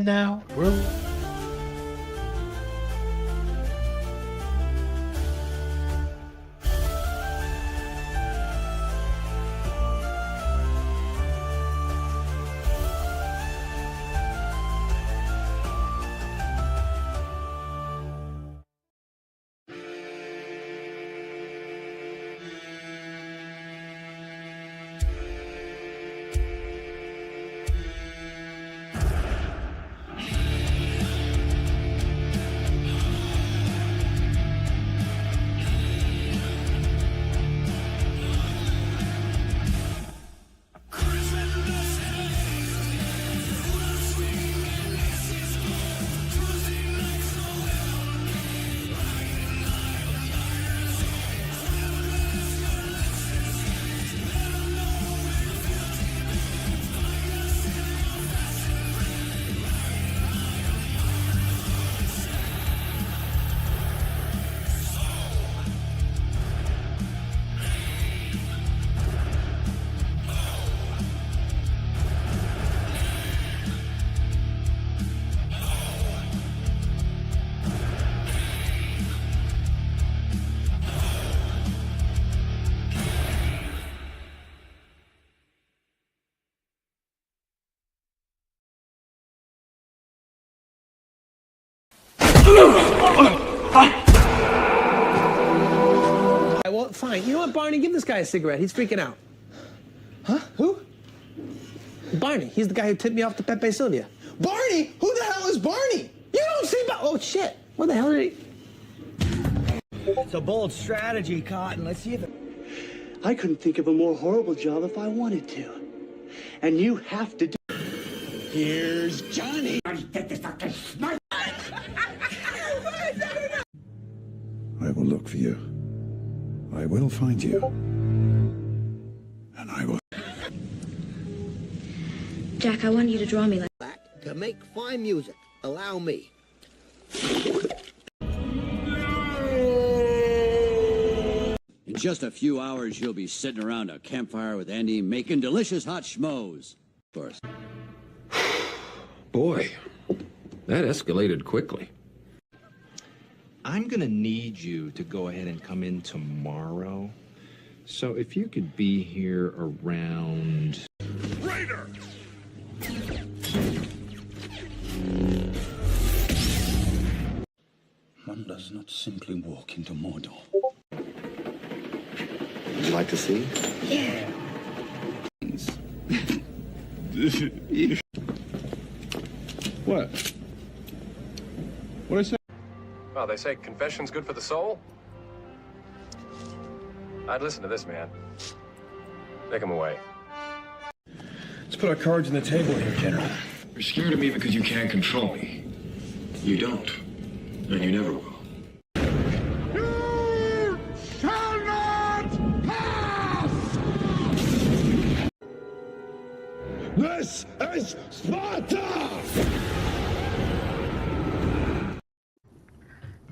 now. We're... Well, fine. You know what, Barney? Give this guy a cigarette. He's freaking out. Huh? Who? Barney. He's the guy who tipped me off to Pepe Sylvia. Barney? Who the hell is Barney? You don't see... Oh, shit. What the hell did he... It's a bold strategy, Cotton. Let's see if it... I couldn't think of a more horrible job if I wanted to. And you have to do... Here's Johnny. I will look for you. I will find you. And I will... Jack, I want you to draw me like... To make fine music, allow me. In just a few hours, you'll be sitting around a campfire with Andy making delicious hot schmoes. Of course. Boy, that escalated quickly. I'm gonna need you to go ahead and come in tomorrow. So if you could be here around... Raider! One does not simply walk into Mordor. Would you like to see? Yeah. What? What I say? Well, they say confession's good for the soul. I'd listen to this man. Take him away. Let's put our cards on the table here, General. You're scared of me because you can't control me. You don't. And you never will. You shall not pass! This is Sparta!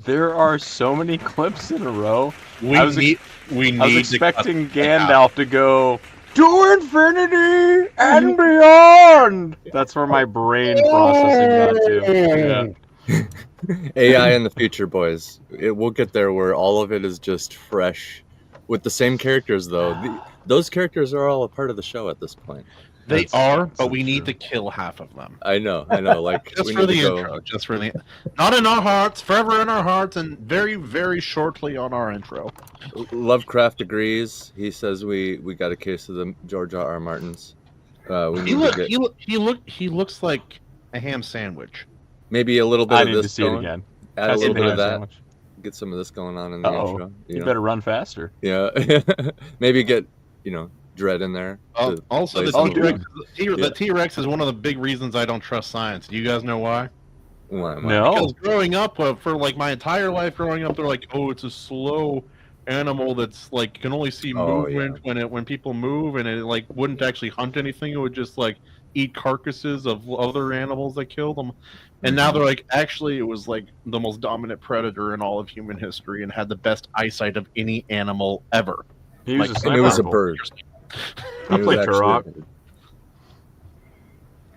There are so many clips in a row. I was expecting Gandalf to go to infinity and beyond. That's where my brain processing got to. Yeah. AI in the future, boys. We'll get there where all of it is just fresh, with the same characters though. Those characters are all a part of the show at this point. They are, but we need to kill half of them. I know. Like just for the intro, just for the not in our hearts, forever in our hearts, and very, very shortly on our intro. Lovecraft agrees. He says we got a case of the George R. Martins. He looks like a ham sandwich. Maybe a little bit of this. I need to see it again. Add a little bit of that. Sandwich. Get some of this going on in the intro. You better run faster. Yeah. Maybe get Dread in there. Also, the T-Rex is one of the big reasons I don't trust science. Do you guys know why? Why? No. Because growing up, for like my entire life growing up, they're like, oh, it's a slow animal that's like can only see movement when people move, and it like wouldn't actually hunt anything. It would just like eat carcasses of other animals that killed them. And now they're like, actually, it was like the most dominant predator in all of human history and had the best eyesight of any animal ever. He was it was a bird. I played Turok.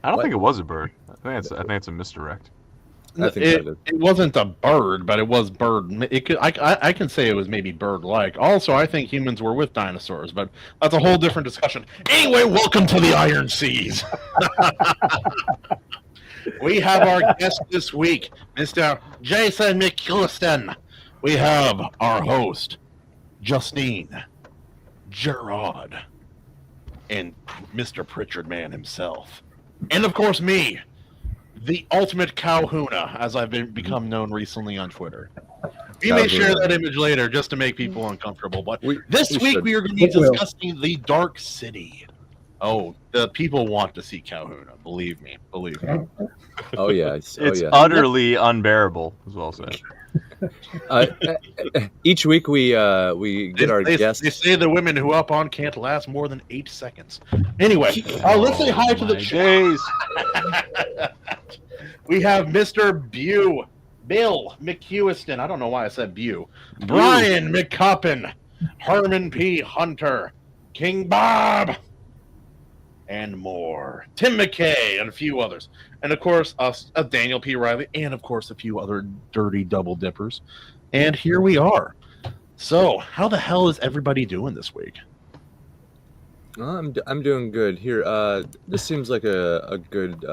I don't think it was a bird. I think it's a misdirect. It wasn't a bird, but it was bird. It could. I can say it was maybe bird-like. Also, I think humans were with dinosaurs, but that's a whole different discussion. Anyway, welcome to the Iron Seas. We have our guest this week, Mr. Jason McCuiston. We have our host, Justine, Gerard, and Mr. Pritchard Man himself, and of course me, the ultimate Cowhuna, as I've become known recently on Twitter. We may share that image later just to make people uncomfortable, but this week we are going to be discussing the Dark City. Oh, the people want to see Cowhuna. Believe me. Oh yeah, it's utterly unbearable, as well said. Each week we get our guests. They say the women who up on can't last more than 8 seconds. Anyway, let's say hi to the days. We have Mr. Bill McCuiston. I don't know why I said Bew. Brian McCuppin, Herman P. Hunter, King Bob, and more. Tim McKay and a few others. And of course, us, Daniel P. Riley, and of course a few other dirty double dippers. And here we are. So, how the hell is everybody doing this week? I'm doing good. Here, this seems like a good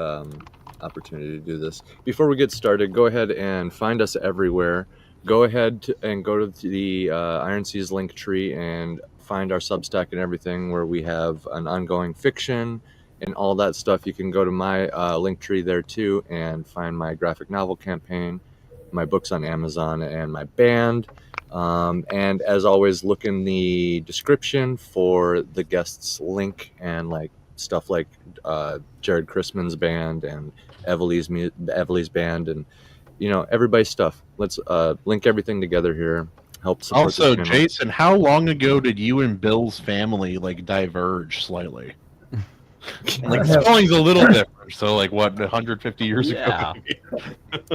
opportunity to do this. Before we get started, go ahead and find us everywhere. Go ahead and go to the Iron Seas link tree and find our Substack and everything, where we have an ongoing fiction and all that stuff. You can go to my link tree there too and find my graphic novel campaign, my books on Amazon, and my band. And as always, look in the description for the guest's link and like stuff like Jared Chrisman's band and Evely's band, and everybody's stuff. Let's link everything together here. Help support also, Jason, how long ago did you and Bill's family diverge slightly? Spelling's a little different. So, 150 years ago?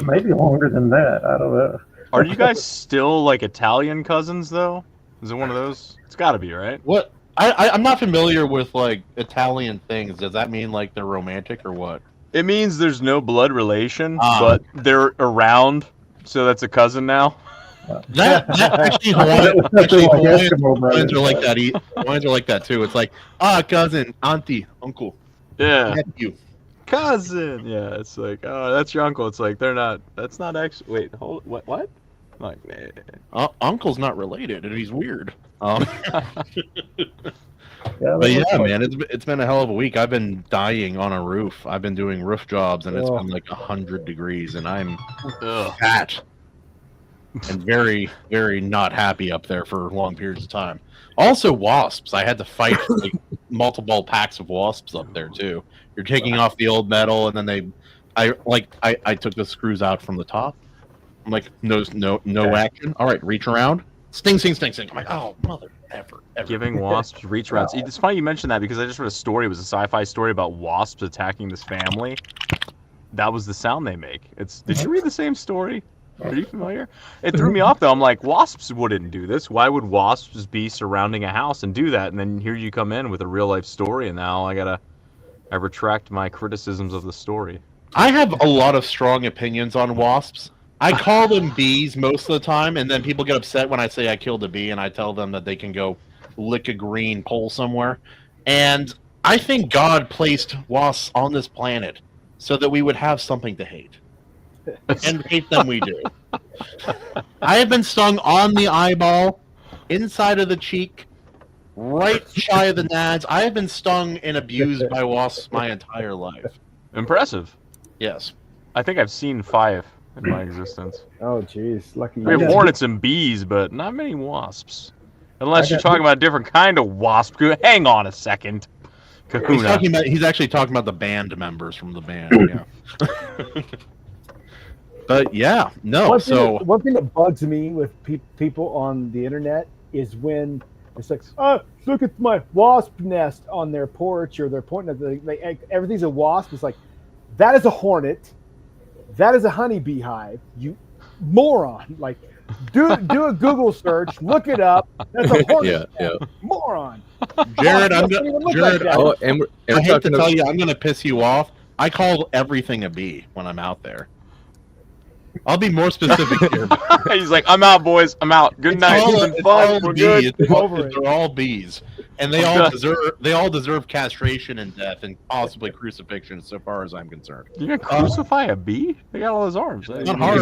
Maybe longer than that. I don't know. Are you guys still Italian cousins though? Is it one of those? It's got to be, right? What? I'm not familiar with Italian things. Does that mean they're romantic or what? It means there's no blood relation, but they're around, so that's a cousin now. That actually, Hawaiians are like that. Hawaiians are like that too. It's cousin, auntie, uncle, nephew, cousin. Yeah, it's that's your uncle. It's they're not. That's not actually. Wait, hold. What? Uncle's not related, and he's weird. But yeah, man, it's been a hell of a week. I've been dying on a roof. I've been doing roof jobs, and it's been 100 degrees, and I'm fat and very, very not happy up there for long periods of time. Also, wasps. I had to fight multiple packs of wasps up there too. You're taking off the old metal, and then I took the screws out from the top. I'm no action. All right, reach around. Sting, sting, sting, sting. I'm oh, mother ever. Giving wasps reach rounds. It's funny you mentioned that because I just read a story. It was a sci-fi story about wasps attacking this family. That was the sound they make. Did you read the same story? Are you familiar? It threw me off though. I'm wasps wouldn't do this. Why would wasps be surrounding a house and do that? And then here you come in with a real life story, and now I retract my criticisms of the story. I have a lot of strong opinions on wasps. I call them bees most of the time, and then people get upset when I say I killed a bee, and I tell them that they can go lick a green pole somewhere. And I think God placed wasps on this planet so that we would have something to hate. And hate them we do. I have been stung on the eyeball, inside of the cheek, right shy of the nads. I have been stung and abused by wasps my entire life. Impressive. Yes. I think I've seen 5 in my existence. Oh, jeez. Lucky you. We have hornets and bees, but not many wasps. Unless you're talking about a different kind of wasp. Hang on a second. Kahuna. He's actually talking about the band members from the band. Yeah. But yeah, no. One thing that bugs me with people on the internet is when it's look at my wasp nest on their porch, or they're pointing at everything's a wasp. It's that is a hornet. That is a honeybee hive. You moron! Do a Google search, look it up. That's a hornet. Yeah. Moron. Jared, I hate to tell you, I'm going to piss you off. I call everything a bee when I'm out there. I'll be more specific here. He's like, I'm out, boys. I'm out. Good night. It's been fun. We're good. They're all bees, and they all deserve castration and death and possibly crucifixion, so far as I'm concerned. You're gonna crucify a bee? They got all those arms. Not hard.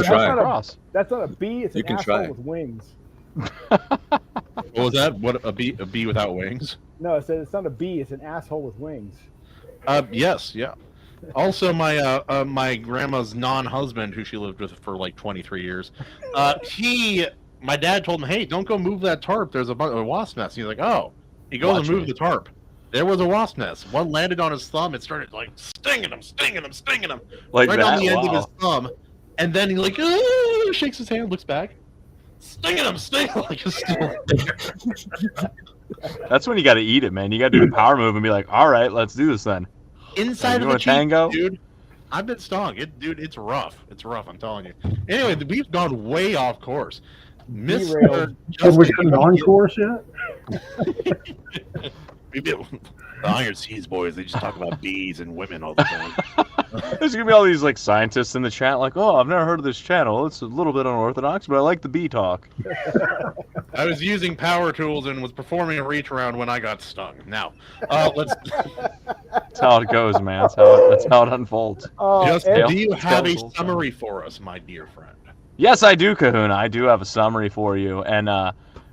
That's not a bee. It's an asshole with wings. What was that? What a bee without wings? No, it says it's not a bee. It's an asshole with wings. Yes, yeah. Also, my grandma's non-husband, who she lived with for like 23 years, my dad told him, "Hey, don't go move that tarp. There's a wasp nest." He's like, "Oh." He goes and moves the tarp. There was a wasp nest. One landed on his thumb. It started like stinging him, like right that? on the end of his thumb. And then he like shakes his hand, looks back, stinging him like it's still there. That's when you got to eat it, man. You got to do the power move and be like, "All right, let's do this then." Inside of a tango, dude. I've been stung. It's rough. It's rough. I'm telling you. Anyway, we've gone way off course. Mr. Have we gotten on course yet? The Iron Seas boys, they just talk about bees and women all the time. There's gonna be all these like scientists in the chat, like, "Oh, I've never heard of this channel. It's a little bit unorthodox, but I like the bee talk." I was using power tools and was performing a reach around when I got stung. Now, let's. That's how it goes, man. That's how it unfolds. Do you have a summary for us, my dear friend? Yes, I do, Kahuna. I do have a summary for you, and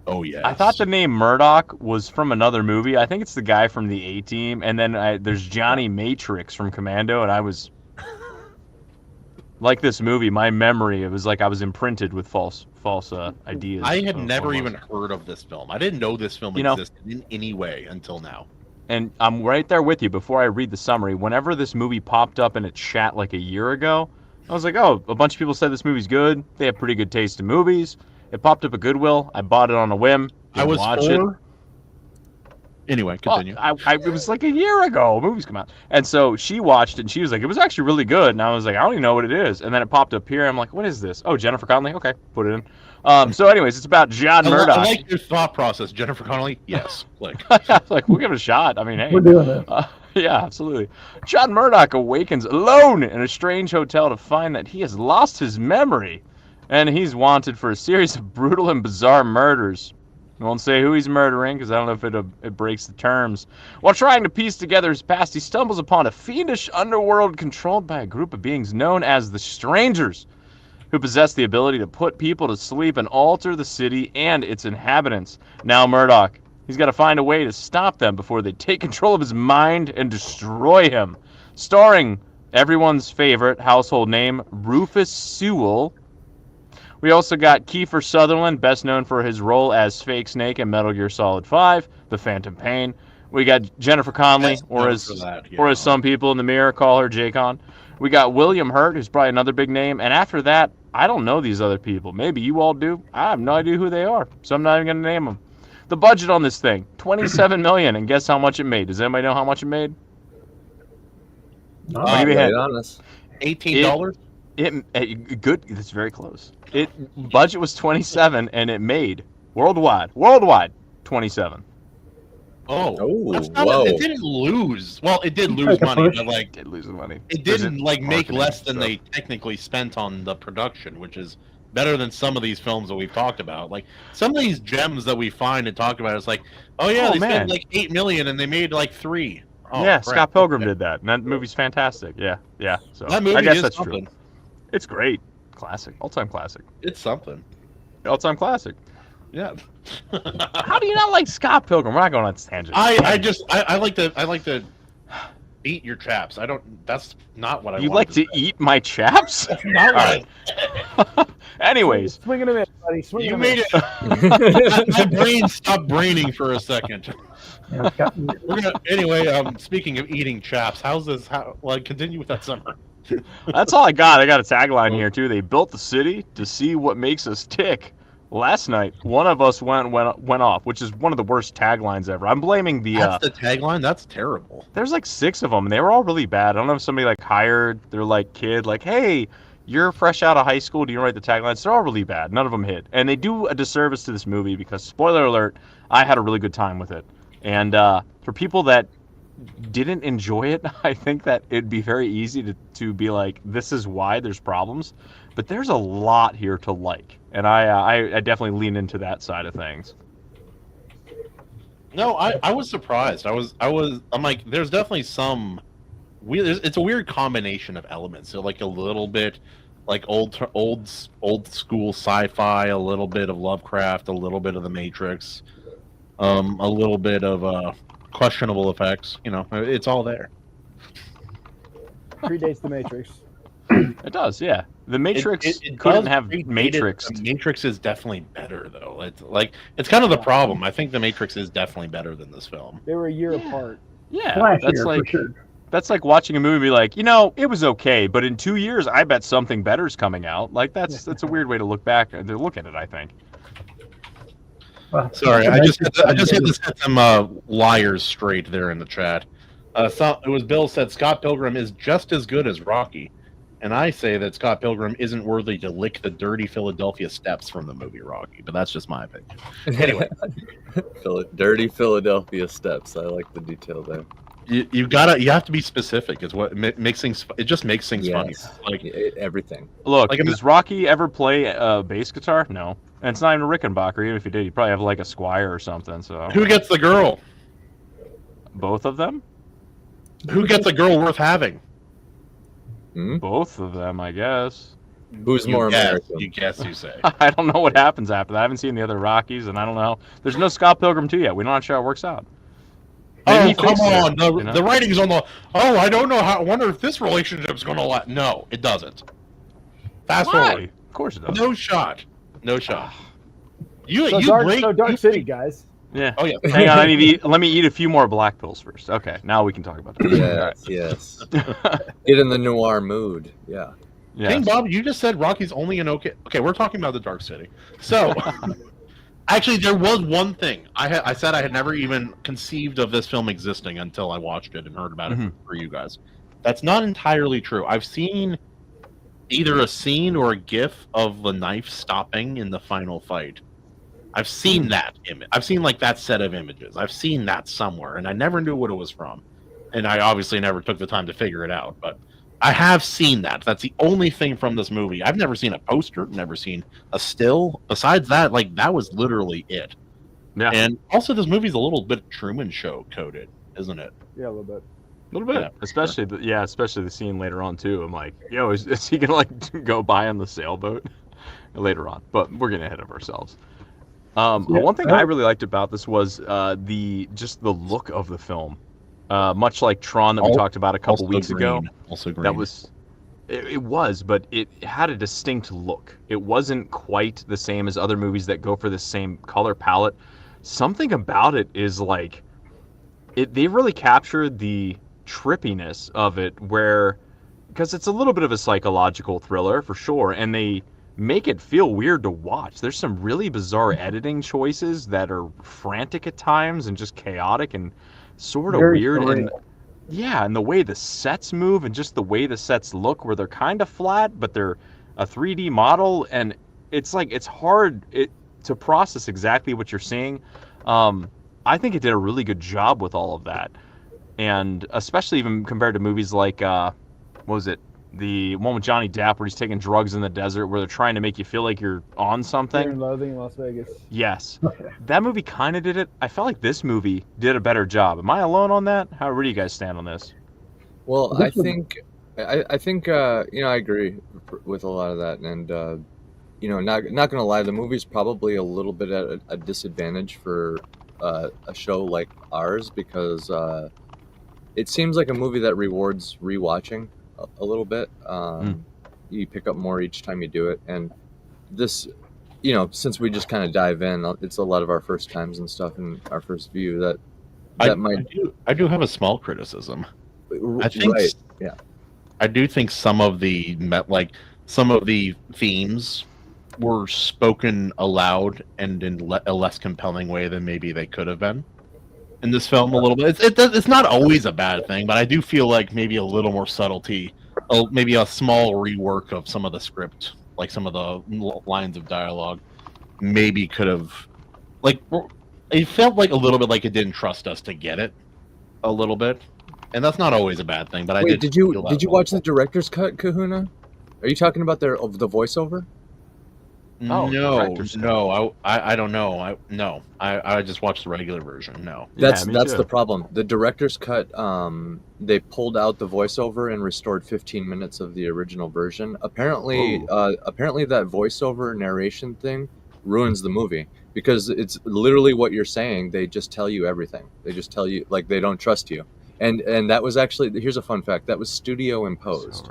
oh yeah. I thought the name Murdoch was from another movie. I think it's the guy from the A-Team, and then there's Johnny Matrix from Commando, and I was like this movie. My memory, it was like I was imprinted with false ideas. I had never even heard of this film. I didn't know this film existed in any way until now. And I'm right there with you. Before I read the summary, whenever this movie popped up in a chat like a year ago, I was like, oh, a bunch of people said this movie's good. They have pretty good taste in movies. It popped up at Goodwill. I bought it on a whim. I was watch it. Anyway, continue. It was like a year ago. Movies come out. And so she watched it, and she was like, it was actually really good. And I was like, I don't even know what it is. And then it popped up here. I'm like, what is this? Oh, Jennifer Connelly? Okay, put it in. So anyways, it's about John Murdoch. I like your thought process. Jennifer Connelly? Yes. Like we'll give it a shot. I mean, hey. We're doing it. Yeah, absolutely. John Murdoch awakens alone in a strange hotel to find that he has lost his memory. And he's wanted for a series of brutal and bizarre murders. I won't say who he's murdering, because I don't know if it breaks the terms. While trying to piece together his past, he stumbles upon a fiendish underworld controlled by a group of beings known as the Strangers, who possess the ability to put people to sleep and alter the city and its inhabitants. Now Murdoch, he's got to find a way to stop them before they take control of his mind and destroy him. Starring everyone's favorite household name, Rufus Sewell. We also got Kiefer Sutherland, best known for his role as Fake Snake in Metal Gear Solid 5, The Phantom Pain. We got Jennifer Connelly, or as some people in the mirror call her, J-Con. We got William Hurt, who's probably another big name. And after that, I don't know these other people. Maybe you all do. I have no idea who they are, so I'm not even going to name them. The budget on this thing, $27 million, and guess how much it made? Does anybody know how much it made? I'll give you a hint. $18? Good. That's very close. Budget was 27, and it made worldwide 27. It didn't lose. Well, it did lose money, but like it did lose money. It didn't make less than they technically spent on the production, which is better than some of these films that we've talked about. Like some of these gems that we find and talk about, it's like, they spent like $8 million and they made like $3 million. Yeah, Scott Pilgrim did that, and that movie's fantastic. Yeah. So that movie I guess is that's something. true. It's great, classic, all-time classic. It's something. All-time classic. Yeah. How do you not like Scott Pilgrim? We're not going on this tangent. I like to eat your chaps. That's not what I want. You like to eat my chaps? That's not right. Anyways. Swinging them in, buddy. You made it. My brain stopped braining for a second. Anyway, speaking of eating chaps, how's this? Continue with that summer. That's all I got. I got a tagline here too. They built the city to see what makes us tick. Last night, one of us went off, which is one of the worst taglines ever. I'm blaming the. That's the tagline. That's terrible. There's like 6 of them, and they were all really bad. I don't know if somebody hired their kid, hey, you're fresh out of high school. Do you write the taglines? They're all really bad. None of them hit, and they do a disservice to this movie because, spoiler alert, I had a really good time with it. And for people that didn't enjoy it, I think that it'd be very easy to be like, this is why there's problems. But there's a lot here to like, and I definitely lean into that side of things. No, I was surprised. I'm like, there's definitely some weird. It's a weird combination of elements. So like a little bit like old school sci-fi, a little bit of Lovecraft, a little bit of The Matrix, a little bit of questionable effects. You know, it's all there. Predates The Matrix. It does, yeah. The Matrix it couldn't does have predate Matrix. The Matrix is definitely better, though. It's kind of the problem. I think The Matrix is definitely better than this film. They were a year apart. Yeah, Flashier, that's like watching a movie and be like, you know, it was okay, but in 2 years, I bet something better's coming out. Like that's a weird way to look back to look at it, I think. Sorry, I just had to set some liars straight there in the chat. It was Bill said Scott Pilgrim is just as good as Rocky, and I say that Scott Pilgrim isn't worthy to lick the dirty Philadelphia steps from the movie Rocky, but that's just my opinion. Anyway, dirty Philadelphia steps. I like the detail there. You have to be specific. Is what makes things. It just makes things funny. Like everything. Look, does Rocky ever play bass guitar? No, and it's not even a Rickenbacker. Even if he did, he'd probably have like a Squire or something. So who gets the girl? Both of them. Who gets a girl worth having? Both of them, I guess. Who's more American? You guess, you say. I don't know what happens after that. I haven't seen the other Rockies, and I don't know. There's no Scott Pilgrim 2 yet. We're not sure how it works out. Maybe come on. The writing's on the... Oh, I don't know how... I wonder if this relationship's going to last. No, it doesn't. Fast forward. Of course it does. No shot. No shot. Dark City, guys. Yeah. Oh, yeah. Hang on, let me eat a few more black pills first. Okay, now we can talk about that. Yes. Get in the noir mood. Yeah. Yes. King Bob, you just said Rocky's only an okay... Okay, we're talking about the Dark City. So... Actually, there was one thing. I said I had never even conceived of this film existing until I watched it and heard about it for you guys. That's not entirely true. I've seen either a scene or a GIF of the knife stopping in the final fight. I've seen that image. I've seen like that set of images. I've seen that somewhere, and I never knew what it was from. And I obviously never took the time to figure it out, but I have seen that. That's the only thing from this movie. I've never seen a poster, never seen a still. Besides that, like, that was literally it. Yeah. And also, this movie's a little bit Truman Show coded, isn't it? Yeah, a little bit. A little bit. Yeah, especially the scene later on, too. I'm like, yo, is he going to, like, go by on the sailboat later on? But we're getting ahead of ourselves. One thing I really liked about this was the look of the film. Much like Tron that we talked about a couple weeks ago. Also green. That was, it was, but it had a distinct look. It wasn't quite the same as other movies that go for the same color palette. Something about it is like, they really captured the trippiness of it, because it's a little bit of a psychological thriller for sure, and they make it feel weird to watch. There's some really bizarre editing choices that are frantic at times and just chaotic and sort of weird. And and the way the sets move and just the way the sets look, where they're kind of flat but they're a 3D model, and it's like it's hard to process exactly what you're seeing. I think it did a really good job with all of that, and especially even compared to movies like what was it, the one with Johnny Depp where he's taking drugs in the desert, where they're trying to make you feel like you're on something. Fear and Loathing in Las Vegas. Yes. That movie kind of did it. I felt like this movie did a better job. Am I alone on that? How do you guys stand on this? Well, I think I agree with a lot of that, and not gonna lie, the movie's probably a little bit at a disadvantage for a show like ours, because it seems like a movie that rewards rewatching a little bit. You pick up more each time you do it, and this, since we just kind of dive in, it's a lot of our first times and stuff, and our first view I do have a small criticism. I think, right, yeah, I do think some of the themes were spoken aloud and in a less compelling way than maybe they could have been in this film a little bit. It's not always a bad thing, but I do feel like maybe a little more subtlety, maybe a small rework of some of the script, like some of the lines of dialogue, maybe could have, like, it felt like a little bit like it didn't trust us to get it. a little bit, and that's not always a bad thing. But Wait, I did you watch the director's cut, Kahuna? Are you talking about the voiceover? No, I don't know. I just watched the regular version. No, that's the problem. The director's cut, they pulled out the voiceover and restored 15 minutes of the original version. Apparently that voiceover narration thing ruins the movie because it's literally what you're saying. They just tell you everything. They just tell you, like, they don't trust you. And that was actually, here's a fun fact, that was studio imposed.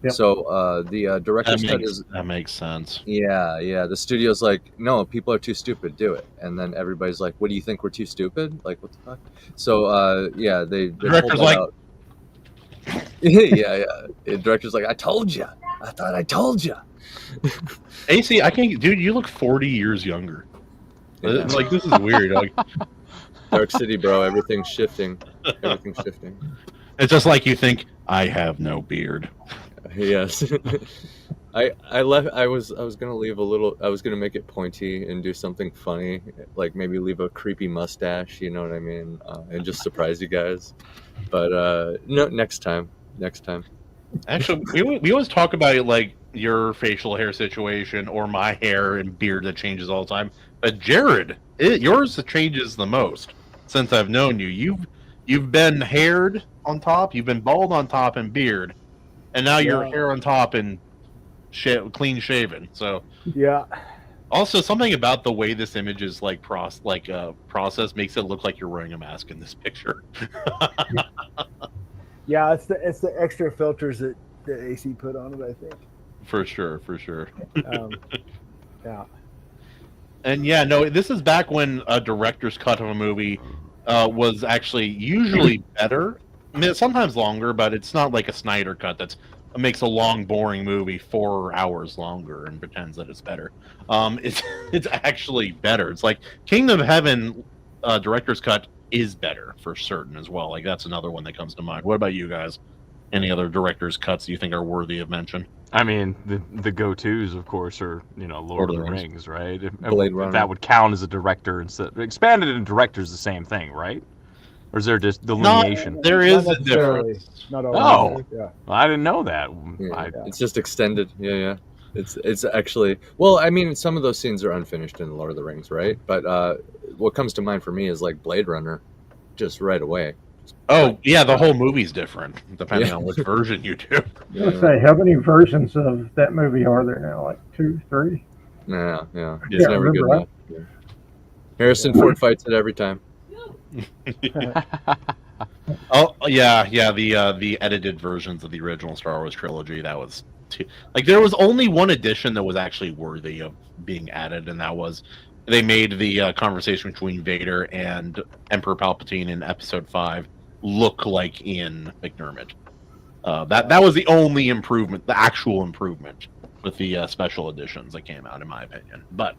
Yep. So the director's cut that makes sense. Yeah. The studio's like, no, people are too stupid. Do it, and then everybody's like, what do you think? We're too stupid? Like, what the fuck? So they director's like, yeah. The director's like, I told you. I thought I told you. AC, I can't, dude. You look 40 years younger. Yeah. Like, this is weird. Like, Dark City, bro. Everything's shifting. Everything's shifting. It's just like you think I have no beard. Yes. I was gonna leave a little. I was gonna make it pointy and do something funny, like maybe leave a creepy mustache. You know what I mean? And just surprise you guys. But no, next time. Actually, we always talk about like your facial hair situation or my hair and beard that changes all the time. But Jared, yours changes the most since I've known you. You've been haired on top, you've been bald on top and beard, and now you're hair on top and clean shaven. So yeah. Also, something about the way this image is like processed makes it look like you're wearing a mask in this picture. Yeah, it's the extra filters that AC put on it, I think. For sure. Yeah. And yeah, no, this is back when a director's cut of a movie was actually usually better. I mean, sometimes longer, but it's not like a Snyder cut that makes a long, boring movie 4 hours longer and pretends that it's better. It's actually better. It's like Kingdom of Heaven director's cut is better for certain as well. Like, that's another one that comes to mind. What about you guys? Any other director's cuts you think are worthy of mention? I mean, the go-tos, of course, are, Lord of the Rings, right? If Runner. that would count as a director instead. Expanded and director is the same thing, right? Or is there just delineation? There is a difference. Not always. Yeah. Well, I didn't know that. Yeah, it's just extended. Yeah. It's actually, well, I mean, some of those scenes are unfinished in Lord of the Rings, right? But what comes to mind for me is like Blade Runner, just right away. Oh yeah, the whole movie's different depending on which version you do. Let's say, how many versions of that movie are there now? Like 2, 3? Yeah. It's never good enough. Yeah. Harrison Ford fights it every time. Oh yeah. The edited versions of the original Star Wars trilogy, that was there was only one edition that was actually worthy of being added, and that was they made the conversation between Vader and Emperor Palpatine in Episode 5 look like Ian McDiarmid. That was the only improvement, the actual improvement with the special editions that came out, in my opinion. But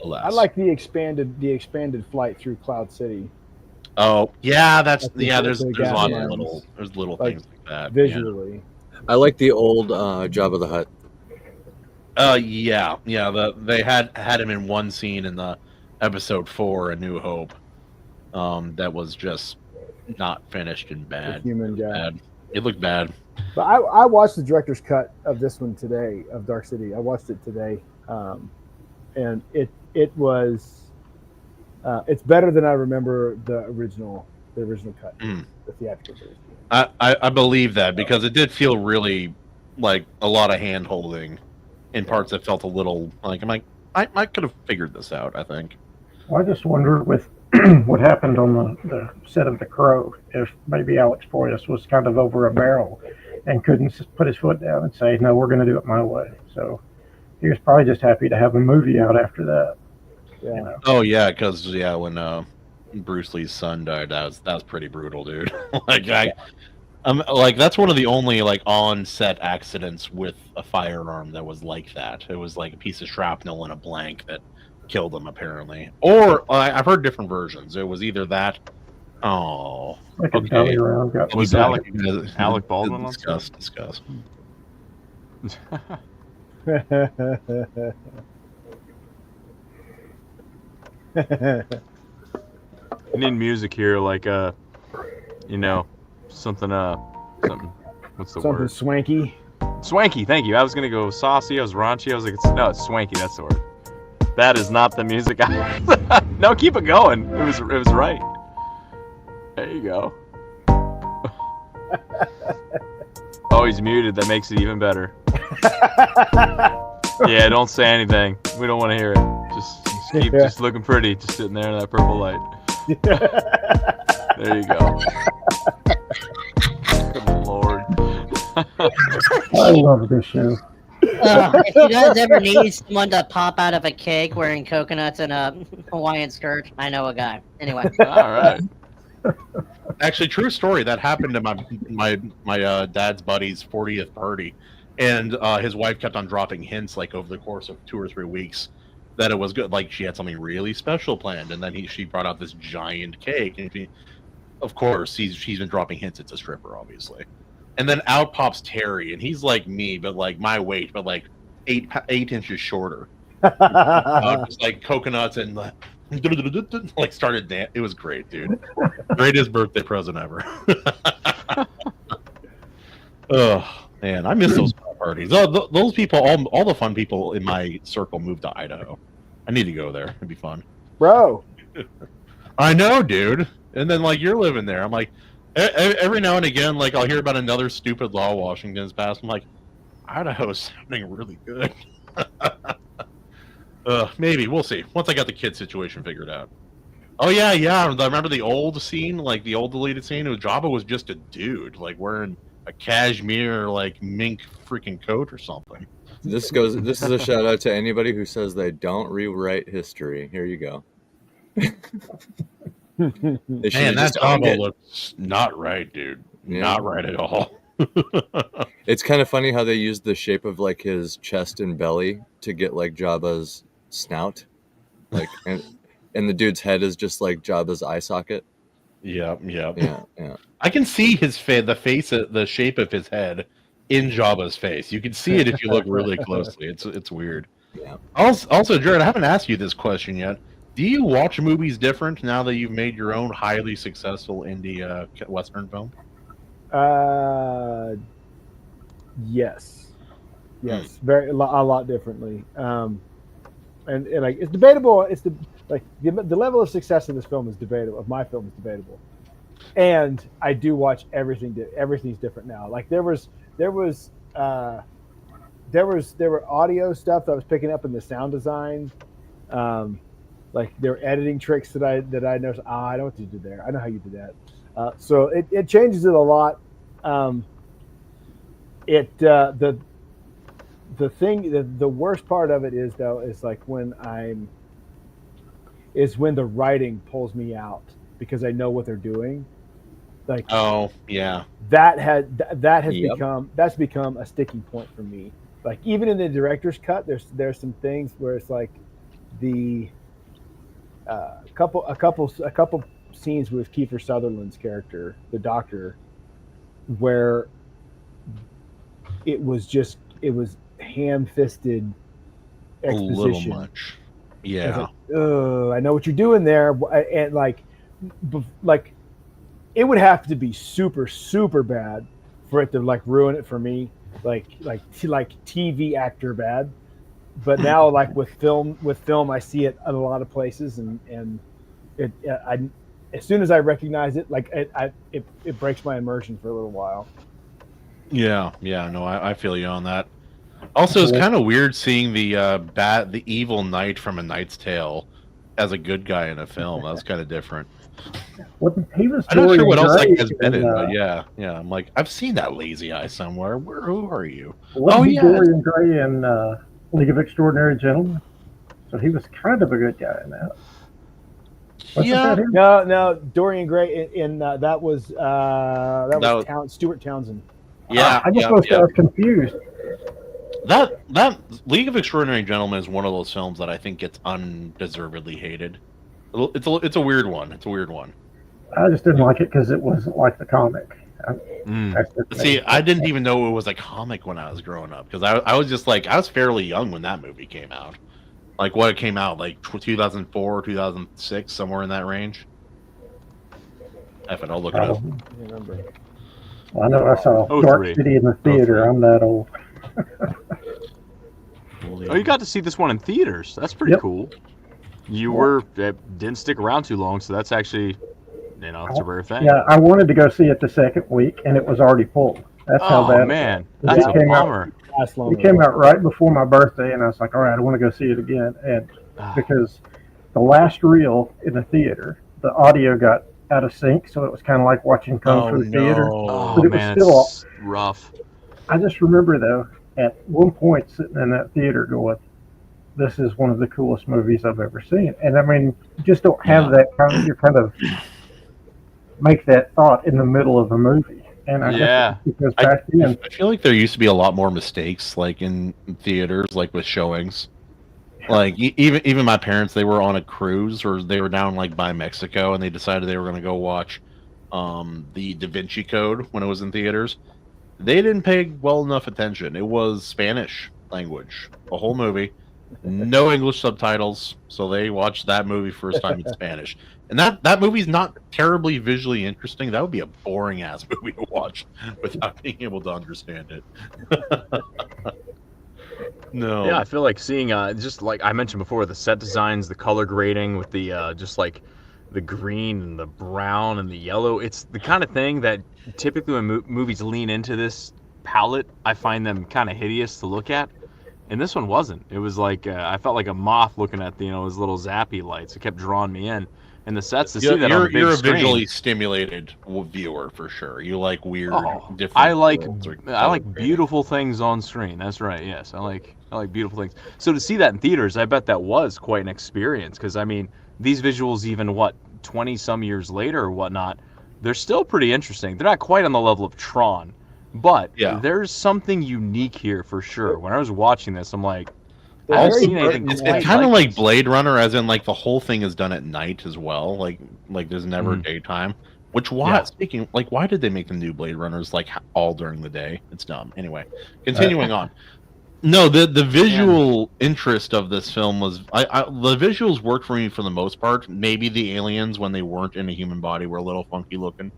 alas, I like the expanded flight through Cloud City. Oh yeah, There's a lot of little like, things like that visually. Yeah. I like the old Jabba the Hutt. Yeah. They had him in one scene in the Episode 4, A New Hope. That was just not finished and bad. Human guy. Bad. It looked bad. But I watched the director's cut of this one today, of Dark City. I watched it today, and it was it's better than I remember the original cut, the theatrical version. I believe that, because it did feel really like a lot of hand holding in parts that felt a little like I could have figured this out, I think. Well, I just wondered with what happened on the set of The Crow, if maybe Alex Proyas was kind of over a barrel and couldn't put his foot down and say, no, we're going to do it my way. So he was probably just happy to have a movie out after that. Yeah. Oh yeah, because when Bruce Lee's son died, that was pretty brutal, dude. That's one of the only on-set accidents with a firearm that was like that. It was like a piece of shrapnel in a blank that killed him, apparently. Or I've heard different versions. It was either that. Oh, like a belly round got was Alec Baldwin. Discuss. I need music here, You know, something. What's the Something word? swanky. Swanky. Thank you. I was gonna go saucy. I was raunchy. I was like, it's swanky. That's the word. That is not the music. No, keep it going. It was right. There you go. Oh, he's muted. That makes it even better. Yeah, don't say anything. We don't want to hear it. Just keep just looking pretty, just sitting there in that purple light. There you go. Good Lord. I love this show. If you guys ever need someone to pop out of a cake wearing coconuts and a Hawaiian skirt, I know a guy. Anyway. All right. Actually, true story. That happened to my dad's buddy's 40th party, and his wife kept on dropping hints like over the course of 2 or 3 weeks that it was good. Like she had something really special planned, and then she brought out this giant cake, and of course she's been dropping hints. It's a stripper, obviously. And then out pops Terry, and he's like me, but like my weight, but like 8 inches shorter. Just like coconuts and like started dance. It was great, dude. Greatest birthday present ever. Oh man, I miss those parties. Those people, all the fun people in my circle moved to Idaho. I need to go there. It'd be fun, bro. I know, dude. And then like you're living there. I'm like, every now and again, like I'll hear about another stupid law Washington's passed. I'm like, Idaho's sounding really good. Maybe we'll see once I got the kid situation figured out. Oh yeah. I remember the old scene, like the old deleted scene. Jabba was just a dude, like wearing a cashmere, like mink freaking coat or something. This is a shout out to anybody who says they don't rewrite history. Here you go. Man, that Jabba looks not right, dude. Yeah. Not right at all. It's kind of funny how they used the shape of like his chest and belly to get like Jabba's snout, like and the dude's head is just like Jabba's eye socket. Yeah. I can see the shape of his head in Jabba's face. You can see it if you look really closely. It's weird. Yeah. Also, Jared, I haven't asked you this question yet. Do you watch movies different now that you've made your own highly successful indie Western film? Yes, very a lot differently. And like it's debatable. It's the level of success of this film is debatable. Of my film is debatable, and I do watch everything. Everything's different now. Like there were audio stuff that I was picking up in the sound design. Like there were editing tricks that I noticed. I know what you did there. I know how you did that. So it changes it a lot. The worst part of it is though is like when the writing pulls me out because I know what they're doing. Like oh yeah, that has become a sticking point for me. Like even in the director's cut, there's some things where it's like the a couple scenes with Kiefer Sutherland's character, the doctor, where it was ham-fisted exposition. A little much. Yeah. Like, I know what you're doing there, and like it would have to be super super bad for it to like ruin it for me, like TV actor bad. But now, like with film, I see it in a lot of places, and as soon as I recognize it, like it breaks my immersion for a little while. Yeah, no, I feel you on that. Also, it's kind of weird seeing the evil knight from A Knight's Tale as a good guy in a film. That's kind of different. I'm not sure what else like has been in, but yeah. I'm like, I've seen that lazy eye somewhere. Who are you? Dorian Gray in League of Extraordinary Gentlemen. So he was kind of a good guy in that. No, Dorian Gray in that was Stuart Townsend. Yeah, I was confused. That League of Extraordinary Gentlemen is one of those films that I think gets undeservedly hated. It's a weird one. I just didn't like it because it wasn't like the comic. See, I didn't even know it was a comic when I was growing up because I was just like I was fairly young when that movie came out. Like what it came out like 2004, 2006, somewhere in that range. F it, I'll look it up. I know I saw Dark City in the theater. I'm that old. Oh, you got to see this one in theaters. That's pretty cool. You didn't stick around too long, so that's actually, it's a rare thing. Yeah, I wanted to go see it the second week, and it was already full. That's how bad. Oh man, that's a bummer. It came out right before my birthday, and I was like, all right, I want to go see it again. And because the last reel in the theater, the audio got out of sync, so it was kind of like watching Kung Fu theater. Oh but it man, was still it's rough. I just remember though, at one point sitting in that theater going, this is one of the coolest movies I've ever seen. And I mean, you just don't have that you kind of make that thought in the middle of a movie. And I guess because back then, I feel like there used to be a lot more mistakes, like in theaters, like with showings. Like even my parents, they were on a cruise or they were down like by Mexico, and they decided they were going to go watch the Da Vinci Code when it was in theaters. They didn't pay well enough attention. It was Spanish language, the whole movie, no English subtitles. So they watched that movie first time in Spanish, and that movie's not terribly visually interesting. That would be a boring ass movie to watch without being able to understand it. No. Yeah, I feel like seeing just like I mentioned before, the set designs, the color grading with the just like the green and the brown and the yellow. It's the kind of thing that typically when movies lean into this palette, I find them kind of hideous to look at. And this one wasn't. It was like I felt like a moth looking at his little zappy lights. It kept drawing me in. And the sets to see that on the big you're a screen. visually stimulated viewer for sure. You like weird, different. I like beautiful things on screen. That's right. Yes, I like beautiful things. So to see that in theaters, I bet that was quite an experience. Because I mean, these visuals, even 20 some years later or whatnot, they're still pretty interesting. They're not quite on the level of Tron, but there's something unique here for sure. When I was watching this, I'm like, I haven't seen anything it's quite kind of like this. Blade Runner, as in like the whole thing is done at night as well. Like there's never daytime. Which why did they make the new Blade Runners like all during the day? It's dumb. Anyway, continuing on. No, the visual interest of this film was the visuals worked for me for the most part. Maybe the aliens when they weren't in a human body were a little funky looking,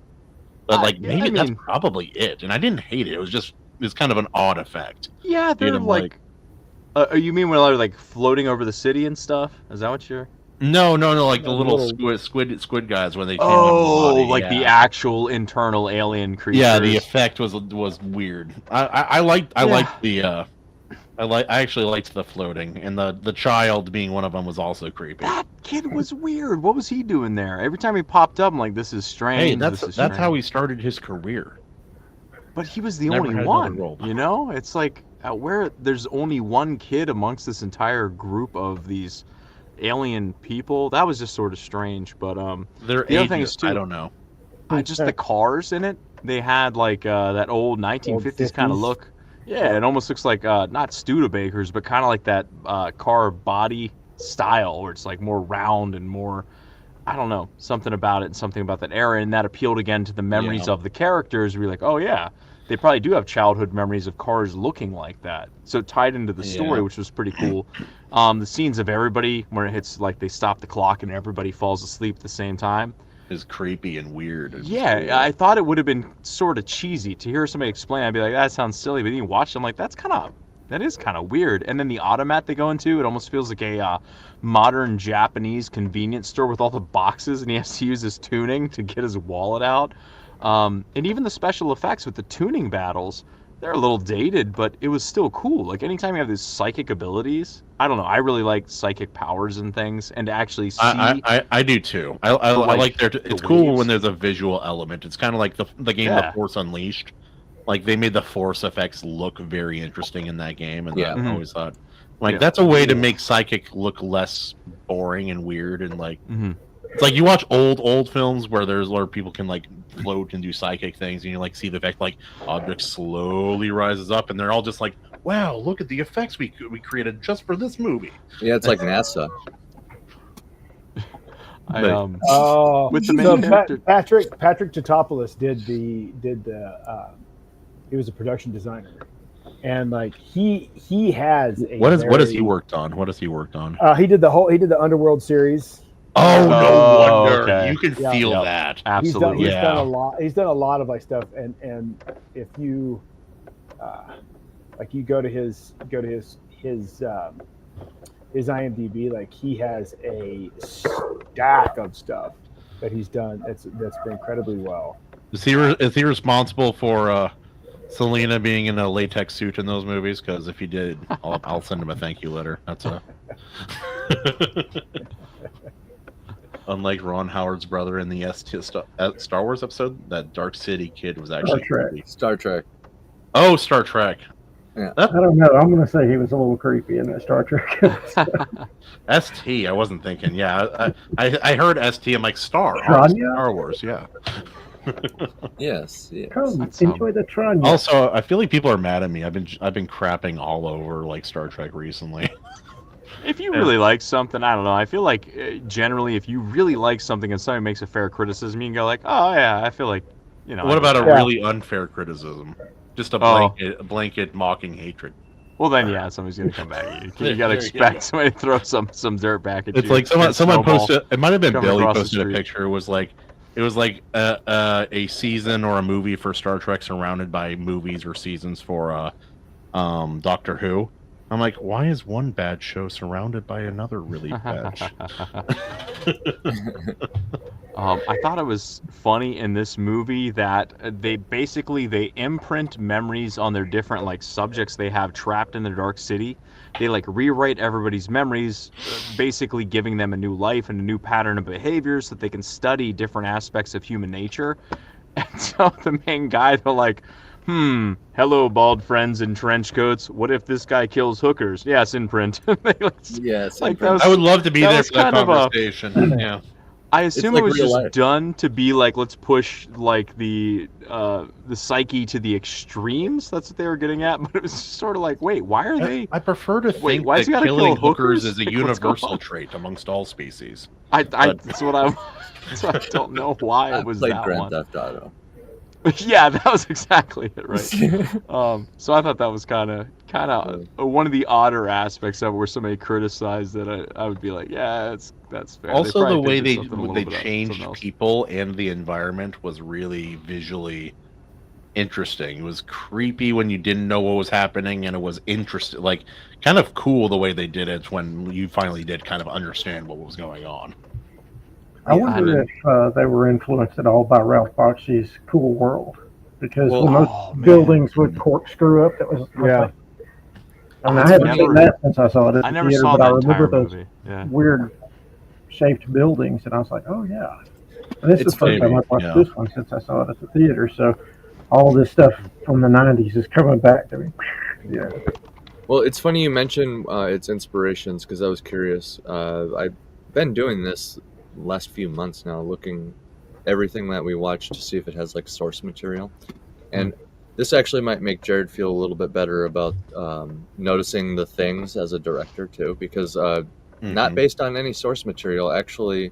but that's probably it. And I didn't hate it. It's kind of an odd effect. Yeah, they're like. You mean when they're like floating over the city and stuff? Is that what you're? No, like the little squid guys when they came like the actual internal alien creatures. Yeah, the effect was weird. I actually liked the floating, and the child being one of them was also creepy. That kid was weird. What was he doing there? Every time he popped up, I'm like, this is strange. Hey, that's how he started his career. But he was the only one. It's like where there's only one kid amongst this entire group of these alien people. That was just sort of strange. But the other thing is too, I don't know. Just the cars in it. They had like that old 1950s kind of look. Yeah, it almost looks like not Studebakers, but kind of like that car body style, where it's like more round and more, I don't know, something about it and something about that era, and that appealed again to the memories of the characters. We're like, oh yeah, they probably do have childhood memories of cars looking like that. So it tied into the story, which was pretty cool. The scenes of everybody where it hits like they stop the clock and everybody falls asleep at the same time is creepy and weird. I thought it would have been sort of cheesy to hear somebody explain. I'd be like, that sounds silly, but then you watch it, I'm like, that is kind of weird. And then the automat they go into, it almost feels like a modern Japanese convenience store with all the boxes, and he has to use his tuning to get his wallet out. And even the special effects with the tuning battles, they're a little dated, but it was still cool. Like anytime you have these psychic abilities, I don't know, I really like psychic powers and things, and to actually see. I do too. I like it's cool when there's a visual element. It's kind of like the game The Force Unleashed. Like they made the Force effects look very interesting in that game, and I always thought that's a way to make psychic look less boring and weird, and like it's like you watch old films where people can like float and do psychic things, and you like see the effect like objects slowly rises up, and they're all just like, wow, look at the effects we created just for this movie. Yeah, it's like NASA. With the main character, Patrick Totopoulos he was a production designer, and like he has what has he worked on? He did the Underworld series. Oh, no wonder. Okay. You can feel that. Absolutely. He's done a lot. He's done a lot of like stuff, and if you like, you go to his IMDb, like he has a stack of stuff that he's done that's been incredibly well. Is he responsible for Selena being in a latex suit in those movies? Because if he did, I'll send him a thank you letter. That's a unlike Ron Howard's brother in the Star Wars episode, that Dark City kid was actually Star Trek. Oh, Star Trek. Yeah. I don't know. I'm going to say he was a little creepy in that Star Trek. ST, I wasn't thinking. Yeah, I heard ST. I'm like Star Wars. Yeah. Yes. Come enjoy the Tranya. Also, I feel like people are mad at me. I've been crapping all over like Star Trek recently. If you really like something, I don't know. I feel like generally, if you really like something and somebody makes a fair criticism, you can go like, "Oh yeah, I feel like, you know." What about a really unfair criticism? Just a blanket mocking hatred. Well, then yeah, somebody's gonna come back at you. You gotta expect somebody to throw some dirt back at you. It's like someone posted. It might have been Billy posted a picture. It was like a season or a movie for Star Trek surrounded by movies or seasons for Doctor Who. I'm like, why is one bad show surrounded by another really bad show? I thought it was funny in this movie that they imprint memories on their different like subjects they have trapped in the Dark City. They like rewrite everybody's memories, basically giving them a new life and a new pattern of behavior so that they can study different aspects of human nature. And so the main guy, they're like, hello, bald friends in trench coats. What if this guy kills hookers? Yes, imprint. Yes, like I would love to be there for that conversation. Yeah. I assume like it was real just life. done to be like, let's push like the psyche to the extremes. That's what they were getting at. But it was sort of like, wait, why are they? I prefer to think why that does he gotta killing kill hookers is a Like, what's going universal on? trait amongst all species. That's what I don't know why it was played that Grand one. Theft Auto. Yeah, that was exactly it, right? So I thought that was kind of one of the odder aspects of it, where somebody criticized that. I would be like, yeah, that's fair. Also, the way they they changed people and the environment was really visually interesting. It was creepy when you didn't know what was happening, and it was interesting, like kind of cool the way they did it when you finally did kind of understand what was going on. I wonder if they were influenced at all by Ralph Bakshi's Cool World, because most buildings would corkscrew up. That was like, and I haven't seen that since I saw it at the theater, but I remember those weird shaped buildings, and I was like, oh yeah. And this is the first time I've watched this one since I saw it at the theater, so all this stuff from the 90s is coming back to me. Yeah. Well, it's funny you mention its inspirations, because I was curious. I've been doing this last few months now, looking everything that we watch to see if it has like source material, and this actually might make Jared feel a little bit better about noticing the things as a director too, because not based on any source material, actually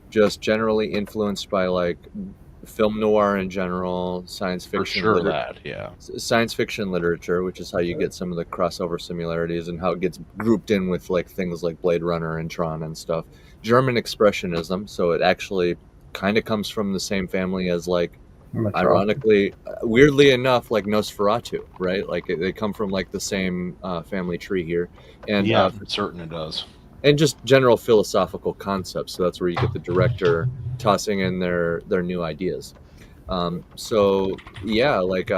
just generally influenced by like film noir in general, science fiction, science fiction literature, which is how you get some of the crossover similarities and how it gets grouped in with like things like Blade Runner and Tron and stuff. German expressionism, so it actually kind of comes from the same family as like, ironically, weirdly enough, like Nosferatu, right? Like they come from like the same family tree here, and for certain it does. And just general philosophical concepts. So that's where you get the director tossing in their new ideas. So yeah, like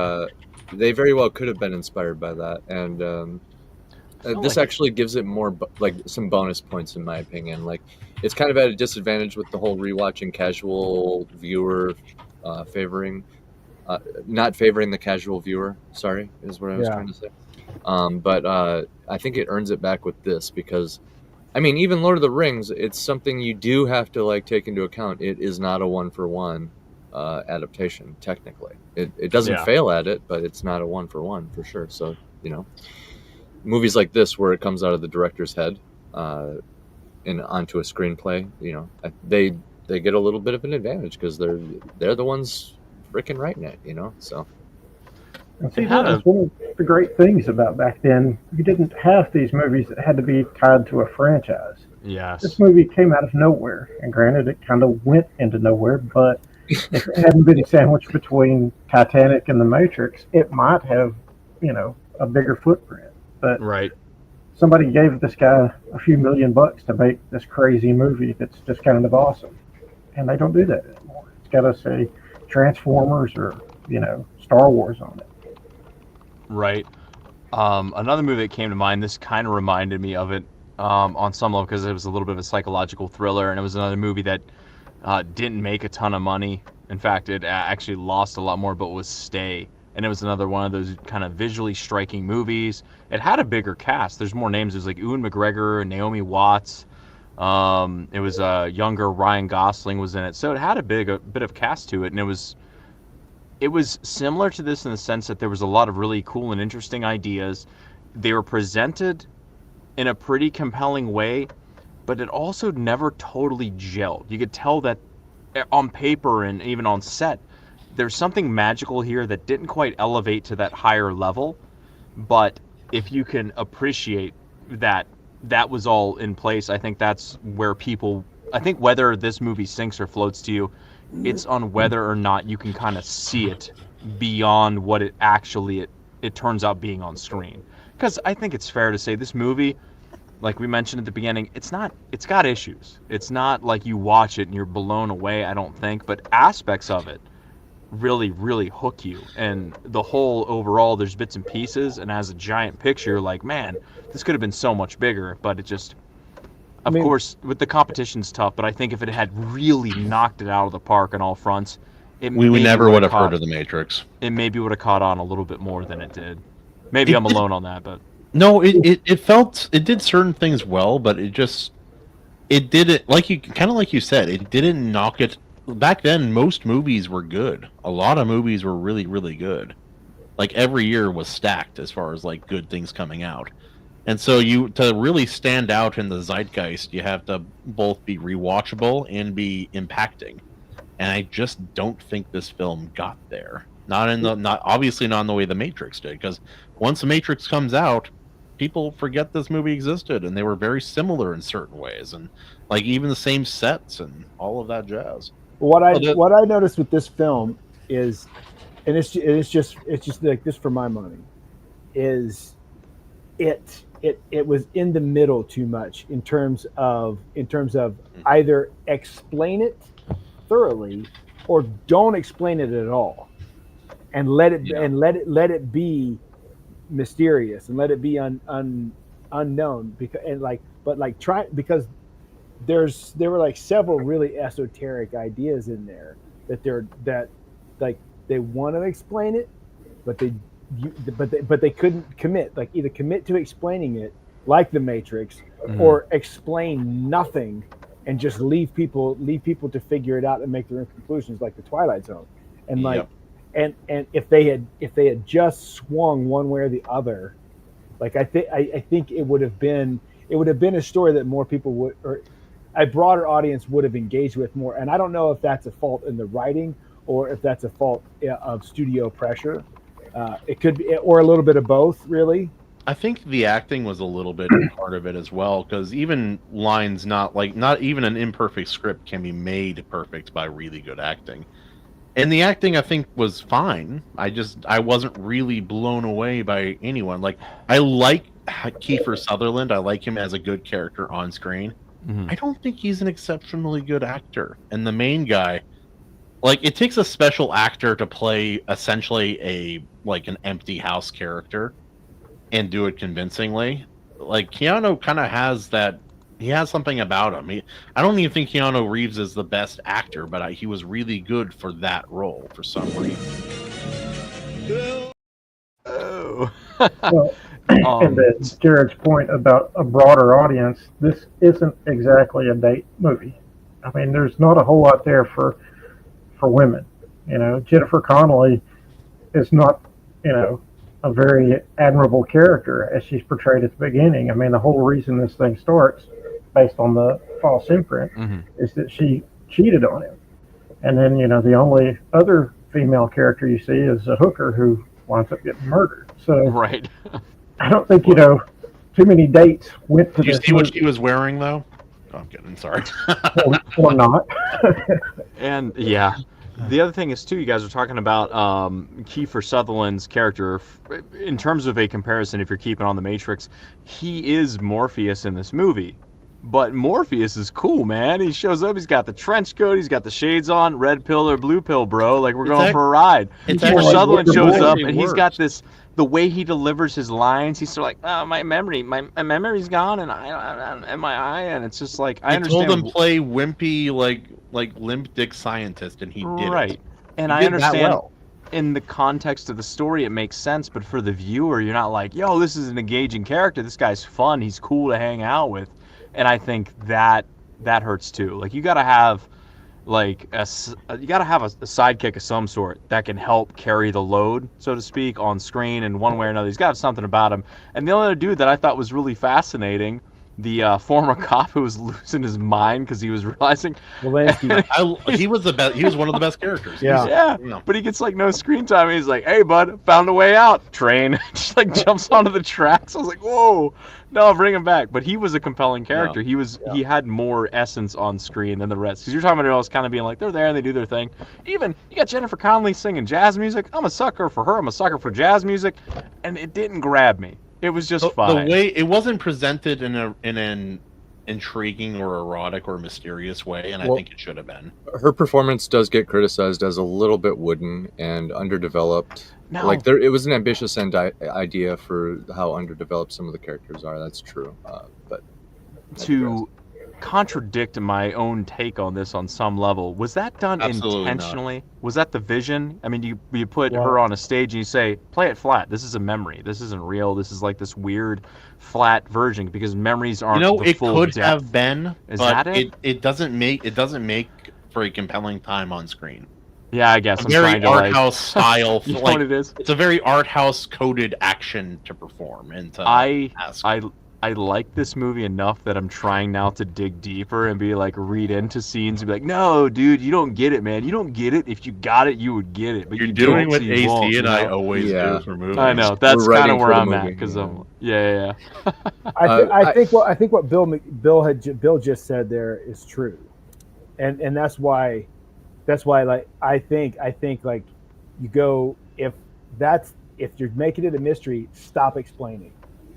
they very well could have been inspired by that, and this actually gives it more like some bonus points in my opinion. Like it's kind of at a disadvantage with the whole rewatching casual viewer favoring, not favoring the casual viewer. Sorry, is what I was trying to say. But I think it earns it back with this, because I mean, even Lord of the Rings, it's something you do have to like take into account. It is not a 1-for-1 adaptation. Technically, it doesn't fail at it, but it's not a 1-for-1 for sure. So you know, movies like this where it comes out of the director's head and onto a screenplay, you know, they get a little bit of an advantage because they're the ones freaking writing it, you know. So and see, that was one of the great things about back then. You didn't have these movies that had to be tied to a franchise. Yes. This movie came out of nowhere, and granted, it kind of went into nowhere, but if it hadn't been sandwiched between Titanic and The Matrix, it might have, a bigger footprint. But right. Somebody gave this guy a few $1 million to make this crazy movie that's just kind of awesome, and they don't do that anymore. It's got to say Transformers or Star Wars on it. Right. Another movie that came to mind. This kind of reminded me of it on some level because it was a little bit of a psychological thriller, and it was another movie that didn't make a ton of money. In fact, it actually lost a lot more, but was Stay. And it was another one of those kind of visually striking movies. It had a bigger cast. There's more names. There's like Ewan McGregor, Naomi Watts. It was a younger Ryan Gosling was in it. So it had a bit of cast to it. And it was similar to this in the sense that there was a lot of really cool and interesting ideas. They were presented in a pretty compelling way, but it also never totally gelled. You could tell that on paper and even on set, there's something magical here that didn't quite elevate to that higher level. But if you can appreciate that was all in place, I think that's where I think whether this movie sinks or floats to you, it's on whether or not you can kind of see it beyond what it actually it turns out being on screen. Because I think it's fair to say this movie, like we mentioned at the beginning, it's got issues. It's not like you watch it and you're blown away, I don't think, but aspects of it really, really hook you. And the whole overall, there's bits and pieces, and as a giant picture, you're like, man, this could have been so much bigger, but it just, of course, with the competition's tough, but I think if it had really knocked it out of the park on all fronts, we never would have heard of The Matrix. It maybe would have caught on a little bit more than it did. Maybe I'm alone on that, but... No, it did certain things well, but it did it, like you said, it didn't knock it. Back then, most movies were good. A lot of movies were really, really good. Like, every year was stacked as far as, like, good things coming out. And so to really stand out in the zeitgeist, you have to both be rewatchable and be impacting. And I just don't think this film got there. Obviously not in the way The Matrix did, because once The Matrix comes out, people forget this movie existed, and they were very similar in certain ways, and like even the same sets and all of that jazz. What I noticed with this film is, and it's just like this for my money, is it was in the middle too much in terms of either explain it thoroughly or don't explain it at all, and let it be mysterious and let it be unknown, because there were like several really esoteric ideas in there that they want to explain it, but they couldn't commit, like either commit to explaining it like The Matrix, or explain nothing and just leave people to figure it out and make their own conclusions, like The Twilight Zone. And and if they had just swung one way or the other, like I think it would have been a story that more people would, or a broader audience would have engaged with more. And I don't know if that's a fault in the writing or if that's a fault of studio pressure. It could be, or a little bit of both, really. I think the acting was a little bit part of it as well, because even lines not even an imperfect script can be made perfect by really good acting. And the acting, I think, was fine. I wasn't really blown away by anyone. Like, I like Kiefer Sutherland. I like him as a good character on screen. I don't think he's an exceptionally good actor. And the main guy, like, it takes a special actor to play essentially an empty house character and do it convincingly. Like, Keanu kind of has that. He has something about him. I don't even think Keanu Reeves is the best actor, but he was really good for that role for some reason. And to Jared's point about a broader audience, this isn't exactly a date movie. I mean, there's not a whole lot there for women. Jennifer Connelly is not, a very admirable character as she's portrayed at the beginning. I mean, the whole reason this thing starts, based on the false imprint, is that she cheated on him. And then, the only other female character you see is a hooker who winds up getting murdered. So right. I don't think, too many dates went to Did you this see movie. what she was wearing, though? Oh, I'm kidding. Sorry. or not. And yeah, the other thing is too, you guys are talking about Kiefer Sutherland's character. In terms of a comparison, if you're keeping on the Matrix, he is Morpheus in this movie. But Morpheus is cool, man. He shows up, he's got the trench coat, he's got the shades on, red pill or blue pill, bro. Like, we're going for a ride. Kiefer Sutherland shows up, and he's got this, the way he delivers his lines, he's sort of like, oh, my memory's gone, and and it's just like, I understand. Told him play wimpy, like limp dick scientist, and he did right. it. And I understand in the context of the story, it makes sense, but for the viewer, you're not like, yo, this is an engaging character, this guy's fun, he's cool to hang out with. And I think that hurts too. Like, you gotta have like a sidekick of some sort that can help carry the load, so to speak, on screen in one way or another. He's got something about him. And the other dude that I thought was really fascinating, the former cop who was losing his mind because he was realizing he was the best. He was one of the best characters. Yeah. But he gets like no screen time. And he's like, "Hey, bud, found a way out." Train just like jumps onto the tracks. I was like, "Whoa, no, bring him back." But he was a compelling character. He had more essence on screen than the rest. Because you're talking about it all kind of being like they're there and they do their thing. Even you got Jennifer Connelly singing jazz music. I'm a sucker for her. I'm a sucker for jazz music, and it didn't grab me. It was just fine. The way it wasn't presented in an intriguing or erotic or mysterious way, and I think it should have been. Her performance does get criticized as a little bit wooden and underdeveloped. No. Like it was an ambitious idea for how underdeveloped some of the characters are. That's true. But to contradict my own take on this on some level, was that done intentionally? Not. Was that the vision? I mean, you put her on a stage and you say, play it flat. This is a memory. This isn't real. This is like this weird flat version because memories aren't the full it could depth. have been, is but that it? It doesn't make for a compelling time on screen. Yeah, I guess a very art house style. You know like, what it is? It's a very art house coded action to perform and to ask. I like this movie enough that I'm trying now to dig deeper and be like, read into scenes and be like, no, dude, you don't get it, man. You don't get it. If you got it, you would get it. But you're doing what AC and I always do for movies. I know. That's kind of where I'm at because I'm. Yeah. I think what Bill just said there is true, and that's why like I think like you go if you're making it a mystery, stop explaining.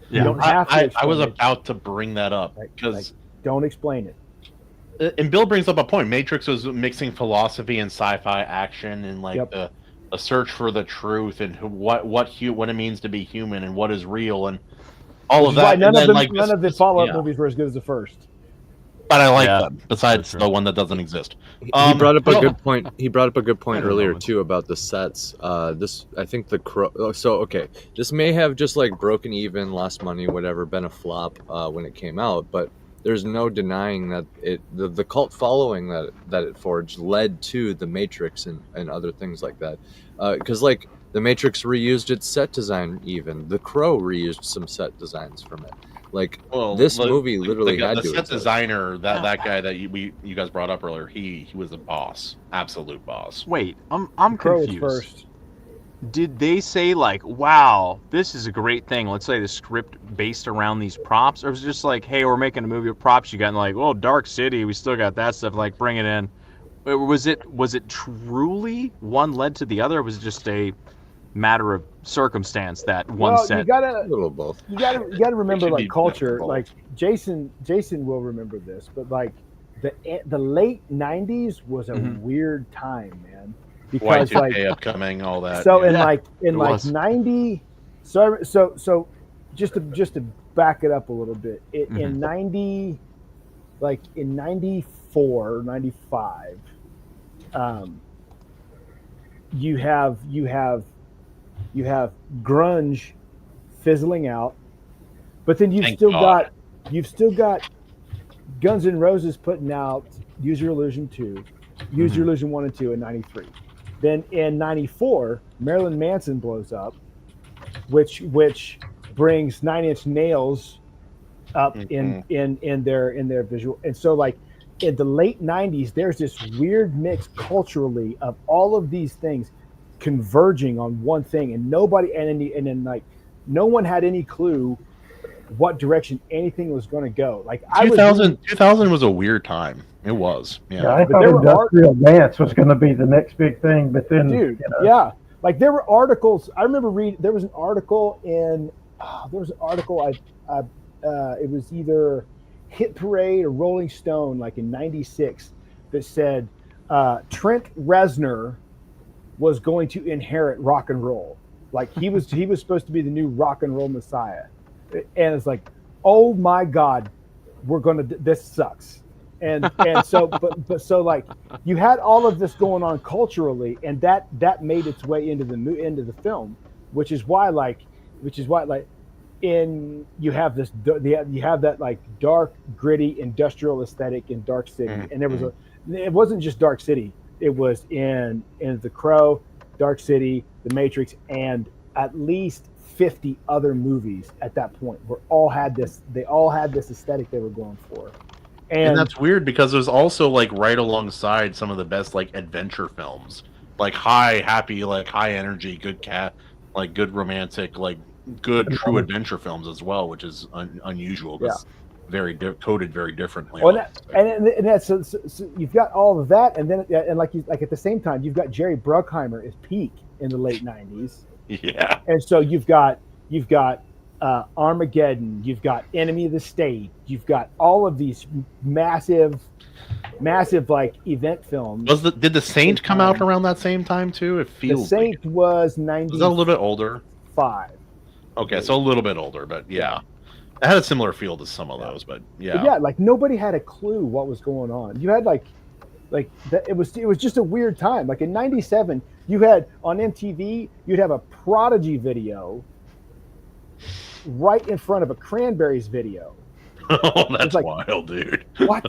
Yeah, you don't have to I was about to bring that up because don't explain it. And Bill brings up a point. Matrix was mixing philosophy and sci-fi action and like the search for the truth and what it means to be human and what is real and all of that. None of the follow-up movies were as good as the first. But I like them. Besides the one that doesn't exist. He brought up a good point. He brought up a good point earlier too about the sets. I think the Crow. So okay, this may have just like broken even, lost money, whatever, been a flop when it came out. But there's no denying that the cult following that it forged led to the Matrix and other things like that. Because like the Matrix reused its set design, even the Crow reused some set designs from it. Like this movie literally had the to. The set designer, that guy that you guys brought up earlier, he was a boss, absolute boss. Wait, I'm confused. First. Did they say like, wow, this is a great thing? Let's say the script based around these props, or was it just like, hey, we're making a movie with props? You got like, well, Dark City, we still got that stuff. Like, bring it in. Was it truly one led to the other? Or was it just a matter of circumstance that one set? You gotta, a little both. You gotta remember like culture. Like Jason will remember this, but like the late '90s was a weird time, man. Because Y2K like upcoming, all that. So in 90, so just to back it up a little bit, in 90, like in 94, 95, you have grunge fizzling out, but then you've still got Guns N' Roses putting out Use Your Illusion 2, Use Your Illusion 1 and 2 in 93. Then in 94, Marilyn Manson blows up, which brings 9 Inch Nails up in their visual. And so like in the late 90s, there's this weird mix culturally of all of these things converging on one thing, and nobody and then like no one had any clue what direction anything was going to go. Like 2000 was a weird time. It was. Yeah, I thought industrial dance was going to be the next big thing, but then, dude, yeah, like there were articles. I remember reading. There was an article it was either Hit Parade or Rolling Stone, like in '96, that said Trent Reznor was going to inherit rock and roll. Like he was supposed to be the new rock and roll messiah, and it's like, oh my God, this sucks. And so but so like you had all of this going on culturally, and that made its way into the film, which is why you have that like dark, gritty, industrial aesthetic in Dark City, and it wasn't just Dark City, it was in The Crow, Dark City, The Matrix, and at least 50 other movies at that point they all had this aesthetic they were going for. And that's weird because it was also like right alongside some of the best like adventure films, like high energy, good good romantic, like good true adventure films as well, which is unusual because coded very differently. Well, so you've got all of that, and then like at the same time you've got Jerry Bruckheimer at peak in the late '90s. Yeah, and so you've got Armageddon, you've got Enemy of the State, you've got all of these massive like event films. Did The Saint come out around that same time too? It feels The Saint was 90. Was that a little bit older? 5. Okay, so a little bit older, but yeah. It had a similar feel to some of those, but yeah. But yeah, like nobody had a clue what was going on. You had it was just a weird time. Like in '97, you had on MTV, you'd have a Prodigy video right in front of a Cranberries video. Oh, that's like, wild, dude. What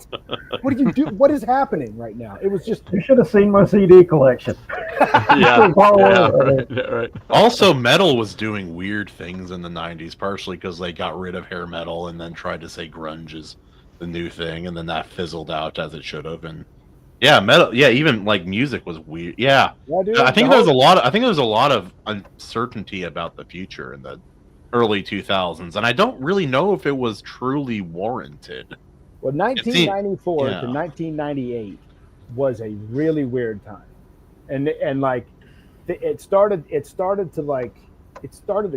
do you do? What is happening right now? It was just. You should have seen my CD collection. Right. Also, metal was doing weird things in the '90s, partially because they got rid of hair metal and then tried to say grunge is the new thing, and then that fizzled out as it should have. And yeah, metal. Yeah, even like music was weird. Yeah, dude, I think there was a lot of uncertainty about the future in the early 2000s, and I don't really know if it was truly warranted. Well, 1994 to 1998 was a really weird time, and like it started to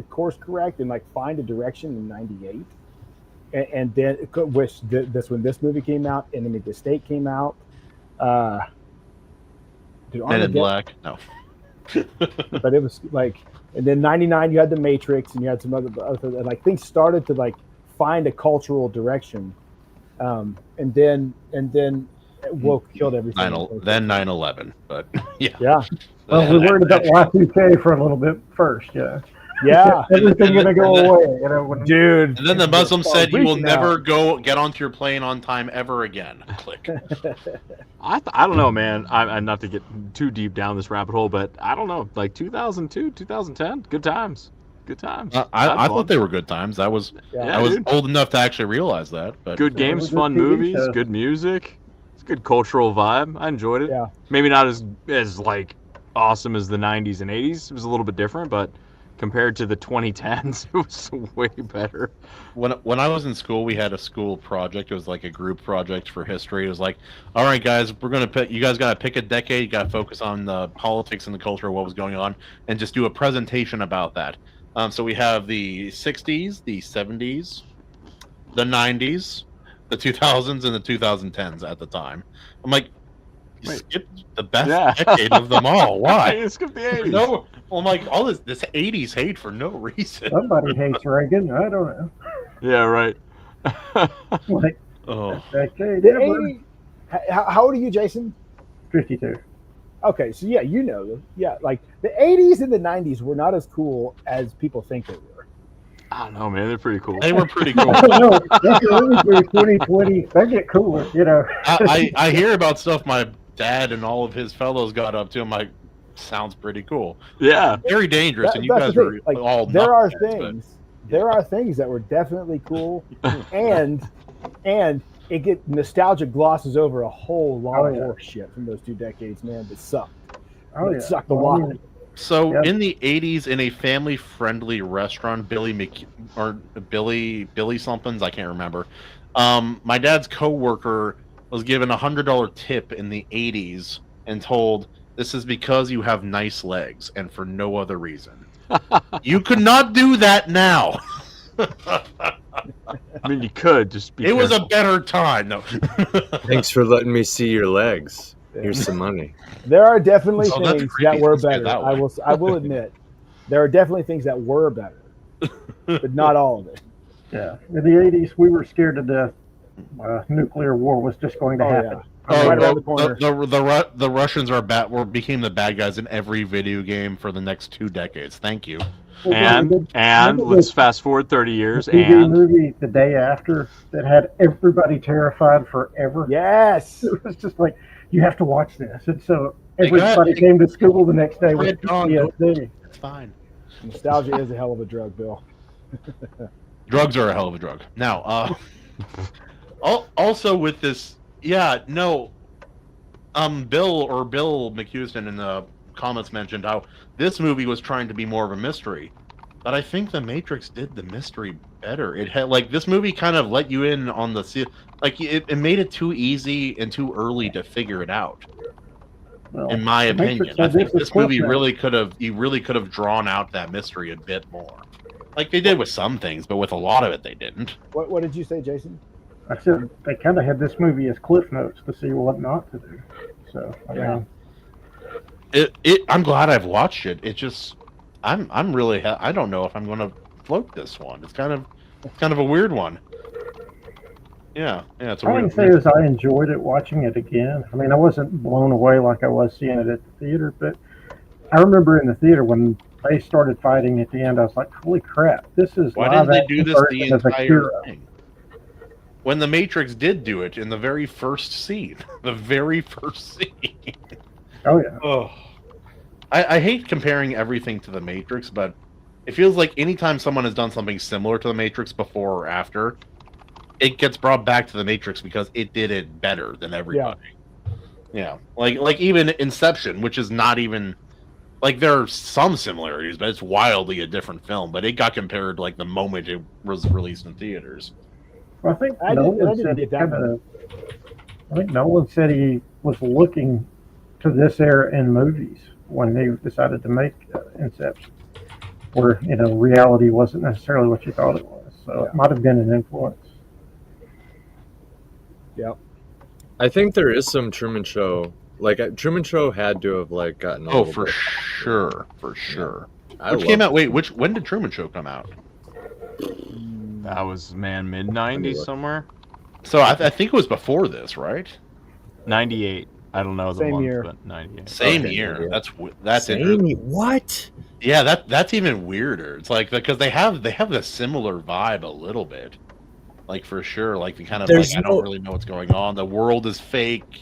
course correct and like find a direction in '98, and then that's when this movie came out, and then The State came out. Men in Black, no, but it was like. And then '99, you had The Matrix, and you had some other and like things started to like find a cultural direction, and then woke killed everything. Then 9/11, but yeah. Yeah. Well, we worried about Y2K for a little bit first, yeah. Yeah. Everything gonna go away, dude. And then the Muslim said, "You will never get onto your plane on time ever again." Click. I don't know, man. I'm not to get too deep down this rabbit hole, but I don't know. Like 2002, 2010, good times. Good times. I thought they were good times. I was old enough to actually realize that. But good games, fun movies, good music. It's a good cultural vibe. I enjoyed it. Yeah. Maybe not as like awesome as the 90s and 80s. It was a little bit different, but compared to the 2010s, it was way better. When I was in school, we had a school project. It was like a group project for history. It was like, all right, guys, we're gonna pick. You guys gotta pick a decade. You gotta focus on the politics and the culture of what was going on, and just do a presentation about that. So we have the 60s, the 70s, the 90s, the 2000s, and the 2010s at the time. I'm like, you skipped the best decade of them all. Why? You skipped the 80s. No, well, I'm like, all this 80s hate for no reason. Somebody hates Reagan. I don't know. Yeah, right. Like, oh, okay. The 80s, how old are you, Jason? 52. Okay, so yeah, you know, like the 80s and the 90s were not as cool as people think they were. I don't know, man. They're pretty cool. They were pretty cool. I don't know. That's early through 2020. They get cooler, you know. I hear about stuff my dad and all of his fellows got up to. I'm like, sounds pretty cool. Yeah, very dangerous. And you guys are like, all there are nuts, things. There are things that were definitely cool, and nostalgia glosses over a whole lot of horse shit from those 2 decades, man. That sucked. It sucked a lot. So in the 80s, in a family-friendly restaurant, Billy somethings, I can't remember. My dad's coworker was given a $100 tip in the 80s and told, "This is because you have nice legs and for no other reason." You could not do that now. I mean, you could just be. It was a better time. No. Thanks for letting me see your legs. Here's some money. There are definitely Oh, that's things creepy. that were Let's get better. that way. I will admit, there are definitely things that were better, but not all of it. Yeah, in the 80s, we were scared to death. Nuclear war was just going to happen. Oh, Right around well, the corner. the Russians became the bad guys in every video game for the next 2 decades. Thank you. And let's fast forward 30 years. The TV And movie the day after that had everybody terrified forever. Yes, it was just like, you have to watch this, and so everybody came to school the next day with PTSD. It's fine. Nostalgia is a hell of a drug, Bill. Drugs are a hell of a drug. Now, also with this, Bill McCuiston in the comments mentioned how this movie was trying to be more of a mystery, but I think The Matrix did the mystery better. It had this movie kind of let you in on it made it too easy and too early to figure it out. Well, in my opinion, I think this movie really could have drawn out that mystery a bit more, like they did with some things, but with a lot of it they didn't. What did you say, Jason? I said they kind of had this movie as cliff notes to see what not to do. So I'm glad I've watched it. It just I'm really I don't know if I'm going to float this one. It's kind of a weird one. Yeah, it's a all weird. I can say is I enjoyed it watching it again. I mean, I wasn't blown away like I was seeing it at the theater, but I remember in the theater when they started fighting at the end, I was like, "Holy crap! This is why live didn't they do this the version of entire Akira." thing? When The Matrix did do it in the very first scene, Oh yeah. Oh, I hate comparing everything to The Matrix, but it feels like anytime someone has done something similar to The Matrix before or after, it gets brought back to The Matrix because it did it better than everybody. Yeah, like even Inception, which is not even there are some similarities, but it's wildly a different film. But it got compared the moment it was released in theaters. Well, I think Nolan said he was looking to this era in movies when they decided to make Inception, where reality wasn't necessarily what you thought it was. So it might have been an influence. Yep. I think there is some Truman Show. Truman Show had to have gotten a little bit. Sure. Which came out? When did Truman Show come out? that was mid-90s somewhere. So I think it was before this, right? 98. I don't know the Same month, year. but 98. Same year. That's Same. What? Yeah, that's even weirder. It's because they have a similar vibe a little bit, for sure. The kind of I don't really know what's going on. The world is fake.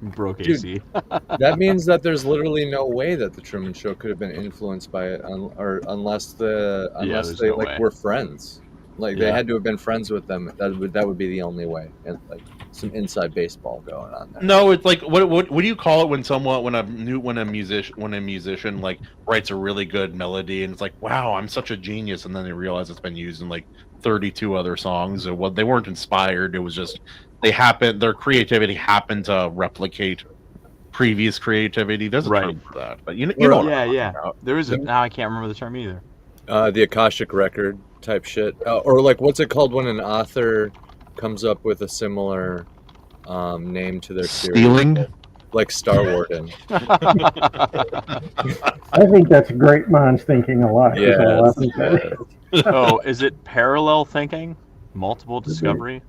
Broke AC. That means that there's literally no way that the Truman Show could have been influenced by it, unless they were friends. They had to have been friends with them. That would be the only way. And some inside baseball going on there. No, it's what do you call it when a musician writes a really good melody and it's wow, I'm such a genius, and then they realize it's been used in 32 other songs, or they weren't inspired. It was just their creativity happened to replicate previous creativity. There's a term for that, but you know. Yeah. There is now I can't remember the term either. The Akashic record type shit, or what's it called when an author comes up with a similar name to their series? Stealing? Like Star Warden. I think that's great minds thinking alike. Yeah. Oh, is it parallel thinking? Multiple discovery?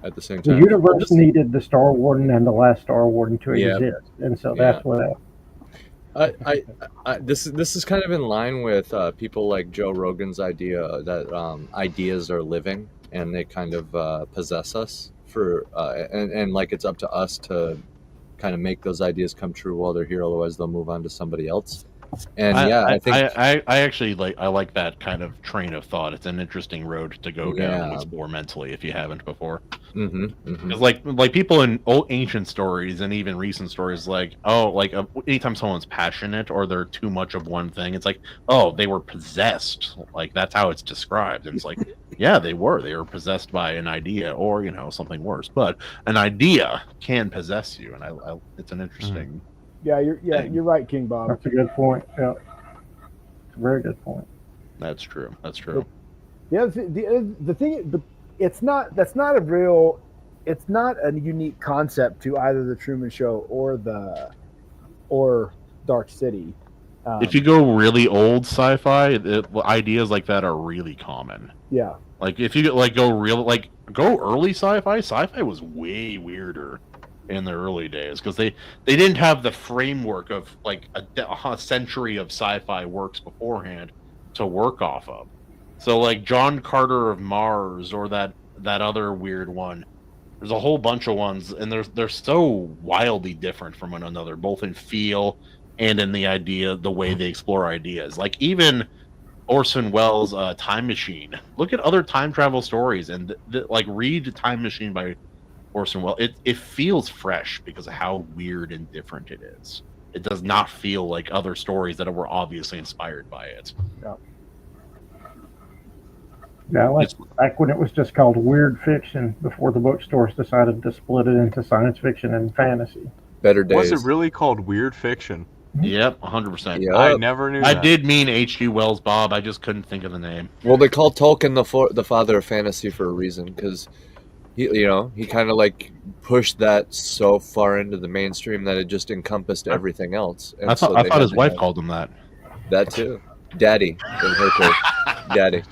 At the same The time. universe needed the Star Warden and the last Star Warden to exist, and so that's what. This is kind of in line with people like Joe Rogan's idea that ideas are living and they kind of possess us and it's up to us to kind of make those ideas come true while they're here. Otherwise, they'll move on to somebody else. And I think I actually like that kind of train of thought. It's an interesting road to go down and explore mentally if you haven't before. Because like people in old ancient stories and even recent stories, anytime someone's passionate or they're too much of one thing, it's like, oh, they were possessed. Like that's how it's described. And it's like, yeah, they were possessed by an idea or something worse. But an idea can possess you, and I it's an interesting. You're right, King Bob. That's a good point. Yeah, it's a very good point. That's true. That's true. Yeah, the thing, it's not a unique concept to either the Truman Show or Dark City. If you go really old sci-fi, ideas like that are really common. Yeah. Like if you go early sci-fi, sci-fi was way weirder in the early days because they didn't have the framework of like a century of sci-fi works beforehand to work off of. So like John Carter of Mars or that other weird one. There's a whole bunch of ones, and they're so wildly different from one another, both in feel and in the idea, the way they explore ideas. Like even Orson Welles' Time Machine. Look at other time travel stories and read Time Machine by Orson Welles. It feels fresh because of how weird and different it is. It does not feel like other stories that were obviously inspired by it. Yeah. Yeah, like back when it was just called weird fiction before the bookstores decided to split it into science fiction and fantasy. Better days. Was it really called weird fiction? Yep, 100%. Yep. I never knew that. I did mean H.G. Wells, Bob. I just couldn't think of the name. Well, they called Tolkien the father of fantasy for a reason, because he kind of like pushed that so far into the mainstream that it just encompassed everything else. And I thought his wife called him that. That too. Daddy. In her case. Daddy.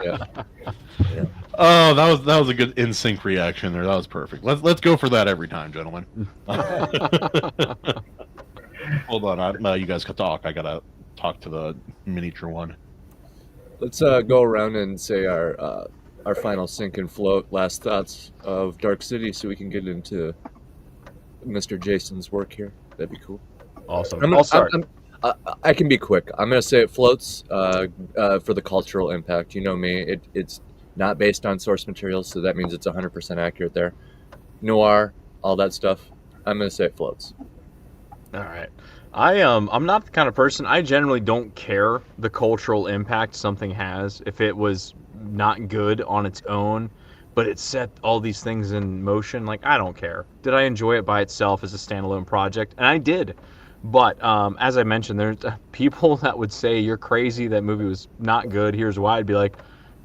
Yeah. Oh, that was a good in sync reaction there. That was perfect. Let's go for that every time, gentlemen. Hold on, you guys can talk. I gotta talk to the miniature one. Let's go around and say our final sink and float, last thoughts of Dark City, so we can get into Mr. Jason's work here. That'd be cool. Awesome. I'll start. I can be quick. I'm going to say it floats for the cultural impact. You know me. It's not based on source materials, so that means it's 100% accurate there. Noir, all that stuff. I'm going to say it floats. All right. I'm not the kind of person, I generally don't care the cultural impact something has. If it was not good on its own, but it set all these things in motion, like, I don't care. Did I enjoy it by itself as a standalone project? And I did. But as I mentioned, there's people that would say, you're crazy, that movie was not good, here's why. I'd be like,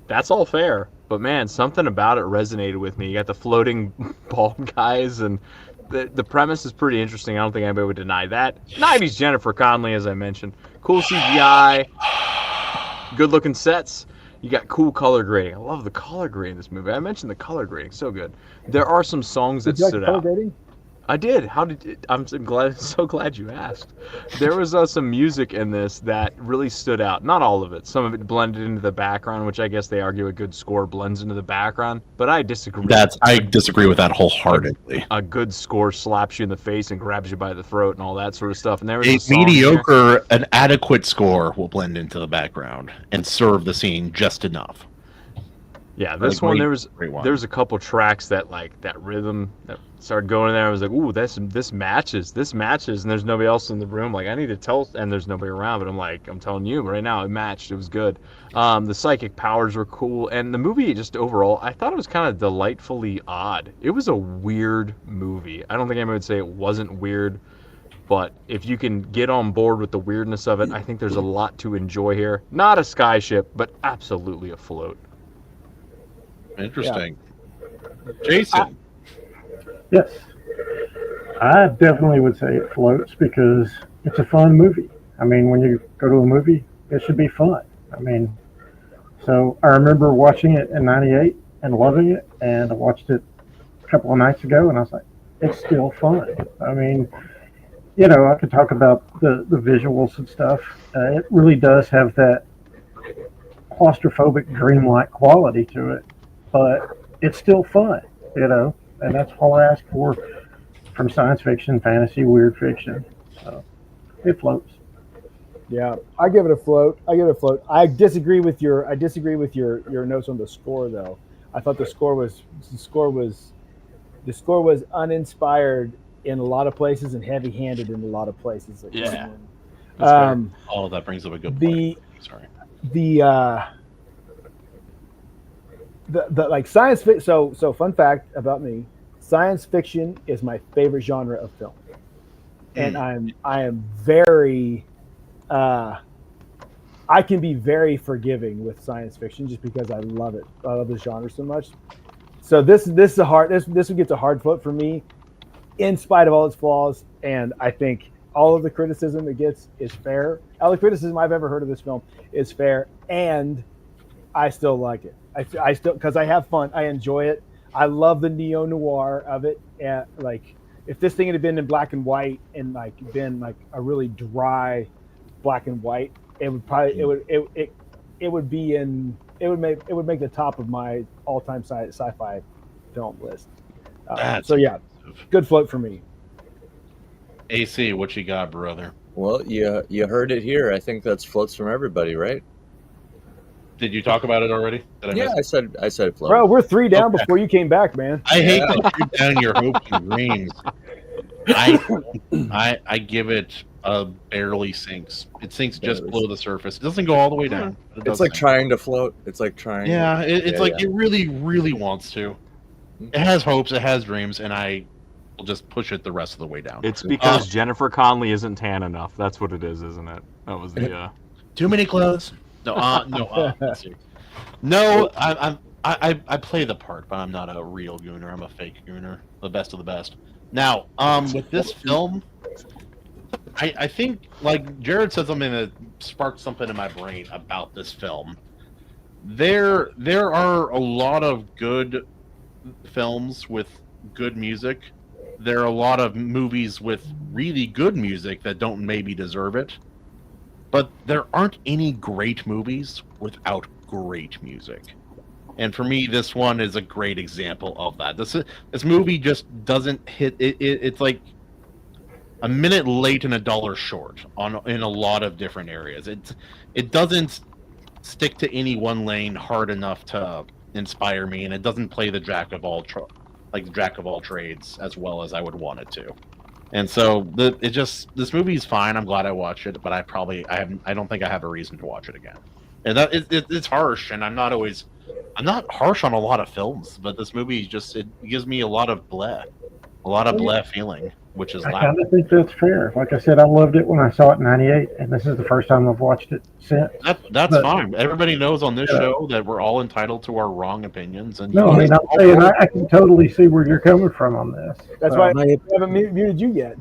that's all fair. But man, something about it resonated with me. You got the floating bald guys, and the premise is pretty interesting. I don't think anybody would deny that. 90s Jennifer Connelly, as I mentioned. Cool CGI, good looking sets. You got cool color grading. I love the color grading in this movie. I mentioned the color grading, so good. There are some songs that stood out. Grading? I did. I'm so glad you asked. There was some music in this that really stood out. Not all of it. Some of it blended into the background, which I guess they argue a good score blends into the background. But I disagree. I disagree with that wholeheartedly. A good score slaps you in the face and grabs you by the throat and all that sort of stuff. And there was a mediocre, an adequate score will blend into the background and serve the scene just enough. Yeah, this one there was a couple tracks that like that rhythm that started going in there. I was like, ooh, this matches, and there's nobody else in the room. Like I need to tell, and there's nobody around, but I'm telling you right now, it matched. It was good. The psychic powers were cool, and the movie just overall, I thought it was kind of delightfully odd. It was a weird movie. I don't think anybody would say it wasn't weird, but if you can get on board with the weirdness of it, I think there's a lot to enjoy here. Not a skyship, but absolutely afloat. Interesting. Yeah. Jason. Yes. I definitely would say it floats because it's a fun movie. I mean, when you go to a movie, it should be fun. I mean, so I remember watching it in '98 and loving it, and I watched it a couple of nights ago, and I was like, it's still fun. I mean, I could talk about the visuals and stuff. It really does have that claustrophobic, dreamlike quality to it. But it's still fun, and that's all I ask for from science fiction, fantasy, weird fiction. So it floats. Yeah, I give it a float. I disagree with your notes on the score though. I thought the score was uninspired in a lot of places and heavy-handed in a lot of places. Yeah. Oh, that brings up a good point. Sorry. The like science fiction. So fun fact about me: science fiction is my favorite genre of film, and I am very. I can be very forgiving with science fiction just because I love it. I love the genre so much. So this is a hard. This gets a hard foot for me, in spite of all its flaws. And I think all of the criticism it gets is fair. All the criticism I've ever heard of this film is fair, and I still like it. I still, because I have fun. I enjoy it. I love the neo-noir of it. And like, if this thing had been in black and white and like been like a really dry black and white, it would probably it would make the top of my all-time sci-fi film list. So yeah, good float for me. AC, what you got, brother? Well, you heard it here. I think that's floats from everybody, right? Did you talk about it already? I said float. Bro, we're 3 down before you came back, man. I hate to shoot down your hopes and dreams. I give it barely sinks. It sinks just below the surface. It doesn't go all the way down. It's like trying to float. It's like trying. Yeah, it's like it really, really wants to. It has hopes. It has dreams, and I will just push it the rest of the way down. It's because Jennifer Connelly isn't tan enough. That's what it is, isn't it? That was the. Too many clothes. No, no. I play the part, but I'm not a real gooner. I'm a fake gooner, the best of the best. Now, with this film, I think, like Jared said something that sparked something in my brain about this film. There are a lot of good films with good music. There are a lot of movies with really good music that don't maybe deserve it. But there aren't any great movies without great music. And for me, this one is a great example of that. This movie just doesn't hit it. It's like a minute late and $1 short in a lot of different areas. It doesn't stick to any one lane hard enough to inspire me, and it doesn't play the jack of all trades as well as I would want it to. And so this movie is fine. I'm glad I watched it, but I don't think I have a reason to watch it again. And that it's harsh, and I'm not harsh on a lot of films, but this movie it gives me a lot of bleh feeling, which is I kind of think that's fair. Like I said, I loved it when I saw it in '98, and this is the first time I've watched it since. That's fine. Everybody knows on this show that we're all entitled to our wrong opinions. And no, I mean, I'm saying I can totally see where you're coming from on this. That's why I haven't muted you yet.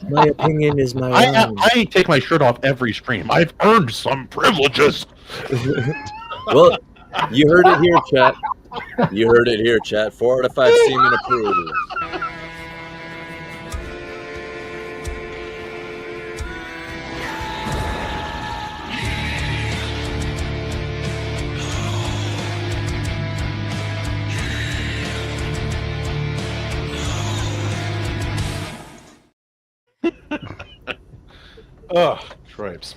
My opinion is my own. I take my shirt off every stream. I've earned some privileges. Well, you heard it here, chat. You heard it here, chat. 4 out of 5 semen approved. Ugh, tripes.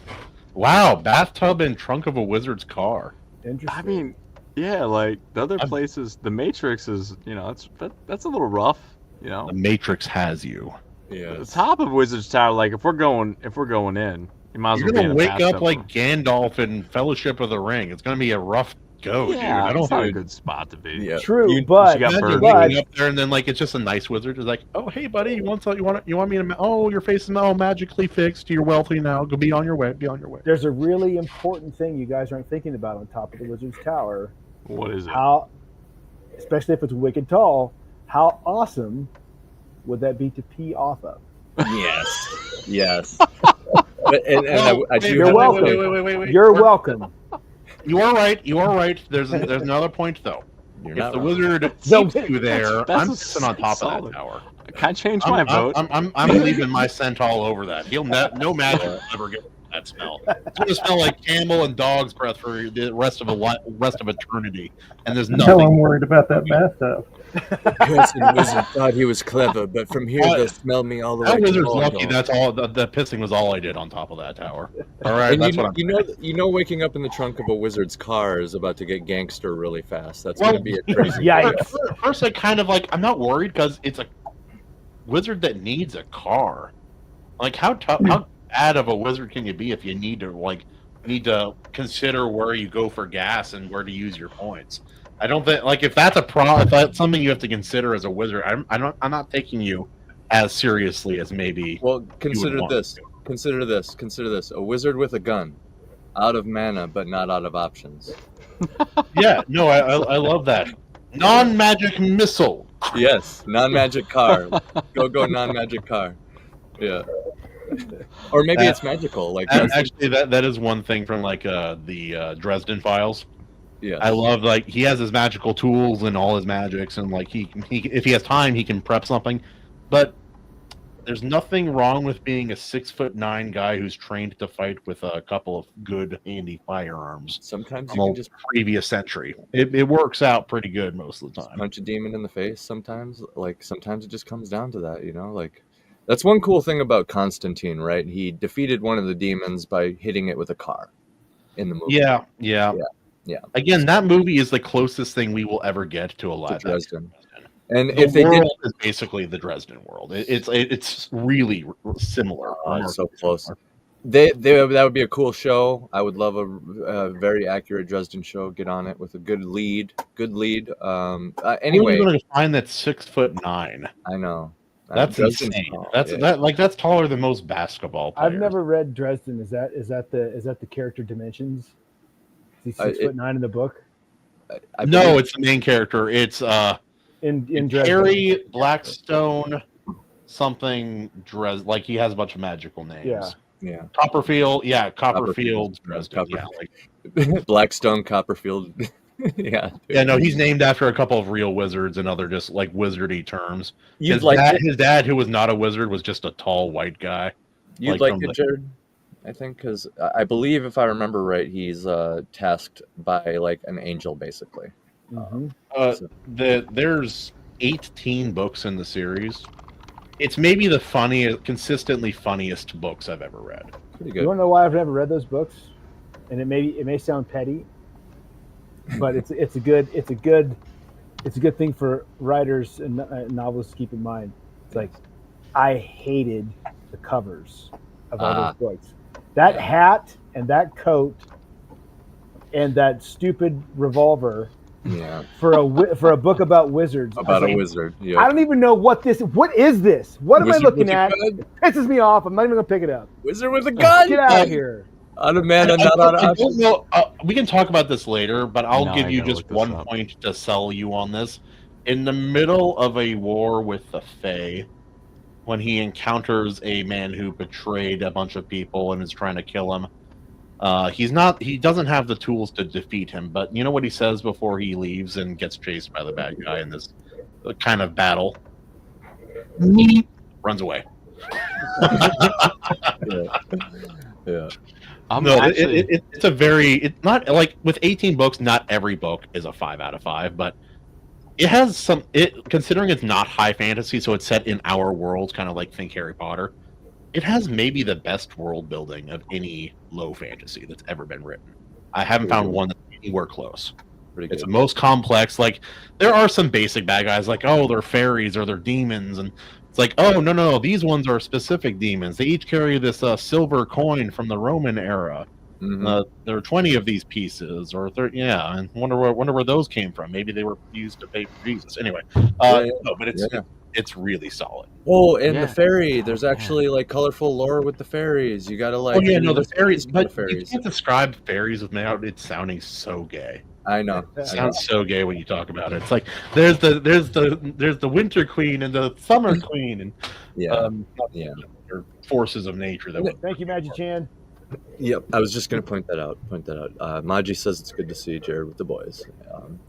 Wow, bathtub and trunk of a wizard's car. Interesting. I mean, yeah, like the other places, the Matrix is, that's a little rough, The Matrix has you. Yeah. The top of Wizard's Tower, like if we're going in, you might as You're well be in gonna a wake up bathtub. like Gandalf in Fellowship of the Ring. It's gonna be a rough go, dude. Yeah, I don't it's not a think good spot to be. Yeah. True, You but got imagine burned. waking up there and then like it's just a nice wizard. It's like, oh hey buddy, you want me to? Oh, your face is now magically fixed. You're wealthy now. Go be on your way. Be on your way. there's a really important thing you guys aren't thinking about on top of the Wizard's Tower. What is it? How, especially if it's wicked tall, how awesome would that be to pee off of? Yes. I do. You're welcome. Wait. You're welcome. You are right. There's another point though. You're If not the wrong. wizard keeps you there, I'm sitting on top of that tower. Can I change my vote? I'm leaving my scent all over that. No magic will ever get that smell. It's going to smell like camel and dog's breath for the rest of eternity. And there's Until nothing. I'm worried about that bathtub. The person wizard thought he was clever, but from here they'll smell me all the way. That to wizard's Mordor. lucky. That's all. The pissing was all I did on top of that tower. All right, And that's what I'm. you know, waking up in the trunk of a wizard's car is about to get gangster really fast. That's going to be a crazy. First, I kind of like. I'm not worried because it's a wizard that needs a car. Like how bad of a wizard can you be if you need to consider where you go for gas and where to use your points? I don't think if that's if that's something you have to consider as a wizard, I'm not taking you as seriously as maybe. Well, consider this. Consider this. A wizard with a gun, out of mana but not out of options. Yeah, no, I love that. Non-magic missile. Yes, non-magic car. Go non-magic car. Yeah. Or maybe it's magical. Like actually, that is one thing from the Dresden Files. Yeah, I love he has his magical tools and all his magics, and he if he has time he can prep something, but there's nothing wrong with being a 6'9" guy who's trained to fight with a couple of good handy firearms. Sometimes you can just previous century. It works out pretty good most of the time. Punch a demon in the face. Sometimes it just comes down to that, That's one cool thing about Constantine, right? He defeated one of the demons by hitting it with a car in the movie. Yeah. Again, that movie is the closest thing we will ever get to a live Dresden. And the if they did, is basically the Dresden world. It's really similar. So close. That would be a cool show. I would love a very accurate Dresden show. Get on it with a good lead. Anyway, I'm going to find that 6'9". I know. That's insane. That's taller than most basketball players. I've never read Dresden. Is that the character dimensions? Is he 6'9" in the book? No, it's the main character. It's in Dresden. Harry Blackstone something Dresden. He has a bunch of magical names. Yeah. Copperfield. Yeah, Copperfield. Dresden. Yeah, Blackstone Copperfield. Yeah. Yeah, no, he's named after a couple of real wizards and other just wizardy terms. His dad, who was not a wizard, was just a tall white guy. You'd like it, Jared? I think because I believe, if I remember right, he's tasked by an angel, basically. There's 18 books in the series. It's maybe the consistently funniest books I've ever read. Pretty good. You want to know why I've never read those books? And it may sound petty, but it's a good thing for writers and novelists to keep in mind. It's I hated the covers of all those books. That hat and that coat and that stupid revolver. Yeah. For a book about wizards. About a wizard. Yeah. I don't even know what is this? What am I looking at? It pisses me off. I'm not even gonna pick it up. Wizard with a gun. Get out of here. Out of mana, not out of options. We can talk about this later, but I'll give you just one point to sell you on this. In the middle of a war with the Fae, when he encounters a man who betrayed a bunch of people and is trying to kill him, he doesn't have the tools to defeat him, but you know what he says before he leaves and gets chased by the bad guy in this kind of battle? Runs away. Yeah. It's not with 18 books, not every book is a 5 out of 5, but it has considering it's not high fantasy, so it's set in our world, kind of think Harry Potter. It has maybe the best world building of any low fantasy that's ever been written. I haven't found one that's anywhere close. It's the most complex. There are some basic bad guys, they're fairies or they're demons, and it's oh no, these ones are specific demons. They each carry this silver coin from the Roman era. There are 20 of these pieces, and wonder where those came from. Maybe they were used to pay for Jesus. Anyway, no, but it's really solid. Oh, and the fairy. There's actually colorful lore with the fairies. You gotta the fairies. But you can't describe fairies without it sounding so gay. I know. It sounds so gay when you talk about it. It's there's the winter queen and the summer queen and they're forces of nature that. Thank you, Magic Chan. Yep, I was just going to point that out. Maji says it's good to see Jared with the boys.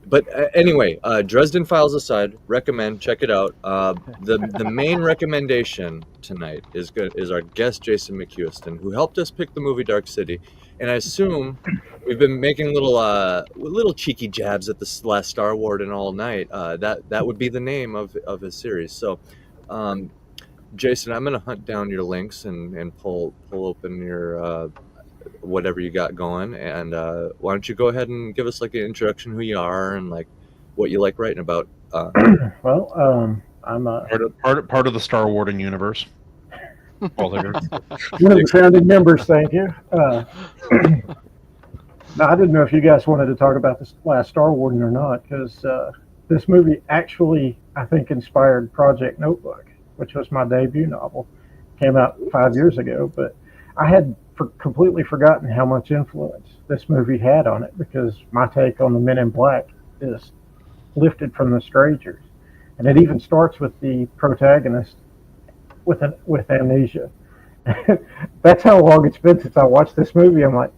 But anyway, Dresden Files aside, recommend, check it out. The main recommendation tonight is our guest Jason McCuiston, who helped us pick the movie Dark City. And I assume we've been making little cheeky jabs at the last Star Warden all night. That would be the name of his series. So, Jason, I'm going to hunt down your links and pull open your whatever you got going, and why don't you go ahead and give us like an introduction, who you are, and like what you like writing about. Well, I'm part of the Star Warden universe. One of the founding members. Thank you. Now, I didn't know if you guys wanted to talk about this last Star Warden or not, because this movie actually, I think, inspired Project Notebook, which was my debut novel. Came out 5 years ago, but I had completely forgotten how much influence this movie had on it, because my take on the Men in Black is lifted from The Strangers, and it even starts with the protagonist with amnesia. That's how long it's been since I watched this movie. I'm like,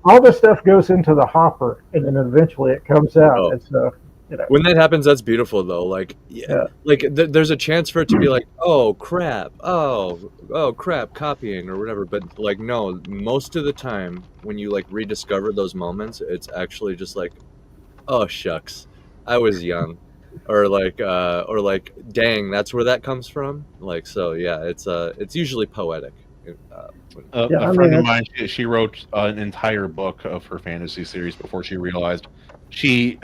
all this stuff goes into the hopper, and then eventually it comes out. And so, when that happens, that's beautiful though. Like, like there's a chance for it to be like, oh crap, copying or whatever. But like, no, most of the time when you like rediscover those moments, it's actually just like, oh shucks, I was young, or like, dang, that's where that comes from. Like, so yeah, it's usually poetic. A friend of mine, she wrote an entire book of her fantasy series before she realized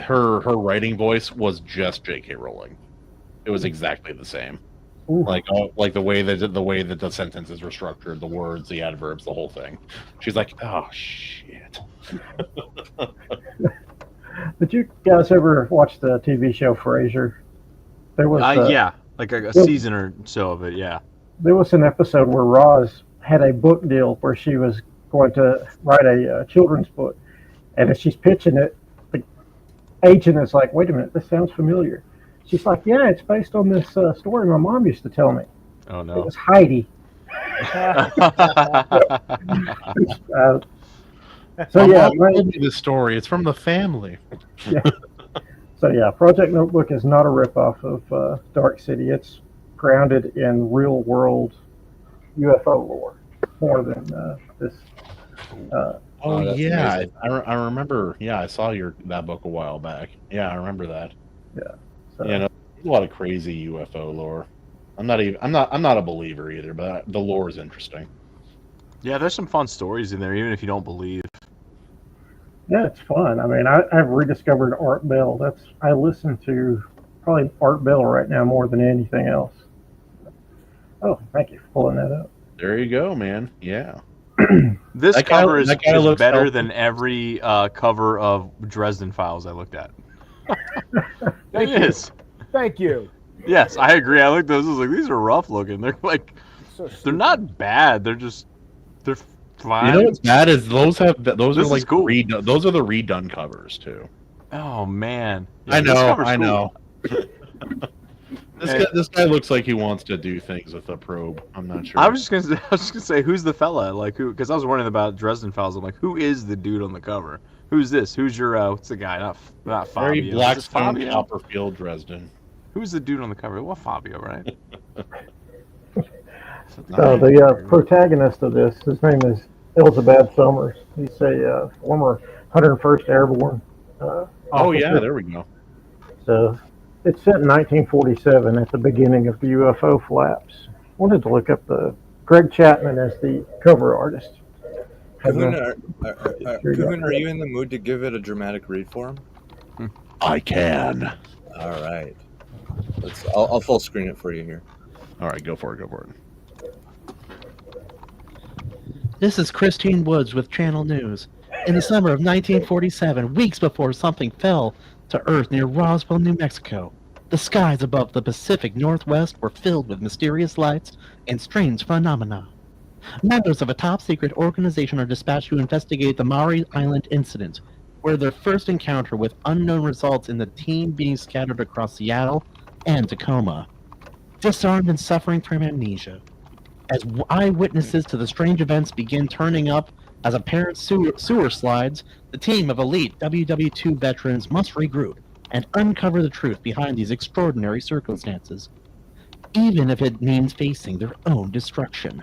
her writing voice was just J.K. Rowling. It was exactly the same. Ooh. Like the way that the sentences were structured, the words, the adverbs, the whole thing. She's like, oh shit. Did you guys ever watch the TV show Frasier? There was like a season or so of it. Yeah. There was an episode where Roz had a book deal where she was going to write a children's book, and as she's pitching it, the agent is like, "Wait a minute, this sounds familiar." She's like, "Yeah, it's based on this story my mom used to tell me." Oh no! It was Heidi. So yeah, told me this story. It's from the family. Yeah. So yeah, Project Notebook is not a ripoff of Dark City. It's grounded in real world UFO lore more than this. Yeah, I remember. Yeah, I saw that book a while back. Yeah, I remember that. Yeah. So. A lot of crazy UFO lore. I'm not a believer either, but the lore is interesting. Yeah, there's some fun stories in there, even if you don't believe. Yeah, it's fun. I mean, I've rediscovered Art Bell. I listen to probably Art Bell right now more than anything else. Oh, thank you for pulling that up. There you go, man. Yeah. This cover is better than every cover of Dresden Files I looked at. It is. Thank you. Yes, I agree. I looked at those. I was like, these are rough looking. They're like, they're not bad. They're fine. You know what's bad is those are like cool. Those are the redone covers too. Oh man, yeah, I know. This guy looks like he wants to do things with a probe. I'm not sure. I was just gonna say, who's the fella? Like who? Because I was wondering about Dresden Files. I'm like, who is the dude on the cover? Who's this? Who's your what's the guy? Not Fabio. Very Blackstone, Copperfield, Dresden. Who's the dude on the cover? Well, Fabio, right? So the protagonist of this, his name is Elizabeth Summers. He's a former 101st Airborne. Yeah, there we go. So it's set in 1947 at the beginning of the UFO flaps. Wanted to look up Greg Chapman as the cover artist. Kuhn, are you in the mood to give it a dramatic read for him? I can. All right. I'll full screen it for you here. All right, go for it. This is Christine Woods with Channel News. In the summer of 1947, weeks before something fell to Earth near Roswell, New Mexico, the skies above the Pacific Northwest were filled with mysterious lights and strange phenomena. Members of a top-secret organization are dispatched to investigate the Maury Island incident, where their first encounter with unknown results in the team being scattered across Seattle and Tacoma, disarmed and suffering from amnesia. As eyewitnesses to the strange events begin turning up as apparent sewer slides, the team of elite WW2 veterans must regroup and uncover the truth behind these extraordinary circumstances, even if it means facing their own destruction.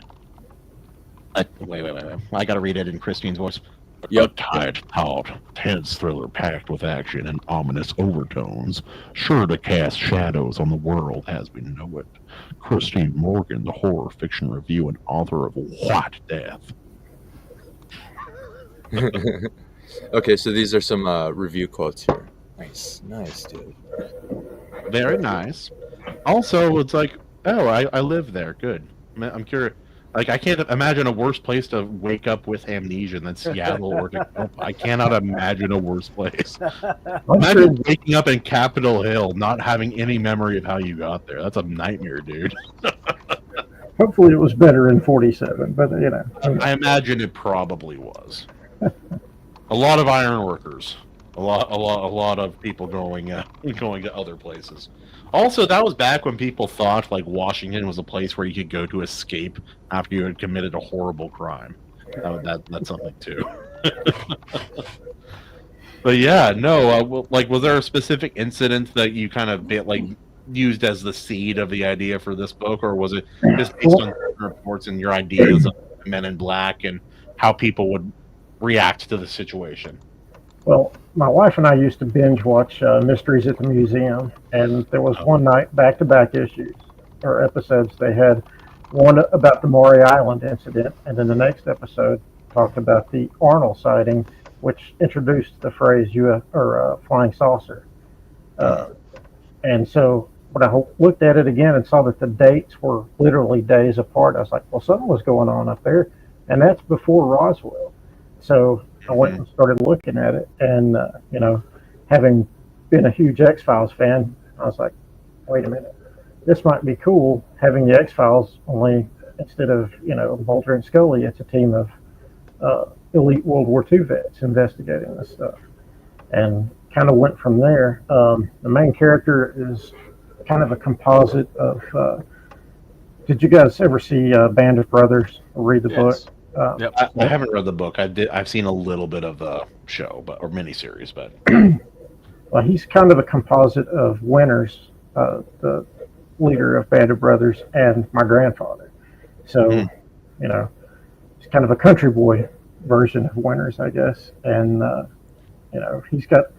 Wait. I gotta read it in Christine's voice. Yep. A tight, taut, tense thriller packed with action and ominous overtones, sure to cast shadows on the world as we know it. Christine Morgan, the horror fiction review and author of What Death. Okay, so these are some review quotes here. Nice, dude. Very nice. Also, it's like, oh, I live there. Good. I'm curious. Like, I can't imagine a worse place to wake up with amnesia than Seattle or Tacoma. I cannot imagine a worse place. Imagine waking up in Capitol Hill, not having any memory of how you got there. That's a nightmare, dude. Hopefully it was better in 47, but you know. I imagine it probably was. A lot of iron workers. A lot of people going to other places. Also, that was back when people thought like Washington was a place where you could go to escape after you had committed a horrible crime. That's something too. But yeah, no. Like, was there a specific incident that you kind of used as the seed of the idea for this book, or was it just based on reports and your ideas of Men in Black and how people would react to the situation? Well, my wife and I used to binge watch Mysteries at the Museum, and there was one night back-to-back issues or episodes. They had one about the Maury Island incident, and then the next episode talked about the Arnold sighting, which introduced the phrase flying saucer. And so when I looked at it again and saw that the dates were literally days apart, I was like, well, something was going on up there, and that's before Roswell. So I went and started looking at it, and having been a huge X-Files fan, I was like, wait a minute, this might be cool, having the X-Files, only instead of Mulder and Scully, it's a team of elite World War II vets investigating this stuff, and kind of went from there. The main character is kind of a composite of did you guys ever see Band of Brothers or read the book? Yep. I haven't read the book. I've seen a little bit of the show, or miniseries, but well, he's kind of a composite of Winters, the leader of Band of Brothers, and my grandfather. So, he's kind of a country boy version of Winters, I guess. And he's got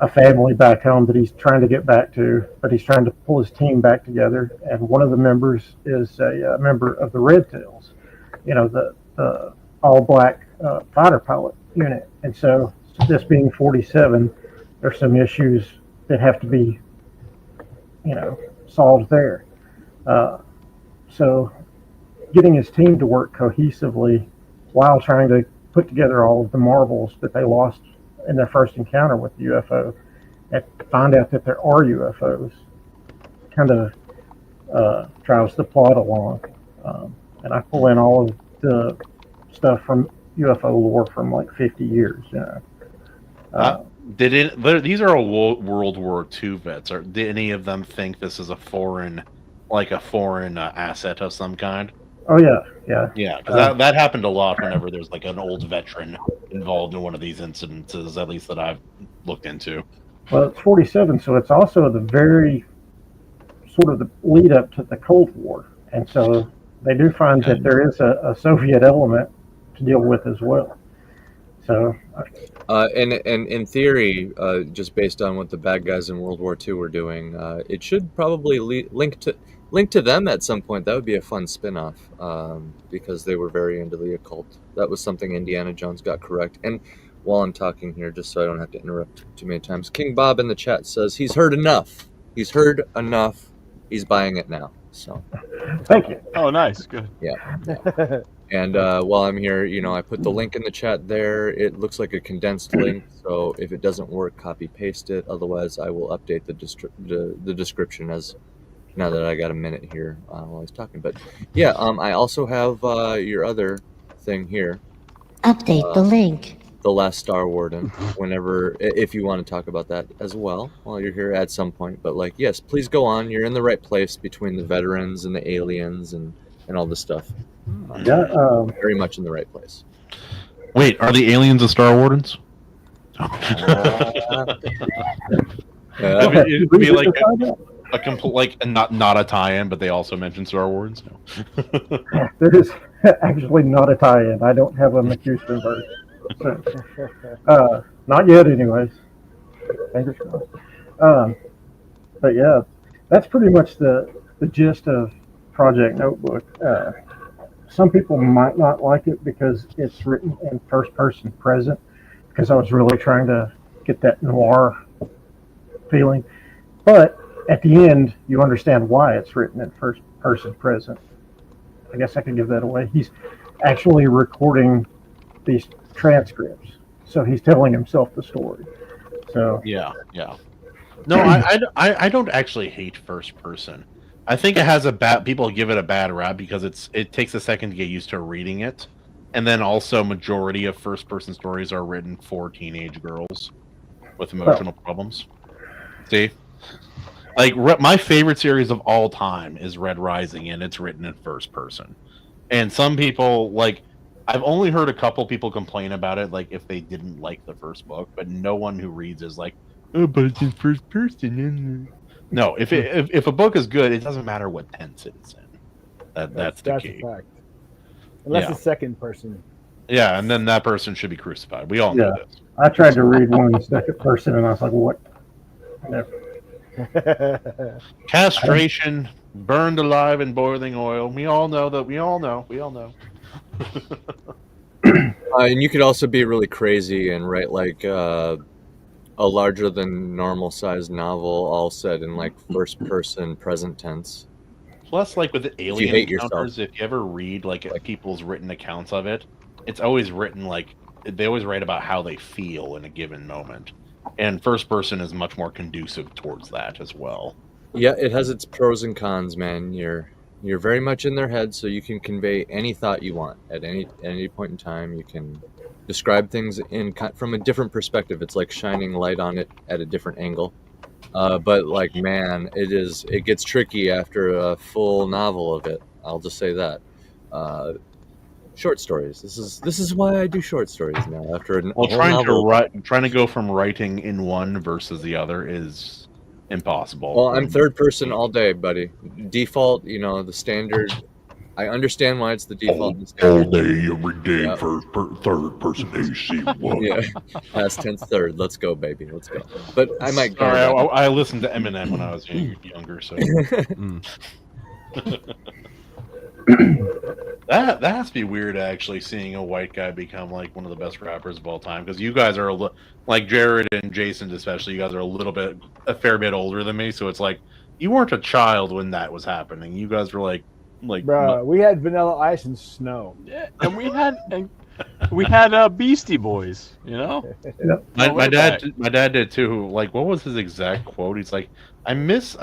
a family back home that he's trying to get back to, but he's trying to pull his team back together. And one of the members is a member of the Red Tails. The all-black fighter pilot unit. And so this being 47, there's some issues that have to be, solved there. So getting his team to work cohesively while trying to put together all of the marbles that they lost in their first encounter with the UFO and find out that there are UFOs kind of drives the plot along. And I pull in all of the stuff from UFO lore from like 50 years. These are all World War II vets. Did any of them think this is a foreign asset of some kind? Oh yeah. Because that happened a lot whenever there's like an old veteran involved in one of these incidences, at least that I've looked into. Well, it's 47, so it's also the very sort of the lead up to the Cold War, and so they do find that there is a Soviet element to deal with as well. So, and in theory, just based on what the bad guys in World War II were doing, it should probably link to them at some point. That would be a fun spin-off, because they were very into the occult. That was something Indiana Jones got correct. And while I'm talking here, just so I don't have to interrupt too many times, King Bob in the chat says he's heard enough. He's heard enough. He's buying it now. So, thank you. Oh, nice, good. Yeah. And while I'm here, I put the link in the chat there. It looks like a condensed link, so if it doesn't work, copy paste it. Otherwise, I will update the description as now that I got a minute here while I was talking. But yeah, I also have your other thing here. Update the link. The Last Star Warden, if you want to talk about that as well while you're here at some point. But yes, please go on. You're in the right place between the veterans and the aliens and and all this stuff. Very much in the right place. Wait, are the aliens the Star Wardens? It'd be like a complete, like not a tie-in, but they also mention Star Wars. No. There is actually not a tie-in. I don't have a McCuiston version. Not yet, anyways. Fingers crossed. But yeah, that's pretty much the gist of Project Notebook. Some people might not like it because it's written in first-person present, because I was really trying to get that noir feeling. But at the end, you understand why it's written in first-person present. I guess I can give that away. He's actually recording these transcripts, so he's telling himself the story. So yeah. No, I don't actually hate first person. I think it has people give it a bad rap because it takes a second to get used to reading it, and then also majority of first person stories are written for teenage girls with emotional problems. See, like my favorite series of all time is Red Rising, and it's written in first person. And some people, like, I've only heard a couple people complain about it, like if they didn't like the first book, but no one who reads is like, oh, but it's in first person, isn't it? No, if a book is good, it doesn't matter what tense it's in. That's the key. A fact. Unless it's second person. Yeah, and then that person should be crucified. We all know this. I tried to read one in second person, and I was like, what? Never. Castration, burned alive in boiling oil. We all know that. We all know. And you could also be really crazy and write like a larger than normal sized novel, all set in like first person present tense. Plus, like with alien encounters, if you ever read like people's written accounts of it, it's always written like they always write about how they feel in a given moment, and first person is much more conducive towards that as well. Yeah, it has its pros and cons, man. You're very much in their head, so you can convey any thought you want at any point in time. You can describe things from a different perspective. It's like shining light on it at a different angle. But like, man, it gets tricky after a full novel of it. I'll just say that. Short stories. This is why I do short stories now. After trying to go from writing in one versus the other is impossible. Well, I'm third person all day, buddy. Default, the standard. I understand why it's the default. All day, every day, third person AC. Yeah, past tense third. Let's go, baby. Let's go. But I might. Sorry, I listened to Eminem when I was younger, so. That has to be weird, actually, seeing a white guy become like one of the best rappers of all time. Because you guys are like Jared and Jason, especially. You guys are a fair bit older than me, so it's like you weren't a child when that was happening. You guys were like, bro, we had Vanilla Ice and Snow. Yeah, and we had Beastie Boys. My dad did too. Like, what was his exact quote? He's like, I miss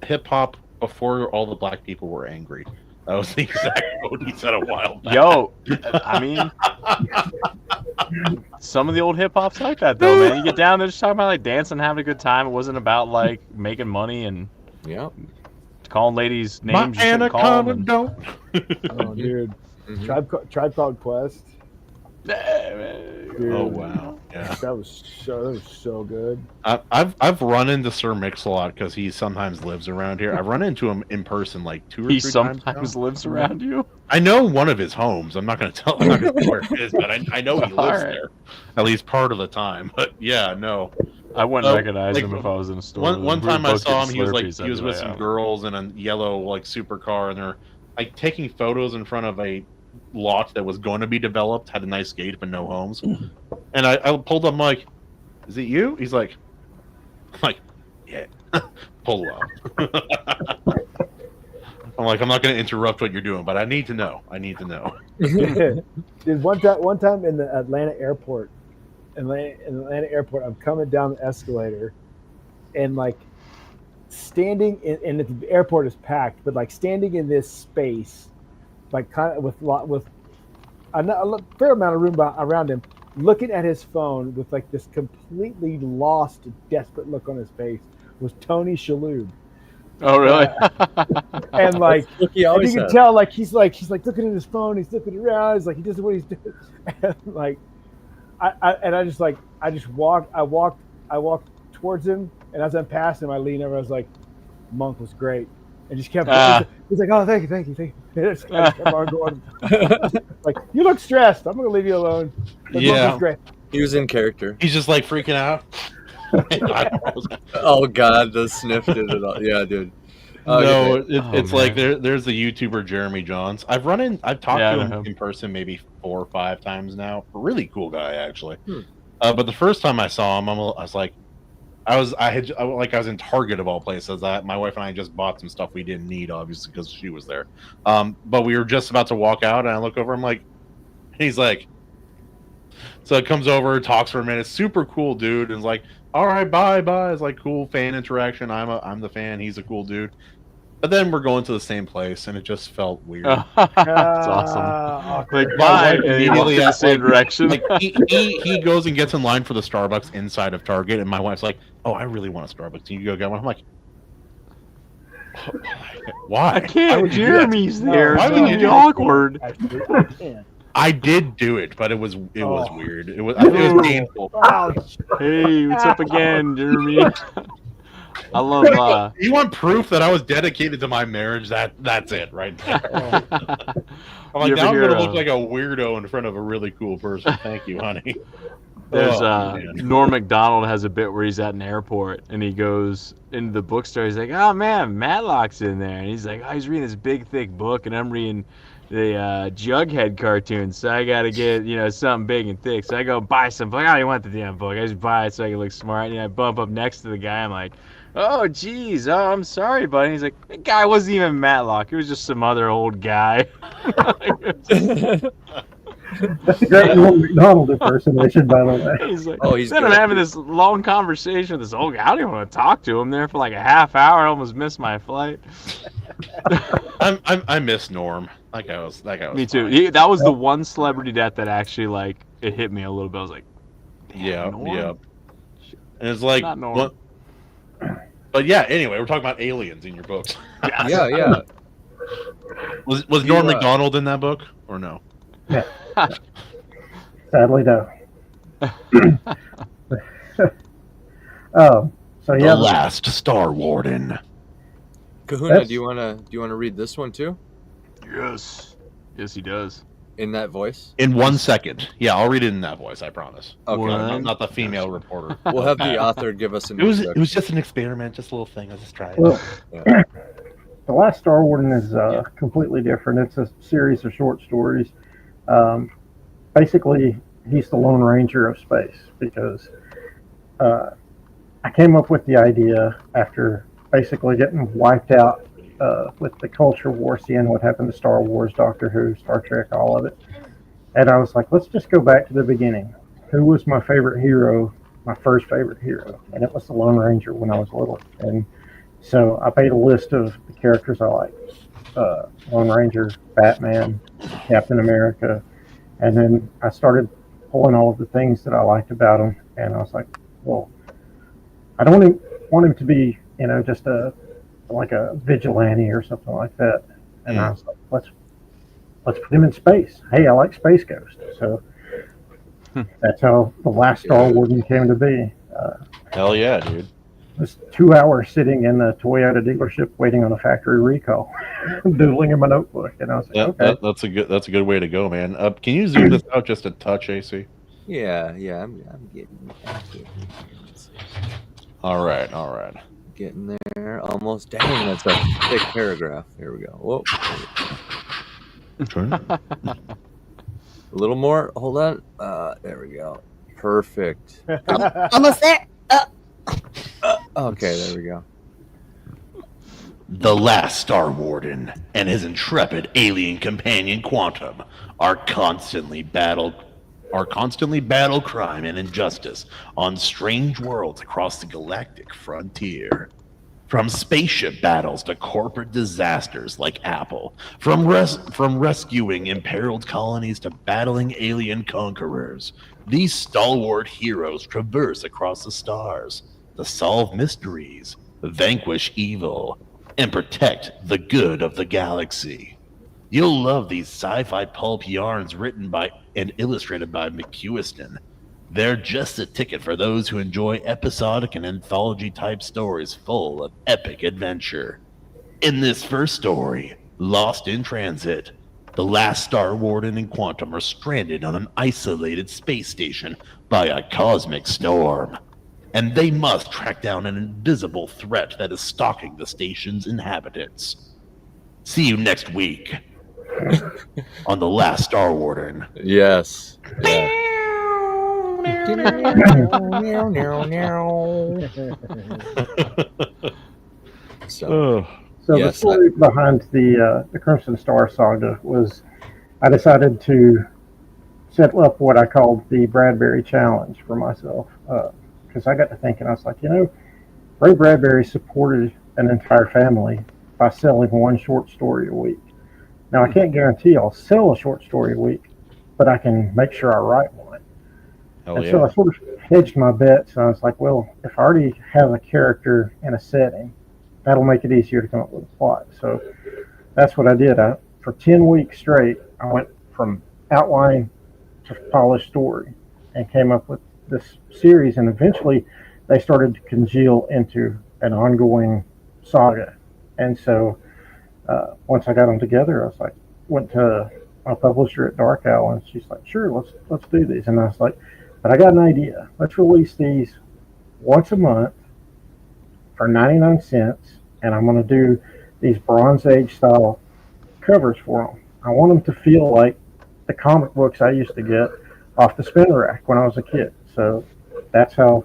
hip hop before all the black people were angry. That was the exact quote he said a while back. Yo, I mean, some of the old hip hop's like that though, man. You get down there just talking about like dancing, having a good time. It wasn't about like making money and calling ladies names. My anaconda don't. Oh, dude. Tribe Called Quest. Dude, oh wow, yeah, that was so good. I've run into Sir Mix-a-Lot because he sometimes lives around here. I've run into him in person like 2 or 3 times. He sometimes lives around you. I know one of his homes. I'm not going to tell where it is, but I know he lives there at least part of the time. But yeah, no, I wouldn't recognize him if I was in a store. One time I saw him, he was with some girls in a yellow like supercar, and they're like taking photos in front of a lot that was going to be developed, had a nice gate but no homes. And I pulled up, I'm like, is it you? He's like, yeah. Pull up. I'm like, I'm not going to interrupt what you're doing, but I need to know. Dude, one time in the Atlanta airport, I'm coming down the escalator, and like standing and the airport is packed, but like standing in this space, like kind of with a fair amount of room around him, looking at his phone with like this completely lost, desperate look on his face, was Tony Shalhoub. Oh, really? And like, Look, he and always you can has. tell like he's looking at his phone, he's looking around, he's like he doesn't know what he's doing. And like, I just walked towards him, and as I'm passing him, I leaned over. I was like, Monk was great, and just kept. He's like, oh, thank you. I just kept on going. Like, you look stressed. I'm gonna leave you alone. But Monk was great. He was in character. He's just like freaking out. Oh God, the sniff did it all. Yeah, dude. No, it's like there's the YouTuber Jeremy Johns. I've talked to him in person maybe 4 or 5 times now. A really cool guy, actually. But the first time I saw him, I was like, I was in Target of all places. My wife and I just bought some stuff we didn't need, obviously, because she was there. But we were just about to walk out, and I look over. I'm like, he's like, so it comes over, talks for a minute. Super cool dude, and is like, all right, bye. It's like cool fan interaction. I'm the fan. He's a cool dude. But then we're going to the same place, and it just felt weird. That's awesome. Like, bye, and he walks in the same direction. Like he goes and gets in line for the Starbucks inside of Target, and my wife's like, "Oh, I really want a Starbucks. Can you go get one?" I'm like, "Why? I can't. Jeremy's there. Why It's would gonna you be do awkward." I did do it, but it was weird. It was painful. Hey, what's up again, Jeremy? I love. You want proof that I was dedicated to my marriage? That's it, right there. I'm like, now I'm gonna look like a weirdo in front of a really cool person. Thank you, honey. There's Norm Macdonald has a bit where he's at an airport and he goes into the bookstore. He's like, "Oh man, Matlock's in there," and he's like, "Oh, he's reading this big thick book, and I'm reading the Jughead cartoons, so I gotta get something big and thick." So I go buy some. Like, I don't even want the damn book. I just buy it so I can look smart. And I bump up next to the guy. I'm like, "Oh geez, I'm sorry, buddy." He's like, "The guy wasn't even Matlock. It was just some other old guy." That's a great Norm Macdonald impersonation, by the way. He's like, then I'm having this long conversation with this old guy. I don't even want to talk to him there for like a half hour. I almost missed my flight. I miss Norm. That guy was. Me too. That was the one celebrity death that actually it hit me a little bit. I was like, damn, Norm? yeah. And it's like, Not Norm. but yeah. Anyway, we're talking about aliens in your books. Yeah. Was Norm Macdonald in that book or no? Yeah. Sadly, no. So yeah. The Last Star Warden. Kahuna, do you wanna read this one too? Yes, he does. In that voice? In 1 second. Yeah, I'll read it in that voice. I promise. Okay. Not the female reporter. We'll have the author give us an. It was just an experiment, just a little thing. I was just trying. Well, The Last Star Warden is completely different. It's a series of short stories. Basically, he's the Lone Ranger of space because I came up with the idea after basically getting wiped out with the culture war, seeing what happened to Star Wars, Doctor Who, Star Trek, all of it. And I was like, let's just go back to the beginning. Who was my favorite hero, my first favorite hero? And it was the Lone Ranger when I was little. And so I made a list of the characters I liked. Lone Ranger, Batman, Captain America. And then I started pulling all of the things that I liked about him. And I was like, well, I don't want him to be, just like a vigilante or something like that. And I was like, let's put him in space. Hey, I like Space Ghost. So that's how the Last Star Warden came to be. Hell yeah, dude. It was 2 hours sitting in the Toyota dealership waiting on a factory recall, doodling in my notebook. And I was like, okay. That's a good way to go, man. Can you zoom this out just a touch, AC? Yeah, I'm getting. All right. Getting there, almost. Dang, that's a thick paragraph. Here we go. Whoa. A little more. Hold on. There we go. Perfect. Almost there. Okay, there we go. The Last Star Warden and his intrepid alien companion Quantum are constantly battle crime and injustice on strange worlds across the galactic frontier. From spaceship battles to corporate disasters like Apple, from rescuing imperiled colonies to battling alien conquerors, these stalwart heroes traverse across the stars to solve mysteries, vanquish evil, and protect the good of the galaxy. You'll love these sci-fi pulp yarns written by and illustrated by McCuiston. They're just a ticket for those who enjoy episodic and anthology-type stories full of epic adventure. In this first story, Lost in Transit, the last Star Warden and Quantum are stranded on an isolated space station by a cosmic storm, and they must track down an invisible threat that is stalking the station's inhabitants. See you next week on The Last Star Warden. Yes. So the story behind the Crimson Star saga was I decided to set up what I called the Bradbury Challenge for myself, because I got to thinking, I was like, Ray Bradbury supported an entire family by selling one short story a week. Now, I can't guarantee I'll sell a short story a week, but I can make sure I write one. So I sort of hedged my bets, and I was like, well, if I already have a character and a setting, that'll make it easier to come up with a plot. So that's what I did. For 10 weeks straight, I went from outline to polished story and came up with this series, and eventually they started to congeal into an ongoing saga. And so once I got them together, I was like, went to my publisher at Dark Owl, and she's like, sure, let's do these. And I was like, but I got an idea. Let's release these once a month for 99 cents, and I'm going to do these Bronze Age style covers for them. I want them to feel like the comic books I used to get off the spin rack when I was a kid. So that's how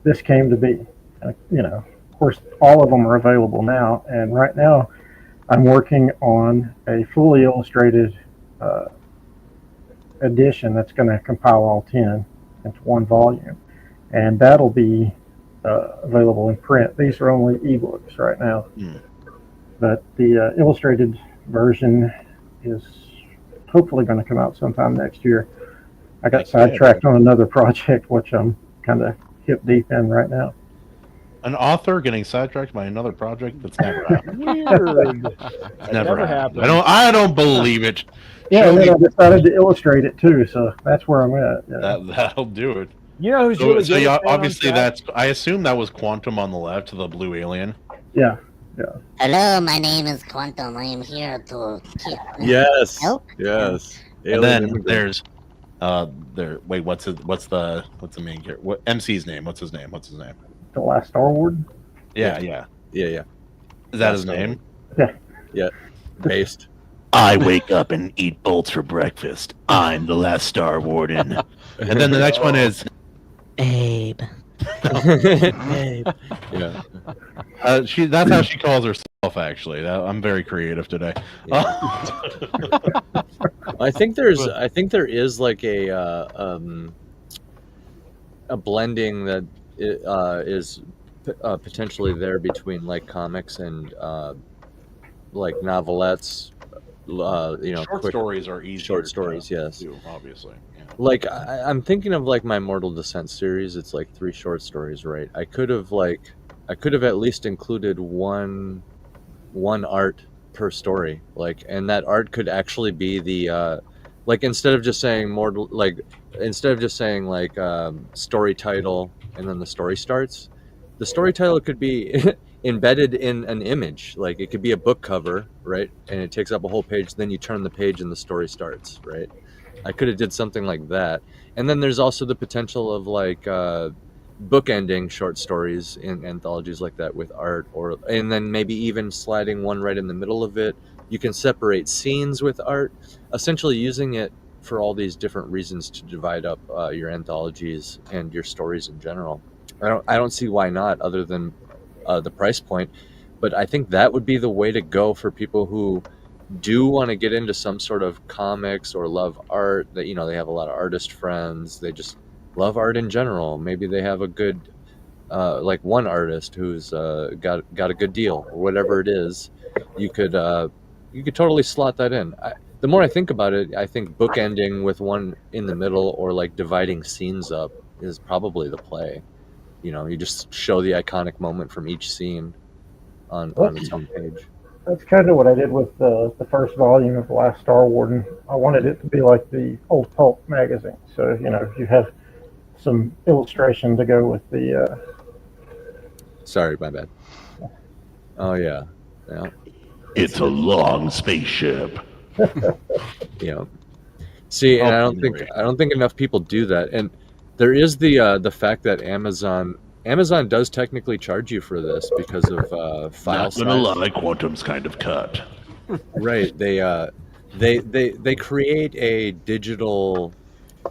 this came to be. Of course, all of them are available now, and right now I'm working on a fully illustrated edition that's going to compile all 10 into one volume, and that'll be available in print. These are only ebooks right now, but the illustrated version is hopefully going to come out sometime next year. I got sidetracked on another project, which I'm kind of hip deep in right now. An author getting sidetracked by another project? That's never happened. Weird. It's never happened. I don't believe it. Yeah, and then I decided to illustrate it too, so that's where I'm at. Yeah. That'll do it. You know who's So, really so good yeah, at staying on obviously track? I assume that was Quantum on the left, the blue alien. Yeah. Hello, my name is Quantum. I am here to kill. Yes. Help? Yes. And then there's wait, what's the main character? What MC's name? What's his name? The Last Star Warden? Yeah. Yeah. Is that his name? Yeah. Based. I wake up and eat bolts for breakfast. I'm the Last Star Warden. And then the next one is Abe. Yeah. that's how she calls herself. Actually, I'm very creative today. I think there is like a blending that is potentially there between like comics and like novelettes. Short stories are easier. Short stories, yes. Do, obviously. Yeah. Like I'm thinking of like my Mortal Descent series. It's like 3 short stories, right? I could have at least included one art per story, like, and that art could actually be the like instead of just saying story title and then the story starts, the story title could be embedded in an image. Like it could be a book cover, right? And it takes up a whole page. Then you turn the page and the story starts, right? I could have did something like that. And then there's also the potential of like bookending short stories in anthologies like that with art, and then maybe even sliding one right in the middle of it. You can separate scenes with art, essentially using it for all these different reasons to divide up your anthologies and your stories in general. I don't see why not, other than the price point. But I think that would be the way to go for people who do want to get into some sort of comics or love art. That they have a lot of artist friends. They just love art in general. Maybe they have a good like one artist who's got a good deal or whatever it is. You could totally slot that in. The more I think about it, I think bookending with one in the middle or like dividing scenes up is probably the play. You just show the iconic moment from each scene. on its own page. That's kind of what I did with the first volume of the last Star Warden. I wanted it to be like the old pulp magazine. So, you have some illustration to go with the... Sorry, my bad. Oh, yeah. It's a long spaceship. Yeah. See, and I don't think enough people do that. And there is the fact that Amazon does technically charge you for this because of file size. Not gonna lie, Quantum's kind of cut. Right. They create a digital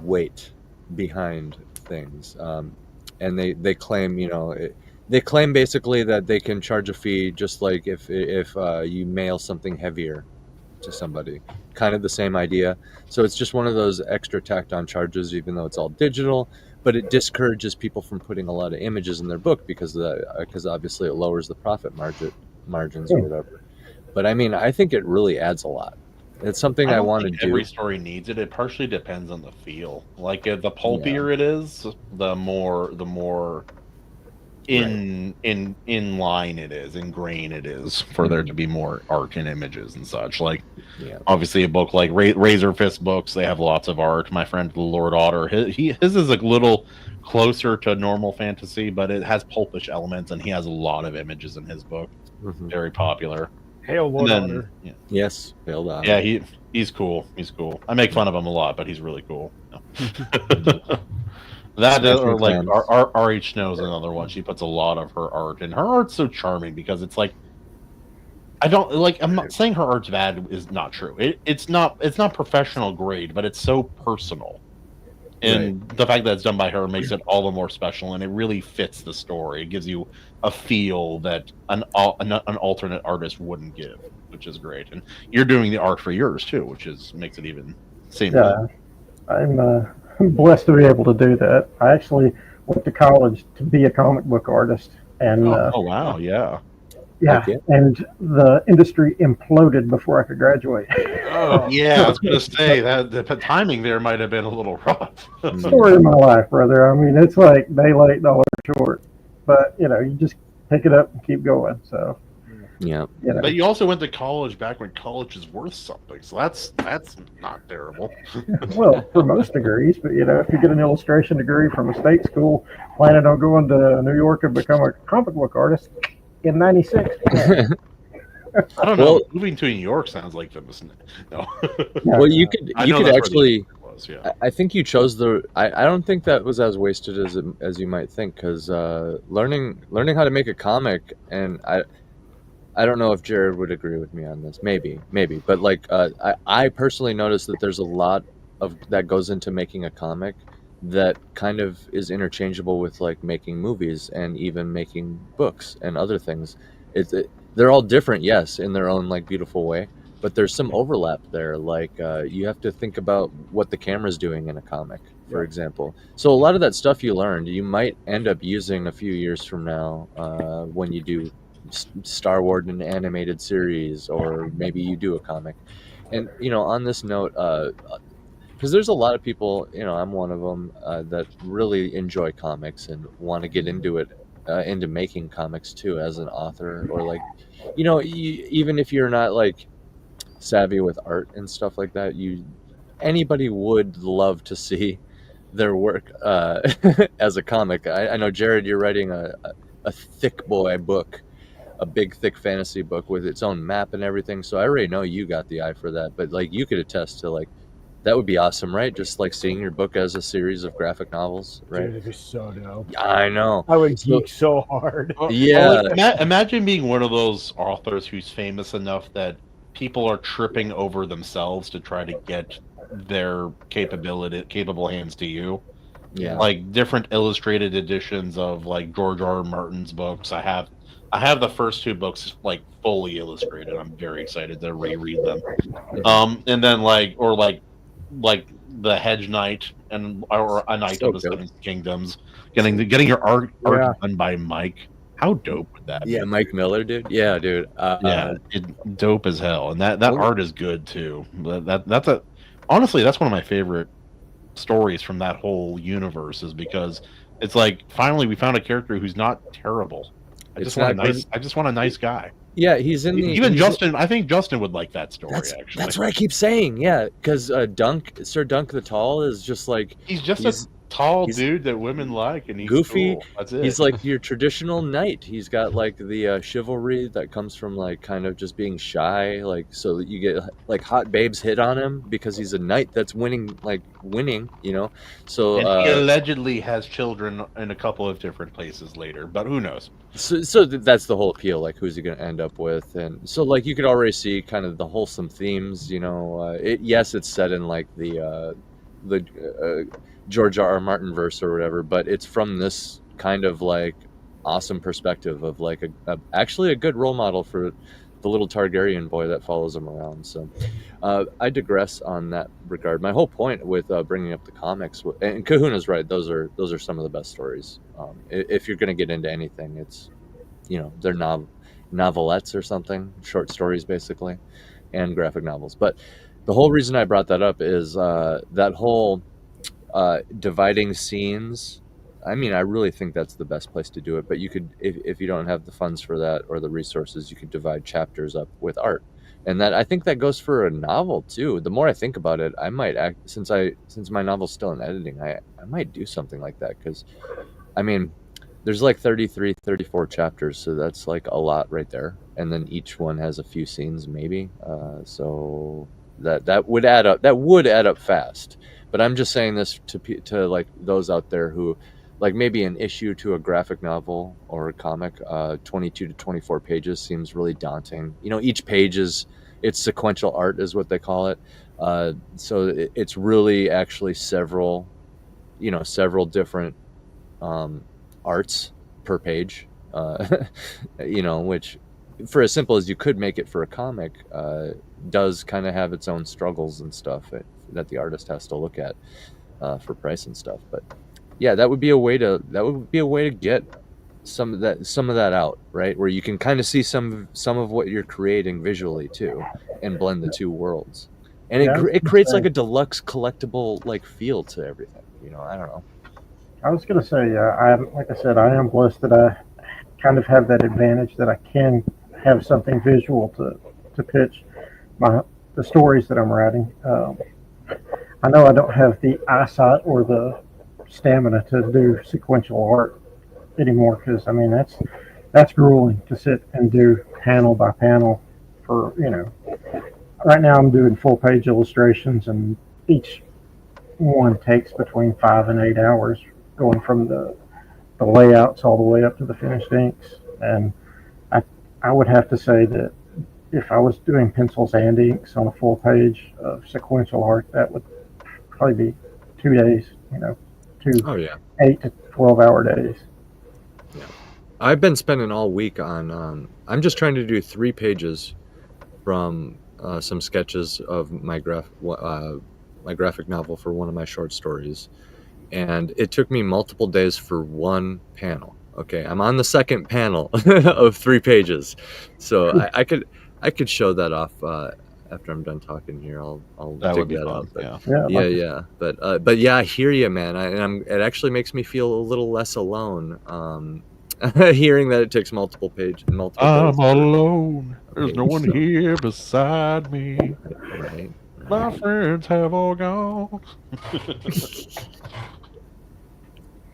weight behind things, and they claim they claim basically that they can charge a fee just like if you mail something heavier to somebody. Kind of the same idea. So it's just one of those extra tacked on charges, even though it's all digital. But it discourages people from putting a lot of images in their book because obviously it lowers the profit margins or whatever. But I mean, I think it really adds a lot. It's something I want to do. Every story needs it. It partially depends on the feel. Like the pulpier it is, the more in line it is, in grain it is, for there to be more art and images and such. Like obviously a book like Razor Fist books, they have lots of art. My friend the Lord Otter, his is a little closer to normal fantasy, but it has pulpish elements, and he has a lot of images in his book. Very popular. Hail Lord Otter. Yeah. Yes, Hail Otter. Yeah, he's cool. He's cool. I make fun of him a lot, but he's really cool. That or like R.H. Snow's another one. She puts a lot of her art, and her art's so charming because it's like, I'm not saying her art's bad is not true. It's not professional grade, but it's so personal, and the fact that it's done by her makes it all the more special, and it really fits the story. It gives you a feel that an alternate artist wouldn't give, which is great. And you're doing the art for yours too, which makes it even seem. Yeah, I'm blessed to be able to do that. I actually went to college to be a comic book artist, and oh wow, yeah. Yeah, and the industry imploded before I could graduate. Oh, yeah, I was going to say that the timing there might have been a little rough. Story of my life, brother. I mean, it's like day late, dollar short. But, you just pick it up and keep going. So, yeah. But you also went to college back when college is worth something. So that's not terrible. Well, for most degrees. But, if you get an illustration degree from a state school, planning on going to New York and become a comic book artist, in 96. I don't know. Moving to New York sounds like them, isn't it? No. Well, you could actually. I think you chose the. I don't think that was as wasted as you might think, because learning how to make a comic, and I don't know if Jared would agree with me on this. Maybe, but like I personally noticed that there's a lot of that goes into making a comic that kind of is interchangeable with like making movies and even making books and other things. They're all different, yes, in their own like beautiful way, but there's some overlap there. Like you have to think about what the camera's doing in a comic, for example. So a lot of that stuff you learned, you might end up using a few years from now when you do Star Warden animated series, or maybe you do a comic. And on this note, because there's a lot of people, I'm one of them, that really enjoy comics and want to get into it, into making comics too as an author, or like, even if you're not like savvy with art and stuff like that, anybody would love to see their work as a comic. I know, Jared, you're writing a thick boy book, a big thick fantasy book with its own map and everything. So I already know you got the eye for that, but like you could attest to like, that would be awesome, right? Just like seeing your book as a series of graphic novels, right? Dude, it'd be so dope. I know. I would geek so hard. Yeah. Imagine being one of those authors who's famous enough that people are tripping over themselves to try to get their capable hands to you. Yeah. Like different illustrated editions of like George R. R. Martin's books. I have the first two books like fully illustrated. I'm very excited to reread them. And then like the Hedge Knight or a Knight of the Seven Kingdoms, getting your art done by Mike. How dope would that be? Yeah, Mike Miller, dude. Yeah, dude. Dope as hell, and that art is good too. Honestly, that's one of my favorite stories from that whole universe, is because it's like finally we found a character who's not terrible. I just want a nice guy. Yeah, he's in the even Justin. I think Justin would like that story. Actually, that's what I keep saying. Yeah, because Sir Dunk the Tall is just like he's a tall dude that women like, and he's goofy. Cool. That's it. He's like your traditional knight. He's got like the chivalry that comes from like kind of just being shy, like so that you get like hot babes hit on him because he's a knight that's winning, you know. So and he allegedly has children in a couple of different places later, but who knows? So that's the whole appeal. Like, who's he going to end up with? And so like you could already see kind of the wholesome themes. You know, yes, it's set in like the George R. Martin verse or whatever, but it's from this kind of like awesome perspective of like actually a good role model for the little Targaryen boy that follows him around. So I digress on that regard. My whole point with bringing up the comics, and Kahuna's right, those are some of the best stories. If you're going to get into anything, it's, you know, they're novelettes or something, short stories basically, and graphic novels. But the whole reason I brought that up is that whole dividing scenes. I mean, I really think that's the best place to do it, but you could, if you don't have the funds for that or the resources, you could divide chapters up with art. And that, I think that goes for a novel too. The more I think about it, I might since my novel's still in editing, I might do something like that. Cause I mean, there's like 33, 34 chapters. So that's like a lot right there. And then each one has a few scenes maybe. So that would add up fast. But I'm just saying this to like those out there who, like, maybe an issue to a graphic novel or a comic, 22 to 24 pages seems really daunting. You know, each page it's sequential art is what they call it. So it's really actually several different arts per page. You know, which for as simple as you could make it for a comic, does kind of have its own struggles and stuff that the artist has to look at for price and stuff. But yeah, that would be a way to get some of that out, right? Where you can kind of see some of what you're creating visually too, and blend the two worlds. And it creates like a deluxe collectible like feel to everything. You know, I don't know. I was gonna say, like I said, I am blessed that I kind of have that advantage that I can have something visual to pitch the stories that I'm writing. I know I don't have the eyesight or the stamina to do sequential art anymore, because I mean that's grueling to sit and do panel by panel for, you know. Right now I'm doing full page illustrations, and each one takes between 5 and 8 hours, going from the layouts all the way up to the finished inks. And I would have to say that if I was doing pencils and inks on a full page of sequential art, that would probably be 2 days, you know, 8 to 12 hour days. Yeah. I've been spending all week on, I'm just trying to do 3 pages from some sketches of my graphic novel for one of my short stories. And it took me multiple days for one panel. Okay, I'm on the second panel of 3 pages. So I could show that off after I'm done talking here. I'll dig that out. But, yeah. But yeah, I hear you, man. It actually makes me feel a little less alone. Hearing that it takes multiple pages. I'm alone. There's no one here beside me. Right. My friends have all gone.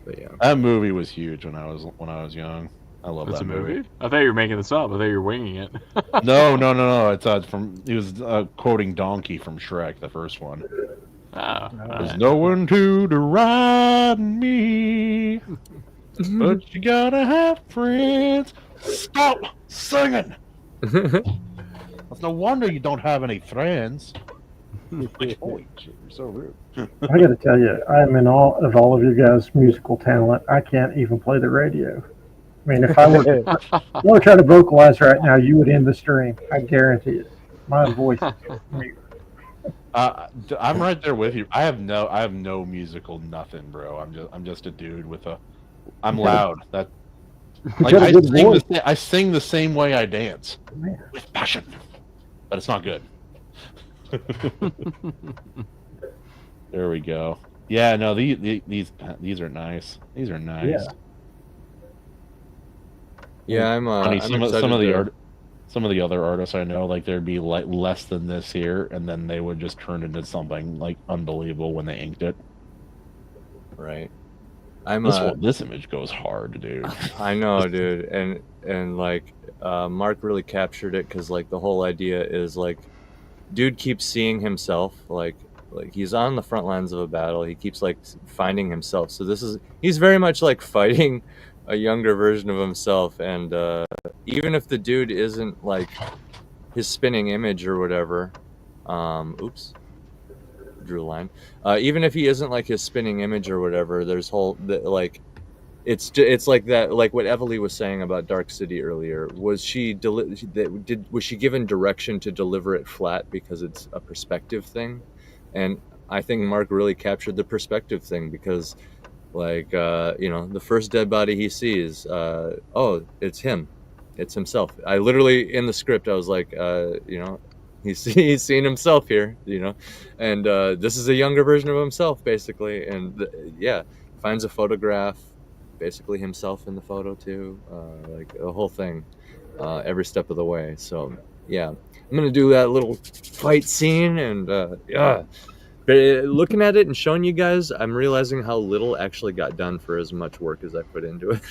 But yeah, that movie was huge when I was young. I love that movie. I thought you were making this up. I thought you were winging it. No. It's he was quoting Donkey from Shrek, the first one. There's no one to deride me, but you gotta have friends. Stop singing. It's no wonder you don't have any friends. Holy shit, you're so rude. I got to tell you, I'm in awe of all of your guys' musical talent. I can't even play the radio. I mean, if I were to try to vocalize right now, you would end the stream. I guarantee it. My voice is mute. I'm right there with you. I have no musical nothing, bro. I'm just a dude with I'm loud. That like I sing the same way I dance, with passion, but it's not good. There we go. Yeah, no, these are nice. These are nice. Yeah, I'm some excited of the to- some of the other artists I know, like there'd be like less than this here, and then they would just turn into something like unbelievable when they inked it. Right. This image goes hard, dude. I know, dude, and like Mark really captured it because like the whole idea is like, dude keeps seeing himself like he's on the front lines of a battle. He keeps like finding himself. So he's very much like fighting a younger version of himself, and even if the dude isn't like his spinning image or whatever, oops, drew a line. Even if he isn't like his spinning image or whatever, there's like it's like that, like what Evelie was saying about Dark City earlier. Was she was she given direction to deliver it flat because it's a perspective thing? And I think Mark really captured the perspective thing because, like, the first dead body he sees, it's him, it's himself. I literally in the script I was like, he's seen himself here, and this is a younger version of himself basically, and finds a photograph, basically himself in the photo too, like the whole thing, every step of the way. So yeah, I'm gonna do that little fight scene, and but looking at it and showing you guys, I'm realizing how little actually got done for as much work as I put into it.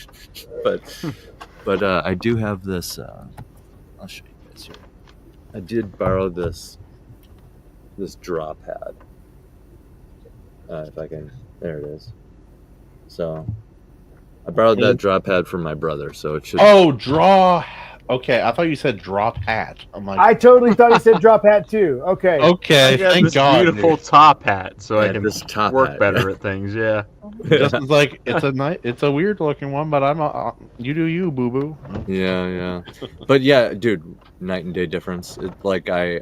but I do have this. I'll show you guys here. I did borrow this draw pad. If I can, there it is. So I borrowed that draw pad from my brother, so it should. Oh, draw. Okay, I thought you said drop hat. I'm like, I totally thought he said drop hat too. Okay. Okay, thank this God. beautiful top hat, so I can this top work hat, better at things. Yeah. Justin's like, it's a weird looking one, but you do you, boo boo. Yeah. But yeah, dude, night and day difference. Like I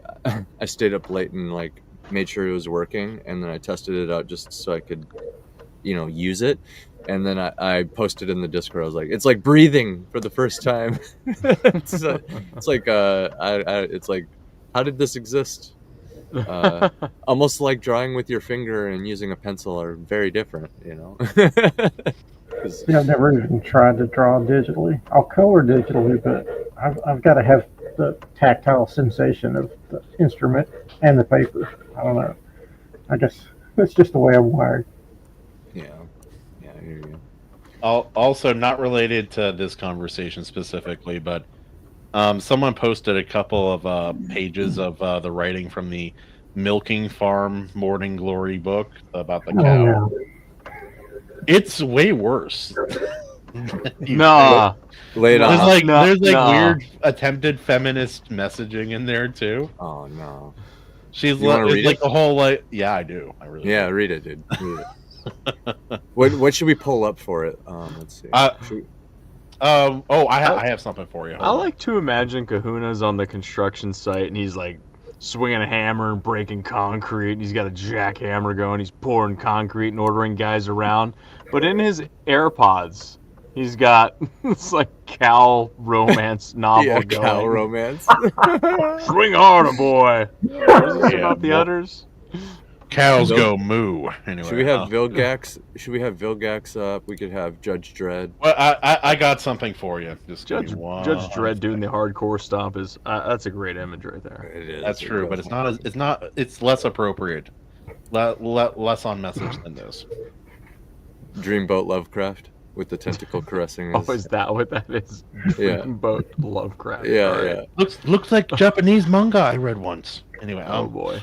stayed up late and like made sure it was working, and then I tested it out just so I could, use it. And then I posted in the Discord. I was like, it's like breathing for the first time. it's like how did this exist? Almost like drawing with your finger and using a pencil are very different, Yeah, I've never even tried to draw digitally. I'll color digitally, but I've got to have the tactile sensation of the instrument and the paper. I don't know. I guess that's just the way I'm wired. Yeah, I hear you. Also, not related to this conversation specifically, but someone posted a couple of pages of the writing from the Milking Farm Morning Glory book about the cow. no. It's way worse. Nah. Later. There's weird attempted feminist messaging in there too. Oh no. She's read like it? the whole like, yeah, I do. I really do. Read it, dude. Read it. What should we pull up for it? Let's see. I have something for you. I like to imagine Kahuna's on the construction site, and he's like swinging a hammer and breaking concrete, and he's got a jackhammer going. He's pouring concrete and ordering guys around. But in his AirPods, he's got this like cow romance novel going. Cow romance. Swing harder, boy. What is this about the udders? Cows go moo. Anyway, should we have Vilgax? Up? We could have Judge Dredd. Well, I got something for you. Just Judge Dredd doing the hardcore stomp is that's a great image right there. It is. That's true, but it's less appropriate, less on message than this. Dreamboat Lovecraft with the tentacle caressing. Oh, is that what that is? Yeah. Dreamboat Lovecraft. Yeah. Looks like Japanese manga I read once. Anyway, oh boy.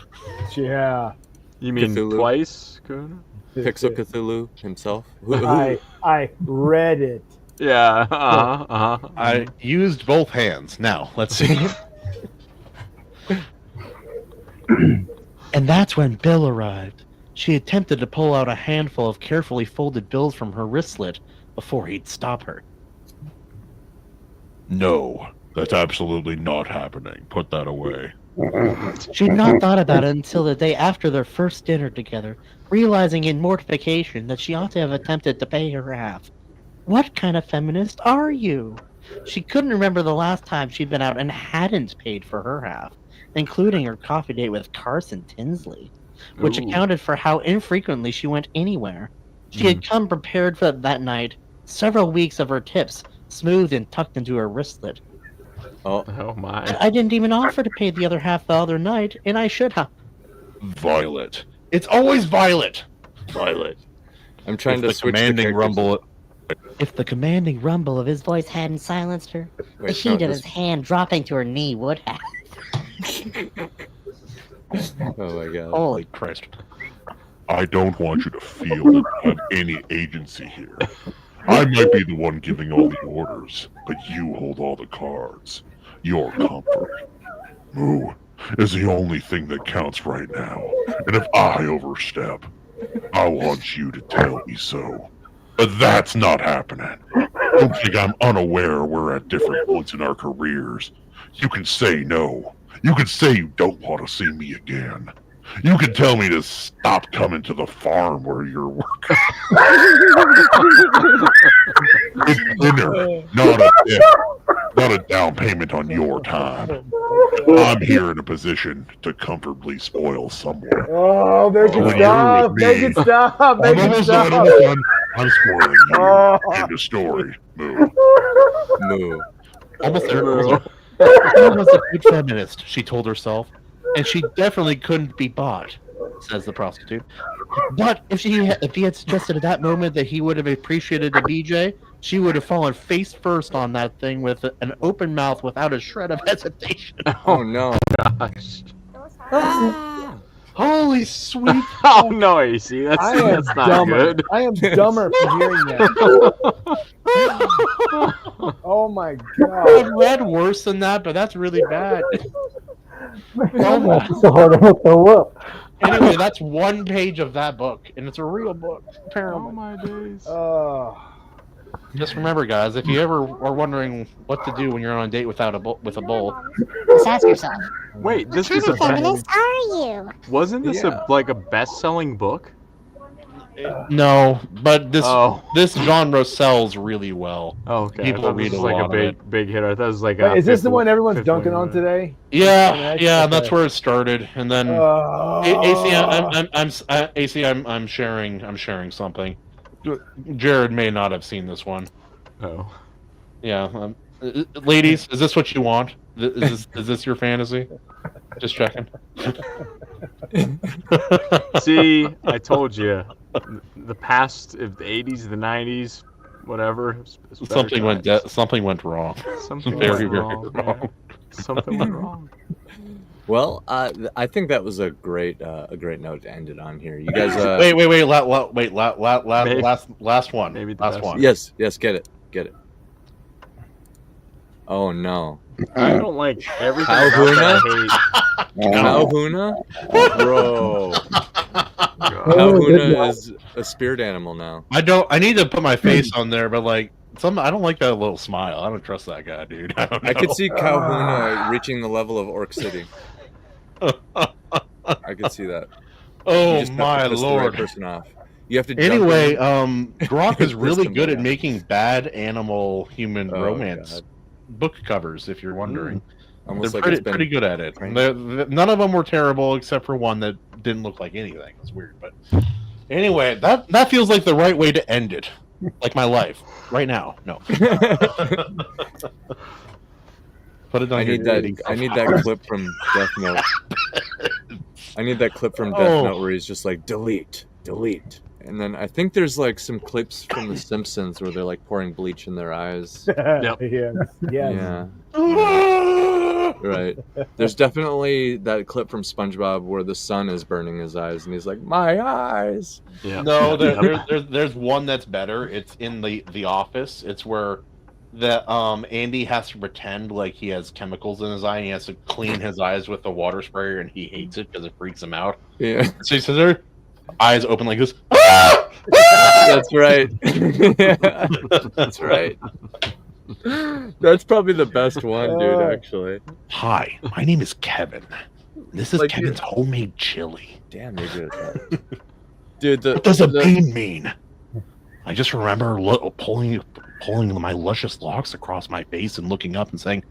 Yeah. You mean Cthulhu? Twice, Kuna? Pixel Cthulhu himself. I read it. Yeah. I used both hands. Now let's see. And that's when Bill arrived. She attempted to pull out a handful of carefully folded bills from her wristlet before he'd stop her. No, that's absolutely not happening. Put that away. She'd not thought about it until the day after their first dinner together, realizing in mortification that she ought to have attempted to pay her half. What kind of feminist are you? She couldn't remember the last time she'd been out and hadn't paid for her half, including her coffee date with Carson Tinsley, which accounted for how infrequently she went anywhere. She had come prepared for that night, several weeks of her tips smoothed and tucked into her wristlet. Oh my! I didn't even offer to pay the other half the other night, and I should have. Violet. It's always Violet. Violet. I'm trying to the switch commanding rumble. If the commanding rumble of his voice hadn't silenced her, the heat of his hand dropping to her knee would have. Oh my god. Holy Christ. I don't want you to feel that you have any agency here. I might be the one giving all the orders, but you hold all the cards. Your comfort. Moo is the only thing that counts right now. And if I overstep, I want you to tell me so. But that's not happening. Don't think I'm unaware we're at different points in our careers. You can say no. You can say you don't want to see me again. You can tell me to stop coming to the farm where you're working. It's dinner, not a tip, not a down payment on your time. I'm here in a position to comfortably spoil someone. Oh, make it When stop! you're with Make me, it stop! I'm Make it almost stop! done. I'm spoiling you. End of story. Moo. Moo. Almost there. She was a good feminist, she told herself, and she definitely couldn't be bought, says the prostitute. But if he had suggested at that moment that he would have appreciated the BJ, she would have fallen face first on that thing with an open mouth without a shred of hesitation. Oh no. Gosh. Holy sweet. Oh no, AC, that's not dumber. good. I am dumber for hearing that. Oh my god. I've read worse than that, but that's really bad. So hard to throw up. Anyway, that's one page of that book, and it's a real book, apparently. Oh my days. Just remember, guys, if you ever are wondering what to do when you're on a date without a bowl, Just ask yourself. Wait, this What is kind a of feminist are you? wasn't this like a best-selling book? No, but this genre sells really well. Oh, okay. People read a like lot a big of it. big hitter. I thought it was like. Wait, is this the one everyone's dunking on today? Yeah, that's where it started, and then AC, I'm sharing something. Jared may not have seen this one. Oh, yeah. Ladies, is this what you want? Is this your fantasy? Just checking. See, I told you, the past, if the 80s, the 90s, whatever. Something went wrong. Something very wrong. wrong. Something went wrong. Well, I think that was a great note to end it on here. You guys, wait, last one. Maybe the last best. Yes, one. get it. Oh no! I don't like everything. Calhouna? Calhouna? Bro. Calhouna is a spirit animal now. I need to put my face on there, but like I don't like that little smile. I don't trust that guy, dude. I could see Calhouna reaching the level of Orc City. I could see that. Oh You just have to my piss the lord! right person off. You have to. Anyway, jump in. Grok is really Twist good him at around. making bad animal human Oh, romance God. book covers. If you're wondering, Almost they're like it's been pretty good at it. None of them were terrible except for one that didn't look like anything. It's weird, but anyway, that feels like the right way to end it. Like my life right now. No. Put it on. I need that clip from Death Note. I need that clip from Death Note where he's just like delete. And then I think there's like some clips from The Simpsons where they're like pouring bleach in their eyes. Yep. Yeah. Right. There's definitely that clip from SpongeBob where the sun is burning his eyes and he's like, my eyes. Yeah. No, there's one that's better. It's in the Office. It's where Andy has to pretend like he has chemicals in his eye and he has to clean his eyes with the water sprayer and he hates it because it freaks him out. Yeah. So he says there, eyes open like this. That's right. That's right. That's probably the best one, dude, actually. Hi, my name is Kevin. This is Like Kevin's homemade chili. Damn, you're good at that. Dude, What does a bean mean? I just remember pulling my luscious locks across my face and looking up and saying,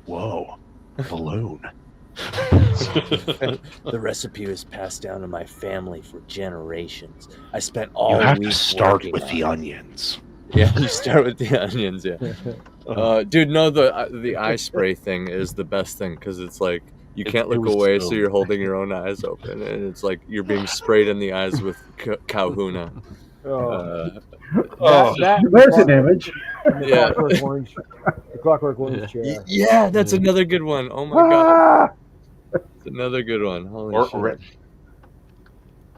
"Whoa, balloon." The recipe was passed down to my family for generations. I spent all You have week to start working with on the it. onions. Yeah, you start with the onions. Yeah. Dude, no, the eye spray thing is the best thing because it's like you can't look away, so you're holding your own eyes open, and it's like you're being sprayed in the eyes with Kahuna. There's an image. Yeah. The Clockwork Orange chair. Yeah, that's another good one. Oh my god, it's another good one. Holy shit.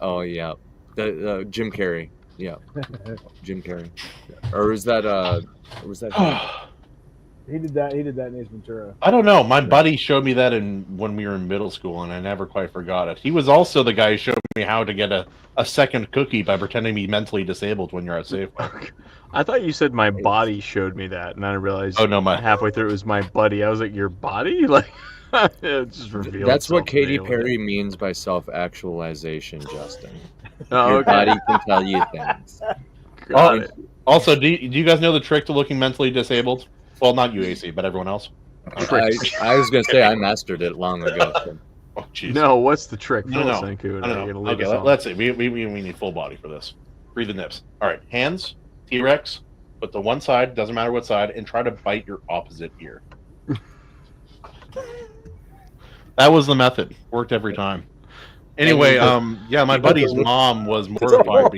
Oh yeah, Jim Carrey. Yeah, Jim Carrey. Or was that? He did that in Ace Ventura. I don't know. My buddy showed me that when we were in middle school, and I never quite forgot it. He was also the guy who showed me how to get a second cookie by pretending to be mentally disabled when you're at Safeway. I thought you said my body showed me that, and I realized halfway through it was my buddy. I was like, your body? Like, it just revealed. That's what Katy itself Perry means by self-actualization, Justin. Oh, Your okay. body can tell you things. Also, do you guys know the trick to looking mentally disabled? Well, not you, AC, but everyone else. I was gonna say I mastered it long ago. So. Oh, jeez. No, what's the trick? No. Okay, let's see. We need full body for this. Breathe the nips. All right, hands, T-Rex, put the one side, doesn't matter what side, and try to bite your opposite ear. That was the method. Worked every time. Anyway, yeah, my buddy's mom was mortified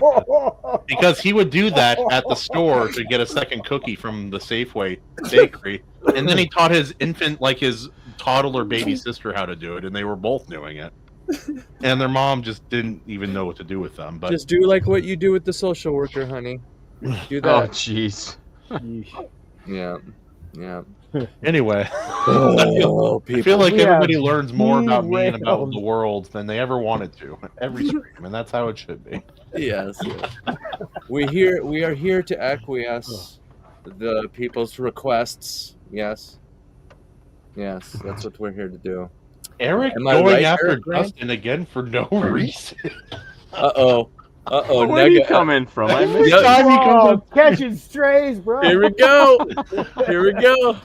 because he would do that at the store to get a second cookie from the Safeway bakery, and then he taught his infant, like his toddler baby sister, how to do it, and they were both doing it. And their mom just didn't even know what to do with them. But Just do like what you do with the social worker, honey. Do that. Oh, jeez. Yeah. Yeah. Anyway, Oh, I feel like people. everybody learns more about me and about the world than they ever wanted to. Every stream, and that's how it should be. Yes. We are here to acquiesce the people's requests. Yes. Yes, that's what we're here to do. Eric Am I going right, after Eric Grant? Justin again for no reason. Uh-oh. Where are you coming from? I missed Every time he comes up, catching strays, bro. Here we go. Here we go.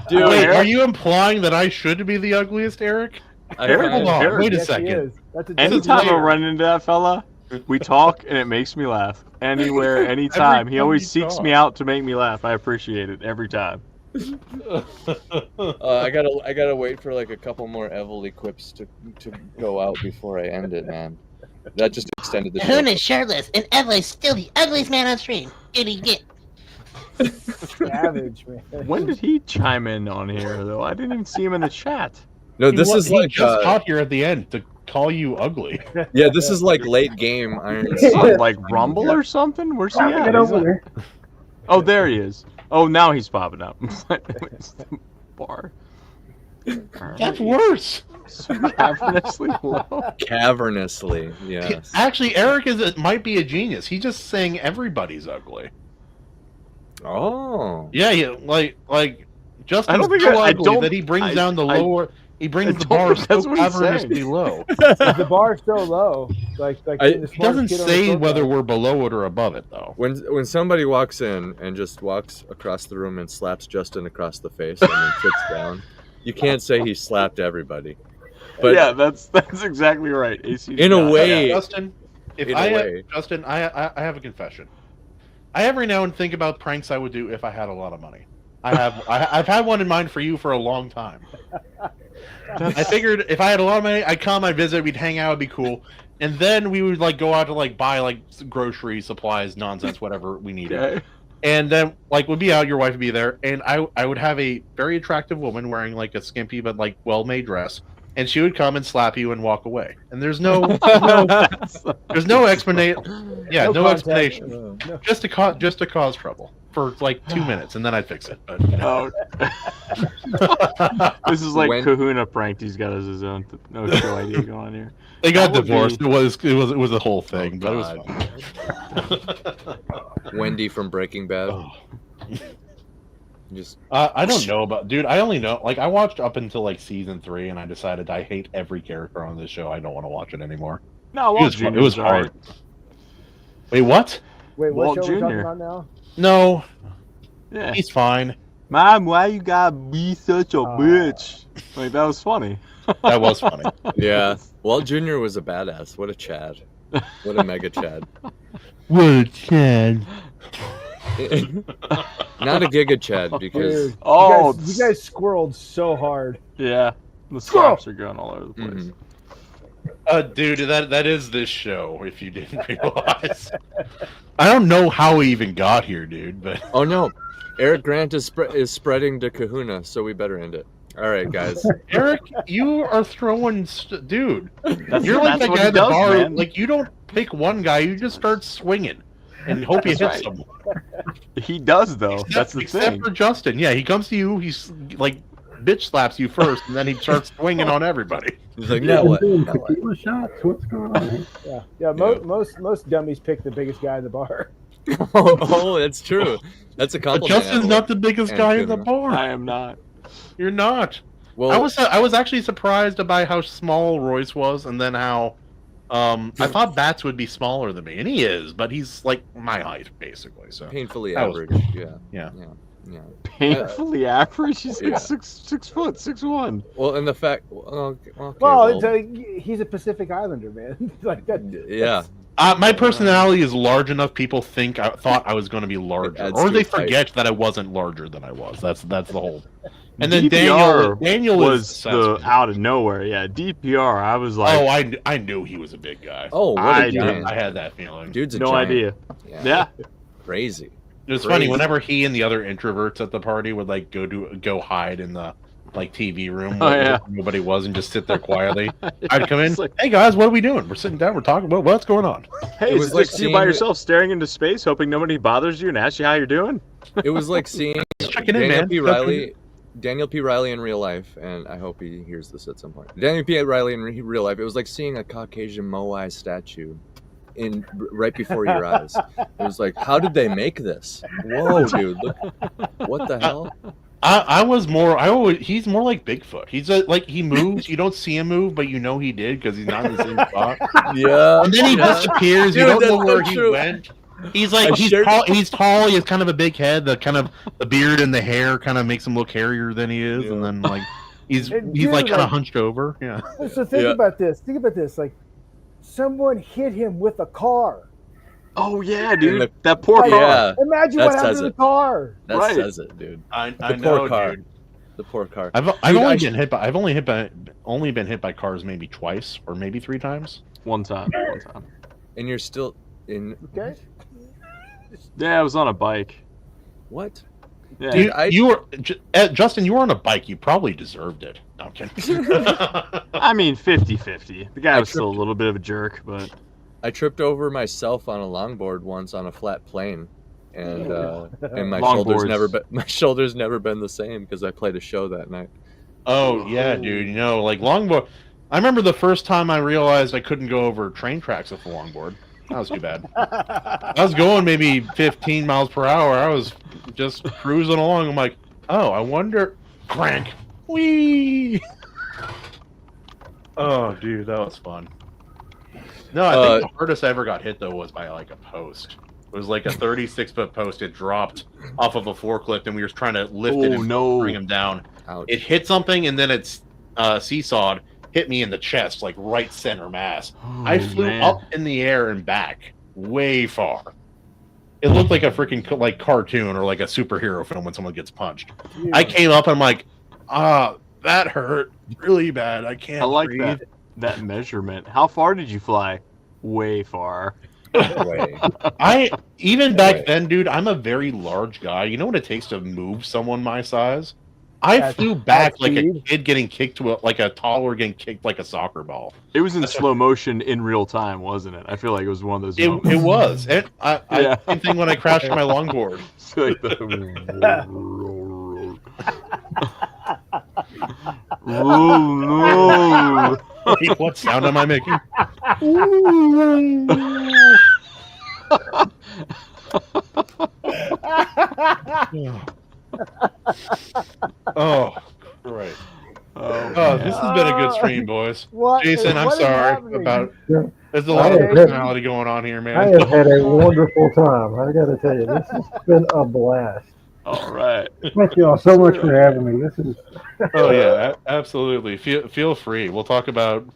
Dude. Wait, are you implying that I should be the ugliest, Eric? Hold on, wait a second. Anytime I run into that fella, we talk and it makes me laugh. Anywhere, anytime. He always seeks me out to make me laugh. I appreciate it every time. I gotta wait for like a couple more Evely quips to go out before I end it, man. That just extended the show. Kahuna is shirtless, and Evelyn's still the ugliest man on stream. Idiot. Savage, man. When did he chime in on here, though? I didn't even see him in the chat. No, this is like he just got here at the end to call you ugly. Yeah, this is like late game Iron Like Rumble or something? Where's he at? Get over there. Oh, there he is. Oh, now he's popping up. Where's the bar? That's worse. Cavernously low. Cavernously, yes. Actually, Eric might be a genius. He's just saying everybody's ugly. Oh. Yeah, like Justin's I don't think so I ugly don't- that he brings I- down the I- lower. He brings the don't bar think so that's what he's cavernously saying. low. The bar's so low. Like the He smartest doesn't kid on the say football. whether we're below it or above it, though. When somebody walks in and just walks across the room and slaps Justin across the face and then sits down, you can't say he slapped everybody. But yeah, that's exactly right. AC in a way, Justin, I have a confession. I every now and think about pranks I would do if I had a lot of money. I've had one in mind for you for a long time. I figured if I had a lot of money, I'd come, I'd visit, we'd hang out, it'd be cool, and then we would like go out to like buy like grocery supplies, nonsense, whatever we needed. Okay. And then like we'd be out, your wife would be there, and I would have a very attractive woman wearing like a skimpy but like well-made dress, and she would come and slap you and walk away. And there's no explanation. Yeah, no explanation. Just to cause trouble for like 2 minutes, and then I'd fix it. But, you know. This is like Kahuna pranked. He's got his own no show idea going on here. They got That would divorced. be- It was a whole thing, but it was fun. Wendy from Breaking Bad. Just I don't know about, dude. I only know, like, I watched up until like season 3, and I decided I hate every character on this show. I don't want to watch it anymore. No, it was hard. Wait, what? Wait, what Walt show are we talking Jr. about now? No, Yeah. he's fine. Mom, why you gotta be such a bitch? Like, that was funny. That was funny. Yeah, Walt Jr. was a badass. What a Chad. What a mega Chad. What a Chad. Not a Giga Chad because Dude, you guys squirreled so hard. Yeah, the slaps are going all over the place. Dude, that is this show. If you didn't realize, I don't know how we even got here, dude. But oh no, Eric Grant is spreading to Kahuna, so we better end it. All right, guys. Eric, you are throwing, dude. You're like that's the what guy he at the does, bar. man. Like you don't pick one guy, you just start swinging and hope you hit That's right. someone. He does though. That's the Except thing. for Justin, yeah, he comes to you, he's like bitch slaps you first, and then he starts swinging on everybody. He's like, no, what? Tequila shots? What's going on here? Yeah. Most dummies pick the biggest guy at the bar. Oh, that's true. That's a But compliment. Justin's not the biggest guy in the bar. I am not. You're not. Well, I was actually surprised by how small Royce was, and then how I thought Bats would be smaller than me, and he is, but he's like my height basically. So painfully that was average. cool. Yeah. Painfully average. He's like Yeah. 6 foot, 6'1". Well, and the fact. Okay, He's a Pacific Islander, man. Like that. Yeah. My personality is large enough. People thought I was going to be larger, adds or to they his height. forget that I wasn't larger than I was. That's the whole. And then DPR Daniel was the out of nowhere. Yeah, DPR. I was like, oh, I knew he was a big guy. Oh, what I a giant. I had that feeling. Dude's a no giant. idea. Yeah. Yeah. Crazy. It was funny whenever he and the other introverts at the party would like go hide in the like TV room where nobody was and just sit there quietly. I'd come in, like, hey guys, what are we doing? We're sitting down, we're talking. What's going on? Hey, It was is it like just you by seeing- yourself staring into space, hoping nobody bothers you and asks you how you're doing? It was like seeing Checking in, Daniel man. P. Riley. Daniel P. Riley in real life, and I hope he hears this at some point. Daniel P. Riley in real life. It was like seeing a Caucasian Moai statue right before your eyes. It was like, how did they make this? Whoa, dude! Look, what the hell? He's more like Bigfoot. He's like he moves. You don't see him move, but you know he did because he's not in the same spot. Yeah. And then he disappears. You Dude, don't know that's where so he true. went. He's like he's tall. He has kind of a big head. The beard and the hair kind of makes him look hairier than he is. And then like he's like kind of hunched over. Yeah. So think about this. Like someone hit him with a car. Oh yeah, dude. That poor car. Yeah. Imagine That what happened says to the it. car. That Right. says it, dude. I The know, poor car. dude. The poor car. I've Dude, only been hit by cars maybe twice or maybe 3 times. One time. And you're still in. Okay. Yeah, I was on a bike. What? Yeah. Dude, you were Justin. You were on a bike. You probably deserved it. No, I'm kidding. I mean, 50-50. The guy was still a little bit of a jerk, but I tripped over myself on a longboard once on a flat plane, and my shoulders never been the same because I played a show that night. Oh yeah, dude. You know, like longboard. I remember the first time I realized I couldn't go over train tracks with a longboard. That was too bad. I was going maybe 15 miles per hour. I was just cruising along. I'm like, oh, I wonder. Crank. Whee! Oh, dude, that was fun. No, I think the hardest I ever got hit though was by like a post. It was like a 36-foot post. It dropped off of a forklift, and we were trying to lift it and bring him down. Ouch. It hit something, and then it's seesawed. Hit me in the chest, like right center mass. I flew up in the air and back, way far. It looked like a freaking like cartoon or like a superhero film when someone gets punched. Yeah. I came up, and I'm like, that hurt really bad. I can't. I like breathe. that measurement. How far did you fly? Way far. Even back then, dude, I'm a very large guy. You know what it takes to move someone my size? I flew back like a kid getting kicked to like a toddler getting kicked like a soccer ball. It was in slow motion in real time, wasn't it? I feel like it was one of those. It was. Yeah. Same thing when I crashed my longboard. It's like oh no! Wait, what sound am I making? Oh, right. Oh, this has been a good stream, boys. What Jason, I'm what is sorry happening? about. Yeah. There's a lot of personality going on here, man. I have had a wonderful time. I got to tell you, this has been a blast. All right. Thank you all so much for having me. This is. Oh yeah, absolutely. Feel free. We'll talk about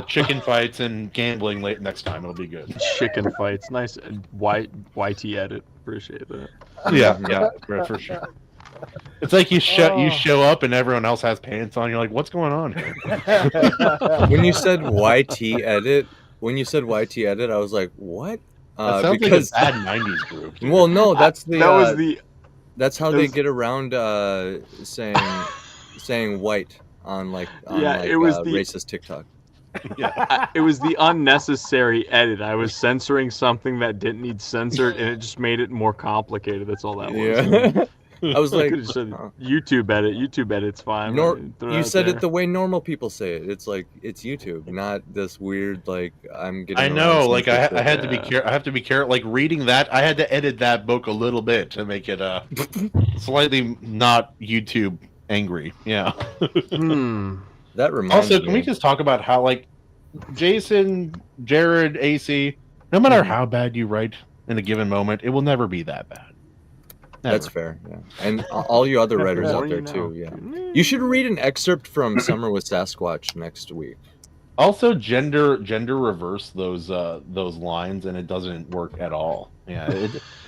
chicken fights and gambling late next time. It'll be good. Chicken fights, nice. YT edit, appreciate that. Yeah, for sure. It's like you show up and everyone else has pants on. You're like, what's going on here? When you said YT edit, I was like, what? That sounds because like a bad '90s group. Dude. Well, no, that's that's how they was... get around saying white on it was the racist TikTok. Yeah, it was the unnecessary edit. I was censoring something that didn't need censored, and it just made it more complicated. That's all that was. Yeah. I was like, YouTube edit. YouTube edit's fine. You said it the way normal people say it. It's like it's YouTube, not this weird I'm getting. I know, I had to be careful. I have to be careful. Like reading that, I had to edit that book a little bit to make it slightly not YouTube angry. Yeah. That reminds also, me. can we just talk about how Jason, Jared, AC, no matter how bad you write in a given moment, it will never be that bad. Never. That's fair, yeah. And all you other writers out there too, yeah. You should read an excerpt from Summer with Sasquatch next week. Also, gender reverse those lines, and it doesn't work at all. Yeah,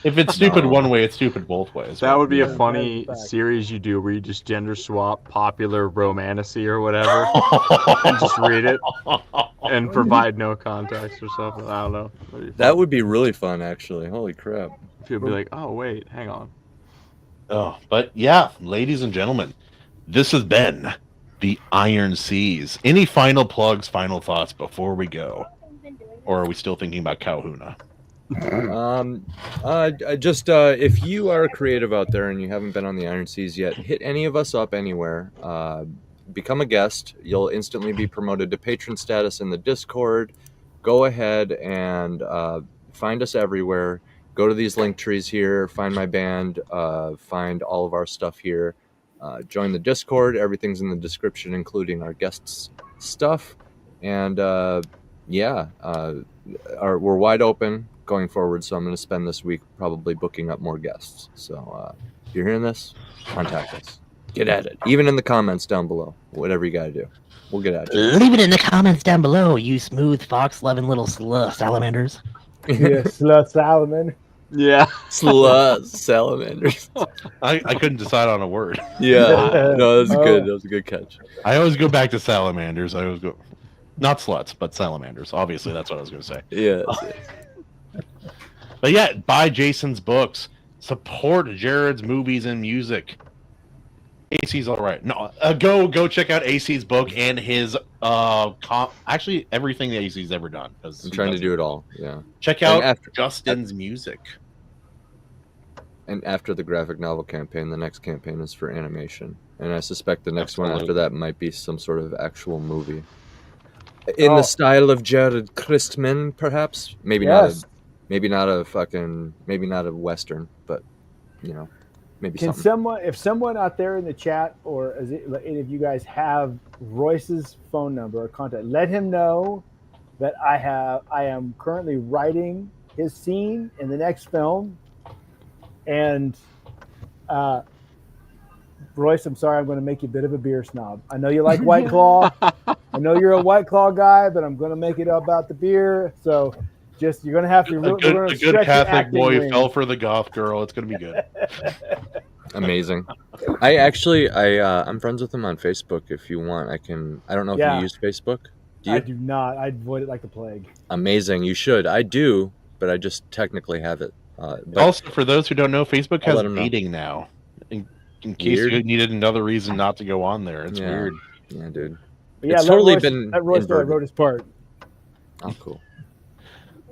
if it's stupid one way, it's stupid both ways. That would be a funny series you do where you just gender swap popular romantasy or whatever, and just read it and provide no context or something. I don't know. That would be really fun, actually. Holy crap! People be like, "Oh wait, hang on." Oh, but yeah, ladies and gentlemen, this has been the Iron Seas. Any final plugs, final thoughts before we go? Or are we still thinking about Kahuna? If you are a creative out there and you haven't been on the Iron Seas yet, hit any of us up anywhere. Become a guest. You'll instantly be promoted to patron status in the Discord. Go ahead and find us everywhere. Go to these link trees here, find my band, find all of our stuff here. Join the Discord. Everything's in the description, including our guests' stuff. And we're wide open going forward, so I'm going to spend this week probably booking up more guests. So if you're hearing this, contact us. Get at it. Even in the comments down below. Whatever you got to do. We'll get at you. Leave it in the comments down below, you smooth, fox-loving little salamanders. Yeah, salamander. Yeah. Salamanders. I couldn't decide on a word. Yeah. No, that was good. That was a good catch. I always go back to salamanders. I always go, not sluts, but salamanders. Obviously, that's what I was going to say. Yeah. But yeah, buy Jason's books. Support Jared's movies and music. AC's all right. No, go check out AC's book and his actually everything that AC's ever done. I'm trying to do it all. Yeah. Check out Justin's music. And after the graphic novel campaign, the next campaign is for animation, and I suspect the next one after that might be some sort of actual movie in the style of Jared Christman, perhaps. Maybe not a Western, but maybe something. If someone out there in the chat or any of you guys have Royce's phone number or contact, let him know that I am currently writing his scene in the next film. And Royce, I'm sorry, I'm going to make you a bit of a beer snob. I know you like White Claw. I know you're a White Claw guy, but I'm going to make it about the beer. So you're going to have to. A good Catholic boy who fell for the goth girl. It's going to be good. Amazing. I'm friends with him on Facebook. If you want, I don't know if you use Facebook. Do you? I do not. I avoid it like the plague. Amazing. You should. I do, but I just technically have it. Also, for those who don't know, Facebook has dating now. In case you needed another reason not to go on there, it's weird. Yeah, dude. But it's totally been. That Royce wrote his part. Oh, cool.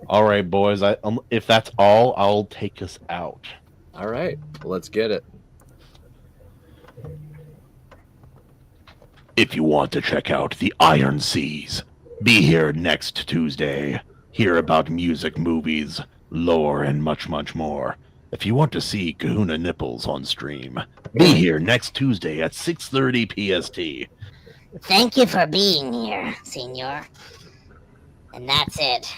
All right, boys. If that's all, I'll take us out. All right, let's get it. If you want to check out the Iron Seas, be here next Tuesday. Hear about music, movies, lore, and much, much more. If you want to see Kahuna nipples on stream, be here next Tuesday at 6:30 PST. Thank you for being here, senor. And that's it.